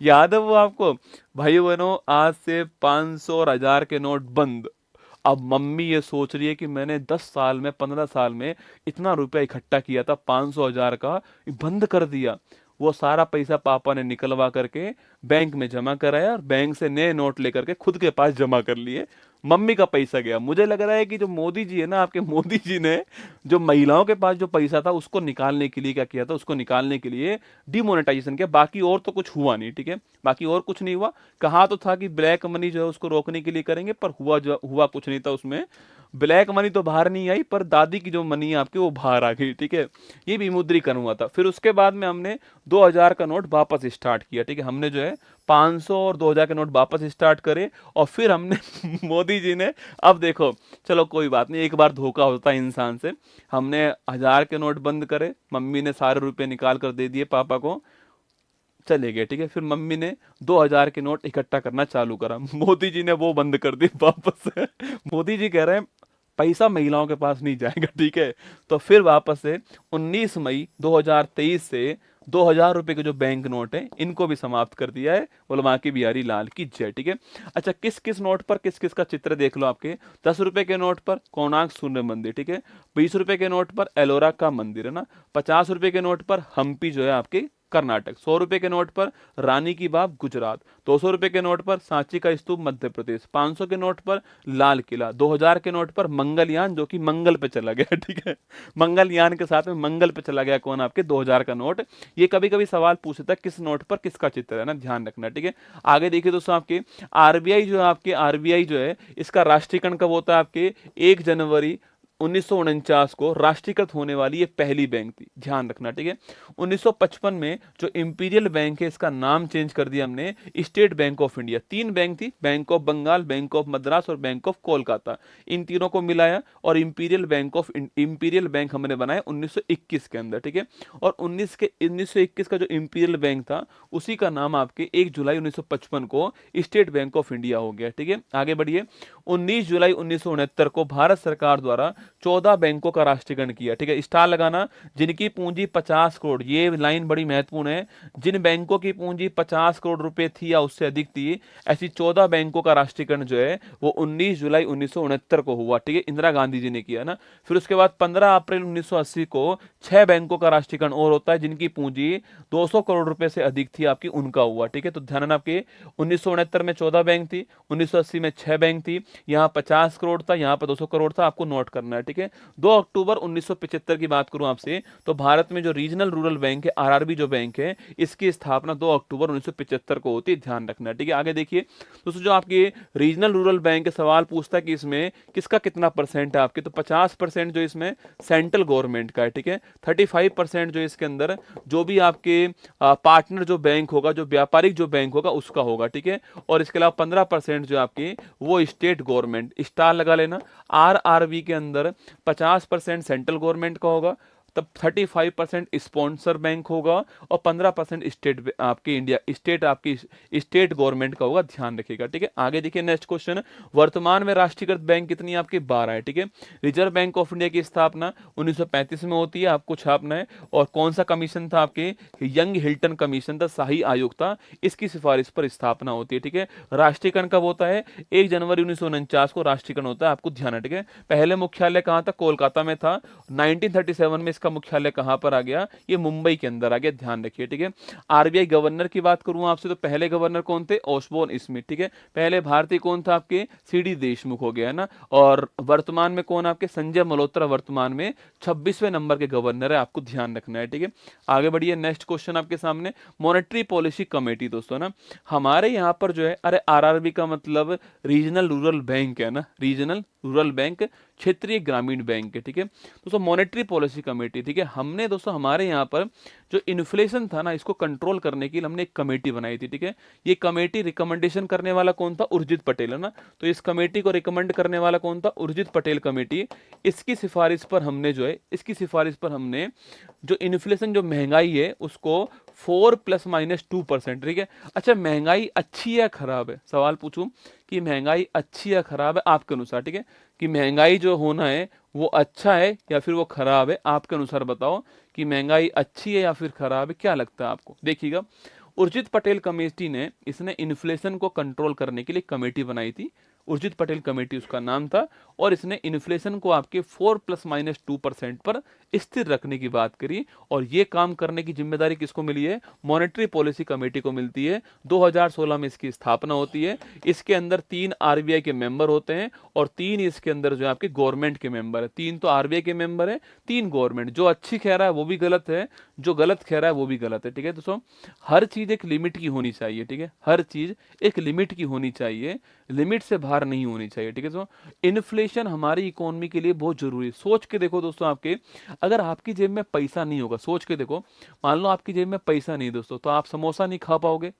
याद है वो आपको। भाइयों बहनों, आज से 500 और 1000 के नोट बंद। अब मम्मी ये सोच रही है कि मैंने 10 साल में 15 साल में इतना रुपया इकट्ठा किया था, 500 1000 का, ये बंद कर दिया। वो सारा पैसा पापा ने निकलवा करके बैंक में जमा कराया, और बैंक से नए नोट लेकर के खुद के पास जमा कर लिए। मम्मी का पैसा गया। मुझे लग रहा है कि जो मोदी जी है ना, आपके मोदी जी ने जो महिलाओं के पास जो पैसा था उसको निकालने के लिए क्या किया था, उसको निकालने के लिए डिमोनेटाइजेशन किया। बाकी और तो कुछ हुआ नहीं, ठीक है। बाकी और कुछ नहीं हुआ। कहा तो था कि ब्लैक मनी जो है उसको रोकने के लिए करेंगे, पर हुआ कुछ नहीं था उसमें। ब्लैक मनी तो बाहर नहीं आई, पर दादी की जो मनी है आपकी वो बाहर आ गई, ठीक है। ये विमुद्रीकरण हुआ था। फिर उसके बाद में हमने 2000 का नोट वापस स्टार्ट किया, ठीक है। हमने जो है 500 और 2000 के नोट वापस स्टार्ट करे, और फिर हमने मोदी जी ने, अब देखो, चलो कोई बात नहीं, एक बार धोखा होता है इंसान से। हमने 1000 के नोट बंद करे, मम्मी ने सारे रुपए निकाल कर दे दिए पापा को, चले गए, ठीक है। फिर मम्मी ने 2000 के नोट इकट्ठा करना चालू करा, मोदी जी ने वो बंद कर दी वापस से। मोदी जी कह रहे हैं पैसा महिलाओं के पास नहीं जाएगा, ठीक है। तो फिर वापस से 19 मई 2023 से 2000 रुपए के जो बैंक नोट है इनको भी समाप्त कर दिया है। बोलो माँ की बिहारी लाल की जय, ठीक है। अच्छा, किस किस नोट पर किस किस का चित्र देख लो आपके। 10 रुपए के नोट पर कोणार्क सूर्य मंदिर, ठीक है। 20 रुपए के नोट पर एलोरा का मंदिर, है ना। 50 रुपए के नोट पर हम्पी जो है आपके कर्नाटक। 100 रुपए के नोट पर रानी की बाग गुजरात। 200 रुपए के नोट पर सांची का स्तूप मध्य प्रदेश। 500 के नोट पर लाल किला। 2000 के नोट पर मंगलयान जो कि मंगल पे चला गया, ठीक है। मंगलयान के साथ में मंगल पे चला गया कौन, आपके 2000 का नोट। ये कभी कभी सवाल पूछता है किस नोट पर किसका चित्र है ना, ध्यान रखना, ठीक है। आगे देखिए दोस्तों, आपके आरबीआई जो है, आपके आरबीआई जो है इसका राष्ट्रीयकरण कब होता है, आपके 1 जनवरी 1949 को राष्ट्रीयकृत होने वाली ये पहली बैंक थी, ध्यान रखना, ठीक है। 1955 में जो इंपीरियल बैंक है इसका नाम चेंज कर दिया हमने State Bank of India. 3 bank थी, Bank of Bengal, Bank of Madras और बैंक ऑफ कोलकाता। इन तीनों को मिलाया और इंपीरियल बैंक हमने बनाया 1921 के अंदर, ठीक है। और 1921 का जो इंपीरियल बैंक था उसी का नाम आपके 1 जुलाई 1955 को स्टेट बैंक ऑफ इंडिया हो गया, ठीक है। आगे बढ़िए, 19 जुलाई 1969 को भारत सरकार द्वारा 14 बैंकों का राष्ट्रीयकरण किया, ठीक है, स्टार लगाना, जिनकी पूंजी 50 करोड़, ये लाइन बड़ी महत्वपूर्ण है, जिन बैंकों की पूंजी 50 करोड़ रुपए थी या उससे अधिक थी, ऐसी 14 बैंकों का राष्ट्रीयकरण जो है वो 19 जुलाई 1969 को हुआ, ठीक है, इंदिरा गांधी जी ने किया ना। फिर उसके बाद 15 अप्रैल 1980 को 6 बैंकों का राष्ट्रीयकरण और होता है, जिनकी पूंजी 200 करोड़ रुपए से अधिक थी आपकी, उनका हुआ, ठीक है। तो ध्यान रखना, आपके 1969 में 14 बैंक थी, 1980 में 6 बैंक थी, यहाँ 50 करोड़ था, यहाँ पर 200 करोड़ था, आपको नोट करना है, ठीक है। 2 अक्टूबर 1975 की बात करूं आपसे, तो भारत में जो रीजनल रूरल बैंक है, आरआरबी जो बैंक है, इसकी स्थापना 2 अक्टूबर 1975 को होती है, ध्यान रखना है, ठीक है। आगे देखिए दोस्तों, जो आपके रीजनल रूरल बैंक के सवाल पूछता है कि इसमें किसका कितना परसेंट है आपके, तो 50% जो इसमें सेंट्रल गवर्नमेंट का है, ठीक है। 35% जो इसके अंदर जो भी आपके पार्टनर जो बैंक होगा, जो व्यापारिक जो बैंक होगा उसका होगा, ठीक है। और इसके अलावा 15% जो आपकी वो स्टेट गवर्नमेंट, स्टार लगा लेना। आरआरबी के अंदर 50% सेंट्रल गवर्नमेंट का होगा, तब 35% स्पॉन्सर बैंक होगा और 15% स्टेट आपकी इंडिया स्टेट आपकी स्टेट गवर्नमेंट का होगा, ध्यान रखिएगा, ठीक है। आगे देखिए नेक्स्ट क्वेश्चन, वर्तमान में राष्ट्रीयकृत बैंक कितनी आपकी 12 है, ठीक है। रिजर्व बैंक ऑफ इंडिया की स्थापना 1935 में होती है, आपको छापना है। और कौन सा कमीशन था आपके, यंग हिल्टन कमीशन था, शाही आयोग था, इसकी सिफारिश पर स्थापना होती है, ठीक है। राष्ट्रीयकरण कब होता है, 1 जनवरी 1949 को राष्ट्रीयकरण होता है, आपको ध्यान है, ठीक है। पहले मुख्यालय कहाँ था, कोलकाता में था। 1937 में इसका मुख्यालय कहां पर आ गया, ये मुंबई के अंदर आ गया, ध्यान रखिए, ठीक है। आरबीआई गवर्नर की बात करूं आपसे, तो पहले गवर्नर कौन थे, ऑसबोर्न स्मिथ, ठीक है। पहले भारतीय कौन था आपके, सीडी देशमुख हो गया ना। और वर्तमान में कौन आपके, संजय मल्होत्रा वर्तमान में 26वें नंबर के गवर्नर है, आपको ध्यान रखना है, ठीक है। आगे बढ़िए, नेक्स्ट क्वेश्चन आपके सामने, मॉनेटरी पॉलिसी कमेटी दोस्तों ना, हमारे यहाँ पर जो है, अरे आरआरबी का मतलब रीजनल रूरल बैंक है ना, रीजनल रूरल बैंक, क्षेत्रीय ग्रामीण बैंक है, ठीक है दोस्तों। मॉनेटरी पॉलिसी कमेटी, ठीक है, हमने दोस्तों हमारे यहाँ पर जो इन्फ्लेशन था ना, इसको कंट्रोल करने के लिए हमने एक कमेटी बनाई थी, ठीक है। ये कमेटी रिकमेंडेशन करने वाला कौन था, उर्जित पटेल है ना। तो इस कमेटी को रिकमेंड करने वाला कौन था, उर्जित पटेल कमेटी। इसकी सिफारिश पर हमने जो है, इसकी सिफारिश पर हमने जो इन्फ्लेशन, जो महंगाई है, उसको 4 ± 2%, ठीक है। अच्छा, महंगाई अच्छी है खराब है, सवाल पूछूं कि महंगाई अच्छी है खराब है आपके अनुसार, ठीक है, कि महंगाई जो होना है वो अच्छा है या फिर वो खराब है, आपके अनुसार बताओ कि महंगाई अच्छी है या फिर खराब है, क्या लगता है आपको। देखिएगा, उर्जित पटेल कमेटी ने, इसने इन्फ्लेशन को कंट्रोल करने के लिए कमेटी बनाई थी, उर्जित पटेल कमेटी उसका नाम था। और इसने इन्फ्लेशन को आपके 4 ± 2% पर स्थिर रखने की बात करी। और ये काम करने की जिम्मेदारी किसको मिली है, मॉनेटरी पॉलिसी कमेटी को मिलती है। 2016 में इसकी स्थापना होती है। इसके अंदर 3 आरबीआई के मेंबर होते हैं और 3 इसके अंदर जो है आपके गवर्नमेंट के मेंबर है। 3 तो आरबीआई के मेंबर है, 3 गवर्नमेंट। जो अच्छी कह रहा है वो भी गलत है, जो गलत कह रहा है वो भी गलत है, ठीक है दोस्तों। हर चीज एक लिमिट की होनी चाहिए, ठीक है, हर चीज एक लिमिट की होनी चाहिए, लिमिट से बाहर नहीं होनी चाहिए, ठीक है दोस्तों। इन्फ्लेशन हमारी इकोनॉमी के लिए बहुत जरूरी है। सोच के देखो दोस्तों, आपके अगर आपकी जेब में पैसा नहीं होगा, सोच के देखो, मान लो आपकी जेब में पैसा नहीं दोस्तों, तो आप समोसा नहीं खा पाओगे।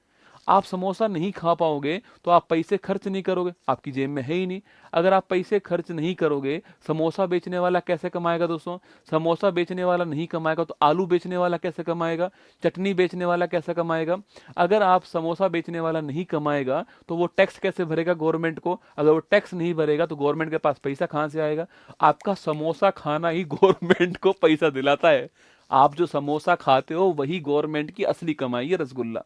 आप समोसा नहीं खा पाओगे तो आप पैसे खर्च नहीं करोगे, आपकी जेब में है ही नहीं। अगर आप पैसे खर्च नहीं करोगे, समोसा बेचने वाला कैसे कमाएगा दोस्तों, समोसा बेचने वाला नहीं कमाएगा तो आलू बेचने वाला कैसे कमाएगा, चटनी बेचने वाला कैसे कमाएगा। अगर आप समोसा बेचने वाला नहीं कमाएगा तो वो टैक्स कैसे भरेगा गवर्नमेंट को, अगर वो टैक्स नहीं भरेगा तो गवर्नमेंट के पास पैसा कहां से आएगा। आपका समोसा खाना ही गवर्नमेंट को पैसा दिलाता है। आप जो समोसा खाते हो वही गवर्नमेंट की असली कमाई है, रसगुल्ला।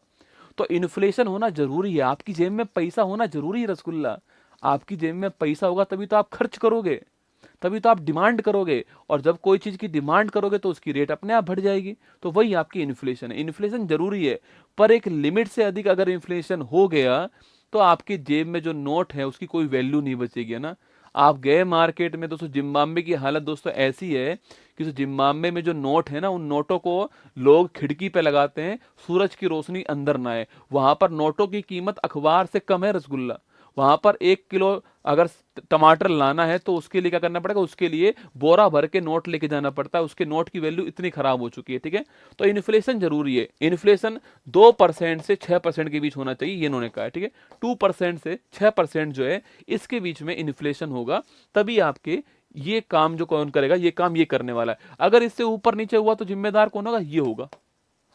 तो इन्फ्लेशन होना जरूरी है, आपकी जेब में पैसा होना जरूरी है, रसगुल्ला। आपकी जेब में पैसा होगा तभी तो आप खर्च करोगे, तभी तो आप डिमांड करोगे। और जब कोई चीज की डिमांड करोगे तो उसकी रेट अपने आप बढ़ जाएगी। तो वही आपकी इन्फ्लेशन है। इन्फ्लेशन जरूरी है, पर एक लिमिट से अधिक अगर इन्फ्लेशन हो गया तो आपकी जेब में जो नोट है उसकी कोई वैल्यू नहीं बचेगी, है ना। आप गए मार्केट में दोस्तों, जिम्बाब्वे की हालत दोस्तों ऐसी है कि जिम्बाब्वे में जो नोट है ना, उन नोटों को लोग खिड़की पे लगाते हैं, सूरज की रोशनी अंदर ना आए। वहां पर नोटों की कीमत अखबार से कम है, रसगुल्ला। वहां पर 1 किलो अगर टमाटर लाना है तो उसके लिए क्या करना पड़ेगा, उसके लिए बोरा भर के नोट लेके जाना पड़ता है। उसके नोट की वैल्यू इतनी खराब हो चुकी है, ठीक है। तो इन्फ्लेशन जरूरी है। इन्फ्लेशन 2% से 6% के बीच होना चाहिए, ये इन्होंने कहा है, ठीक है। 2% से 6% जो है इसके बीच में इन्फ्लेशन होगा, तभी आपके ये काम जो कौन करेगा, ये काम ये करने वाला है। अगर इससे ऊपर नीचे हुआ तो जिम्मेदार कौन होगा, ये होगा।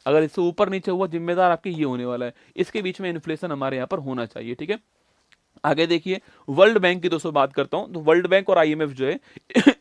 अगर इससे ऊपर नीचे हुआ जिम्मेदार आपके ये होने वाला है। इसके बीच में इन्फ्लेशन हमारे यहाँ पर होना चाहिए, ठीक है। आगे देखिए, वर्ल्ड बैंक की दोस्तों बात करता हूं तो वर्ल्ड बैंक और आईएमएफ जो है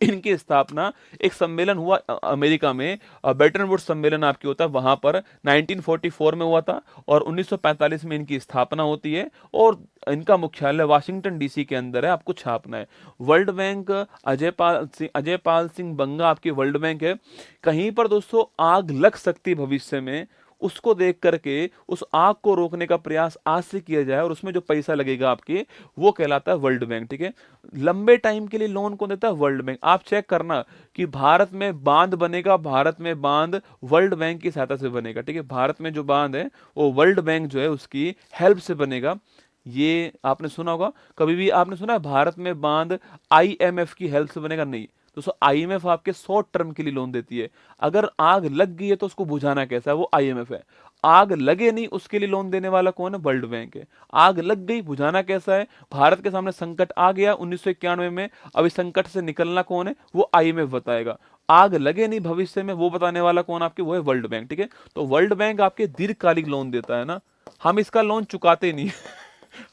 इनकी स्थापना, एक सम्मेलन हुआ अमेरिका में, बेटन वुड्स सम्मेलन आपकी होता है वहां पर 1944 में हुआ था, और 1945 में इनकी स्थापना होती है, और इनका मुख्यालय वाशिंगटन डीसी के अंदर है, आपको छापना है। वर्ल्ड बैंक, अजय पाल सिंह बंगा आपकी वर्ल्ड बैंक है। कहीं पर दोस्तों आग लग सकती है भविष्य में, उसको देख करके उस आग को रोकने का प्रयास आज से किया जाए, और उसमें जो पैसा लगेगा आपके, वो कहलाता है वर्ल्ड बैंक। ठीक है, लंबे टाइम के लिए लोन कौन देता है? World bank. आप चेक करना कि भारत में बांध बनेगा, भारत में बांध वर्ल्ड बैंक की सहायता से बनेगा। ठीक है, भारत में जो बांध है वो वर्ल्ड बैंक जो है उसकी हेल्प से बनेगा। ये आपने सुना होगा, कभी भी आपने सुना है भारत में बांध आईएमएफ की हेल्प से बनेगा? नहीं दोस्तों, आईएमएफ आपके शॉर्ट टर्म के लिए लोन देती है। अगर आग लग गई है तो उसको बुझाना कैसा है? वो आईएमएफ है। आग लगे नहीं उसके लिए लोन देने वाला कौन है? वर्ल्ड बैंक है। आग लग गई, बुझाना कैसा है? भारत के सामने संकट आ गया 1991 में, अब इस संकट से निकलना कौन है? वो आईएमएफ बताएगा। आग लगे नहीं भविष्य में, वो बताने वाला कौन आपके? वो है वर्ल्ड बैंक। ठीक है, तो वर्ल्ड बैंक आपके दीर्घकालिक लोन देता है ना, हम इसका लोन चुकाते नहीं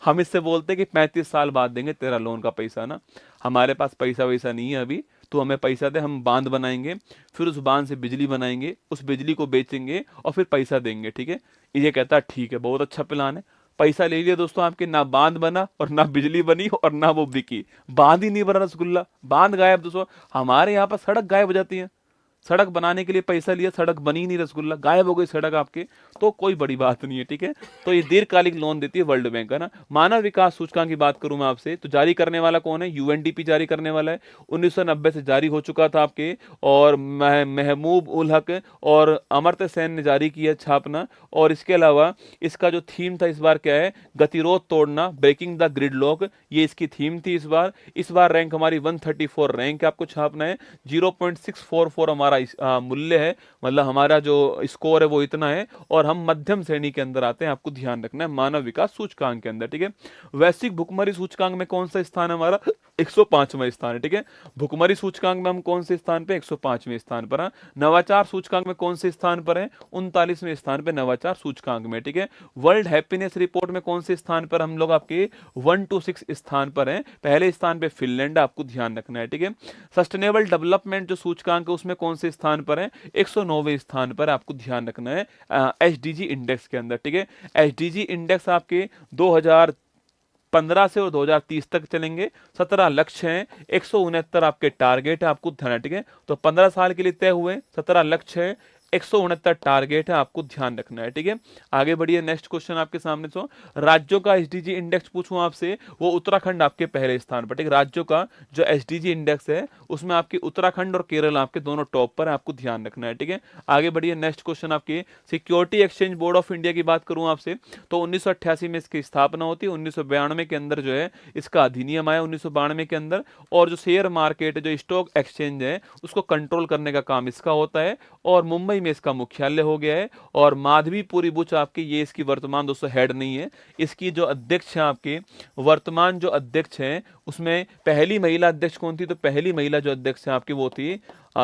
हम इससे बोलते हैं कि 35 साल बाद देंगे तेरा लोन का पैसा ना, हमारे पास पैसा वैसा नहीं है अभी, तो हमें पैसा दे, हम बांध बनाएंगे, फिर उस बांध से बिजली बनाएंगे, उस बिजली को बेचेंगे और फिर पैसा देंगे। ठीक है, ये कहता है ठीक है, बहुत अच्छा प्लान है। पैसा ले लिया दोस्तों आपके, ना बांध बना और ना बिजली बनी और ना वो बिकी, बांध ही नहीं बना, रसगुल्ला, बांध गायब दोस्तों। हमारे यहाँ पर सड़क गायब हो जाती है, सड़क बनाने के लिए पैसा लिया, सड़क बनी नहीं, रसगुल्ला गायब हो गई सड़क आपके, तो कोई बड़ी बात नहीं है। ठीक है, तो ये दीर्घकालिक लोन देती है वर्ल्ड बैंक है ना। मानव विकास सूचकांक की बात करूं मैं आपसे, तो जारी करने वाला कौन है? यूएनडीपी जारी करने वाला है, 1990 से जारी हो चुका था आपके, और महमूब उल हक और अमर्त्य सेन ने जारी किया छापना। और इसके अलावा इसका जो थीम था इस बार क्या है? गतिरोध तोड़ना, ब्रेकिंग द ग्रिड लॉक, ये इसकी थीम थी इस बार। इस बार रैंक हमारी 134 रैंक आपको छापना है, 0.644 हमारा मूल्य है, मतलब हमारा जो स्कोर है वो इतना है, और हम मध्यम श्रेणी के अंदर आते हैं, आपको ध्यान रखना है मानव विकास सूचकांक के अंदर। ठीक है, वैश्विक भुखमरी सूचकांक में कौन सा स्थान है हमारा? 105वां स्थान है। ठीक है, भुखमरी सूचकांक में हम कौन से स्थान पे? 105वें स्थान पर है। नवाचार सूचकांक में कौन से स्थान पर है? 39वें स्थान पे नवाचार सूचकांक में। ठीक है, वर्ल्ड हैप्पीनेस रिपोर्ट में कौन से स्थान पर हम लोग? आपके 1 to 6 स्थान पर हैं, पहले स्थान पे फिनलैंड, आपको ध्यान रखना है। ठीक है, सस्टेनेबल डेवलपमेंट जो सूचकांक है उसमें कौन से स्थान पर है? 109वें स्थान पर, आपको ध्यान रखना है एसडीजी इंडेक्स के अंदर। ठीक है, एसडीजी इंडेक्स आपके 2015 से और 2030 तक चलेंगे, 17 लक्ष्य हैं, 169 आपके टारगेट है, आपको ध्यान है। ठीक है, तो 15 साल के लिए तय हुए, 17 लक्ष्य है, 169 टारगेट है, आपको ध्यान रखना है। ठीक है, आगे बढ़िए, नेक्स्ट क्वेश्चन आपके सामने। तो राज्यों का एसडीजी इंडेक्स पूछूं आपसे, वो उत्तराखंड आपके पहले स्थान पर। ठीक है, राज्यों का जो एसडीजी इंडेक्स है उसमें आपके उत्तराखंड और केरल आपके दोनों टॉप पर है, आपको ध्यान रखना है। ठीक है, आगे बढ़िए, नेक्स्ट क्वेश्चन आपके, security exchange board of India की बात करूं आपसे, तो 1988 में इसकी स्थापना होती है, 1992 के अंदर जो है इसका अधिनियम आया 1992 के अंदर, और जो शेयर मार्केट जो स्टॉक एक्सचेंज है उसको कंट्रोल करने का काम इसका होता है, और मुंबई में इसका मुख्यालय हो गया है। और माधवीपुरी बुच आपके, ये इसकी वर्तमान दोस्तों हेड नहीं है, इसकी जो अध्यक्ष है आपके, वर्तमान जो अध्यक्ष है उसमें पहली महिला अध्यक्ष कौन थी? तो पहली महिला जो अध्यक्ष है आपकी वो थी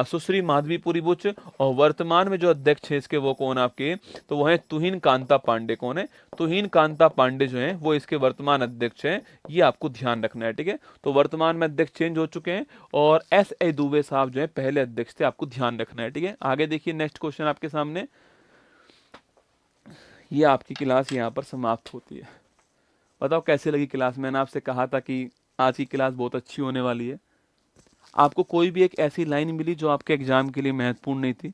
सुश्री माधवीपुरी बुच, और वर्तमान में जो अध्यक्ष है इसके वो कौन आपके? तो वो है तुहिन कांता पांडे। कौन है? तुहिन कांता पांडे जो है वो इसके वर्तमान अध्यक्ष हैं, ये आपको ध्यान रखना है। ठीक है, तो वर्तमान में अध्यक्ष चेंज हो चुके हैं, और एस ए दुबे साहब जो है पहले अध्यक्ष थे, आपको ध्यान रखना है। ठीक है, आगे देखिए, नेक्स्ट क्वेश्चन आपके सामने, ये आपकी क्लास यहाँ पर समाप्त होती है। बताओ कैसे लगी क्लास? मैंने आपसे कहा था कि आज की क्लास बहुत अच्छी होने वाली है। आपको कोई भी एक ऐसी लाइन मिली जो आपके एग्जाम के लिए महत्वपूर्ण नहीं थी,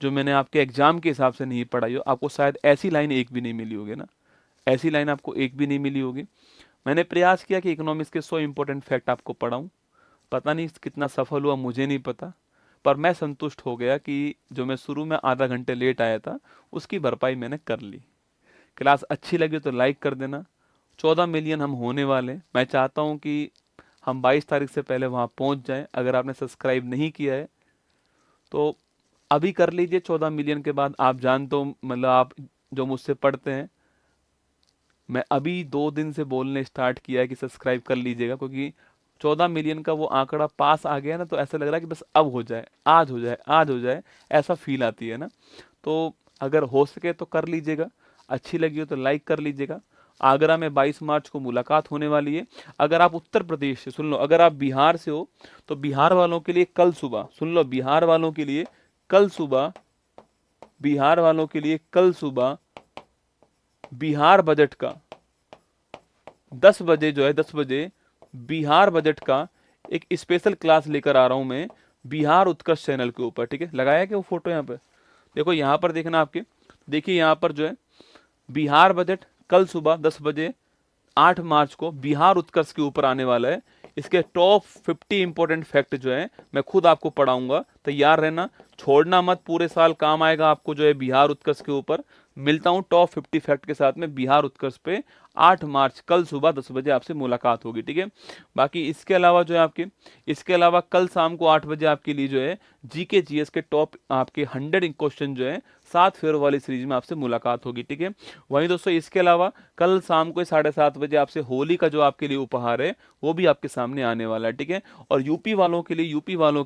जो मैंने आपके एग्जाम के हिसाब से नहीं पढ़ाई हो? आपको शायद ऐसी लाइन एक भी नहीं मिली होगी ना, ऐसी लाइन आपको एक भी नहीं मिली होगी। मैंने प्रयास किया कि इकोनॉमिक्स के 100 इंपॉर्टेंट फैक्ट आपको पढ़ाऊं, पता नहीं कितना सफल हुआ, मुझे नहीं पता, पर मैं संतुष्ट हो गया कि जो मैं शुरू में आधा घंटे लेट आया था उसकी भरपाई मैंने कर ली। क्लास अच्छी लगी तो लाइक कर देना। 14 मिलियन हम होने वाले, मैं चाहता हूं कि हम 22 तारीख से पहले वहां पहुंच जाएं। अगर आपने सब्सक्राइब नहीं किया है तो अभी कर लीजिए, 14 मिलियन के बाद आप जानते हो, मतलब आप जो मुझसे पढ़ते हैं, मैं अभी 2 दिन से बोलने स्टार्ट किया है कि सब्सक्राइब कर लीजिएगा, क्योंकि 14 मिलियन का वो आंकड़ा पास आ गया ना, तो ऐसा लग रहा है कि बस अब हो जाए, आज हो जाए, आज हो जाए, ऐसा फील आती है ना। तो अगर हो सके तो कर लीजिएगा, अच्छी लगी हो तो लाइक कर लीजिएगा, आगरा में 22 मार्च को मुलाकात होने वाली है। अगर आप उत्तर प्रदेश से, सुन लो, अगर आप बिहार से हो तो बिहार वालों के लिए कल सुबह, सुन लो, बिहार वालों के लिए कल सुबह, बिहार वालों के लिए कल सुबह बिहार बजट का 10 बजे जो है, 10 बजे बिहार बजट का एक स्पेशल क्लास लेकर आ रहा हूं मैं बिहार उत्कर्ष चैनल के ऊपर। ठीक है, लगाया क्या वो फोटो यहाँ पे, देखो यहाँ पर देखना आपके, देखिए यहाँ पर जो है बिहार बजट कल सुबह 10 बजे 8 मार्च को बिहार उत्कर्ष के ऊपर आने वाला है। इसके टॉप 50 इंपॉर्टेंट फैक्ट जो है मैं खुद आपको पढ़ाऊंगा, तैयार रहना, छोड़ना मत, पूरे साल काम आएगा आपको जो है बिहार उत्कर्ष के ऊपर। मिलता हूं टॉप 50 फैक्ट के साथ में बिहार उत्कर्ष पे 8 मार्च कल सुबह 10 बजे आपसे मुलाकात होगी। ठीक है, बाकी इसके अलावा जो है आपके, इसके अलावा कल शाम को 8 बजे आपके लिए जो है जीके जीएस के टॉप आपके 100 क्वेश्चन जो है 7 फेयर वाली सीरीज में आपसे मुलाकात होगी। ठीक है, वहीं दोस्तों इसके अलावा कल शाम को 7:30 बजे आपसे होली का जो आपके लिए उपहार है वो भी आपके सामने आने वाला है। ठीक है, और यूपी वालों के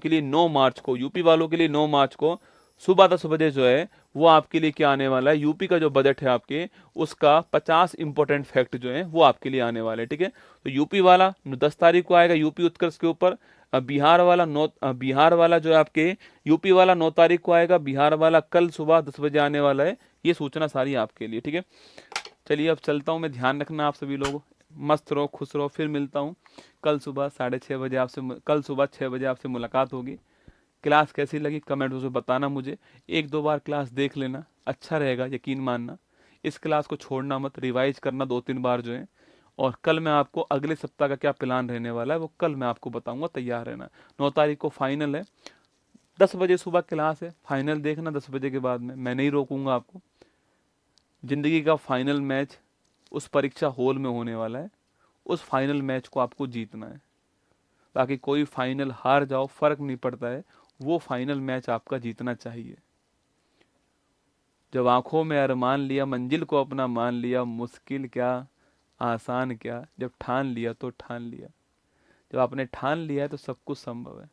लिए 9 मार्च को, यूपी वालों के लिए 9 मार्च को सुबह 10 बजे जो है वो आपके लिए क्या आने वाला है, यूपी का जो बजट है आपके उसका 50 इंपॉर्टेंट फैक्ट जो है वो आपके लिए आने वाले। ठीक है, तो यूपी वाला 10 तारीख को आएगा यूपी उत्कर्ष के ऊपर, बिहार वाला जो है आपके, यूपी वाला 9 तारीख को आएगा, बिहार वाला कल सुबह 10 बजे आने वाला है। ये सूचना सारी आपके लिए। ठीक है, चलिए अब चलता हूँ मैं, ध्यान रखना आप सभी लोग, मस्त रहो, खुश रहो, फिर मिलता हूँ कल सुबह 6:30 बजे आपसे, कल सुबह 6 बजे आपसे मुलाकात होगी। क्लास कैसी लगी कमेंट में बताना मुझे, 1-2 बार क्लास देख लेना, अच्छा रहेगा, यकीन मानना। इस क्लास को छोड़ना मत, रिवाइज करना 2-3 बार जो है। और कल मैं आपको अगले सप्ताह का क्या प्लान रहने वाला है वो कल मैं आपको बताऊंगा, तैयार रहना। 9 तारीख को फाइनल है, 10 बजे सुबह क्लास है, फाइनल देखना 10 बजे के बाद में, मैं नहीं रोकूंगा आपको। जिंदगी का फाइनल मैच उस परीक्षा हॉल में होने वाला है, उस फाइनल मैच को आपको जीतना है। बाकी कोई फाइनल हार जाओ फर्क नहीं पड़ता है, वो फाइनल मैच आपका जीतना चाहिए। जब आंखों में अरमान लिया, मंजिल को अपना मान लिया, मुश्किल क्या आसान क्या, जब ठान लिया तो ठान लिया। जब आपने ठान लिया है तो सब कुछ संभव है।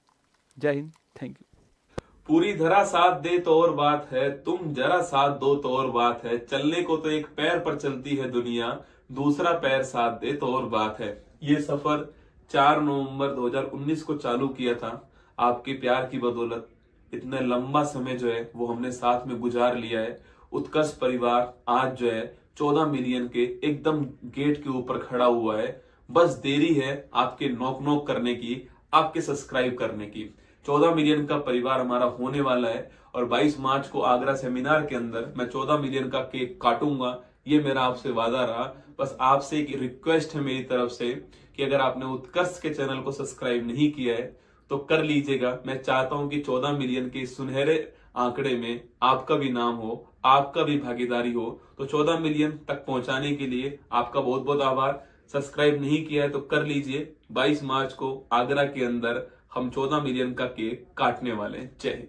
जय हिंद, थैंक यू। पूरी धरा साथ दे तो और बात है, तुम जरा साथ दो तो और बात है, चलने को तो एक पैर पर चलती है दुनिया, दूसरा पैर साथ दे तो और बात है। ये सफर 4 नवंबर 2019 को चालू किया था, आपके प्यार की बदौलत इतना लंबा समय जो है वो हमने साथ में गुजार लिया है। उत्कर्ष परिवार आज जो है 14 मिलियन के एकदम गेट के ऊपर खड़ा हुआ है। बस देरी है आपके नॉक नॉक करने की, आपके सब्सक्राइब करने की। 14 मिलियन का परिवार हमारा होने वाला है और 22 मार्च को आगरा सेमिनार के अंदर मैं 14 मिलियन का केक काटूंगा। ये मेरा आपसे वादा रहा। बस आपसे एक रिक्वेस्ट है मेरी तरफ से कि अगर आपने उत्कर्ष के चैनल को सब्सक्राइब नहीं किया है तो कर लीजिएगा। मैं चाहता हूं कि 14 मिलियन के सुनहरे आंकड़े में आपका भी नाम हो, आपका भी भागीदारी हो। तो 14 मिलियन तक पहुंचाने के लिए आपका बहुत बहुत आभार। सब्सक्राइब नहीं किया है तो कर लीजिए। 22 मार्च को आगरा के अंदर हम 14 मिलियन का केक काटने वाले हैं। जय हिंद।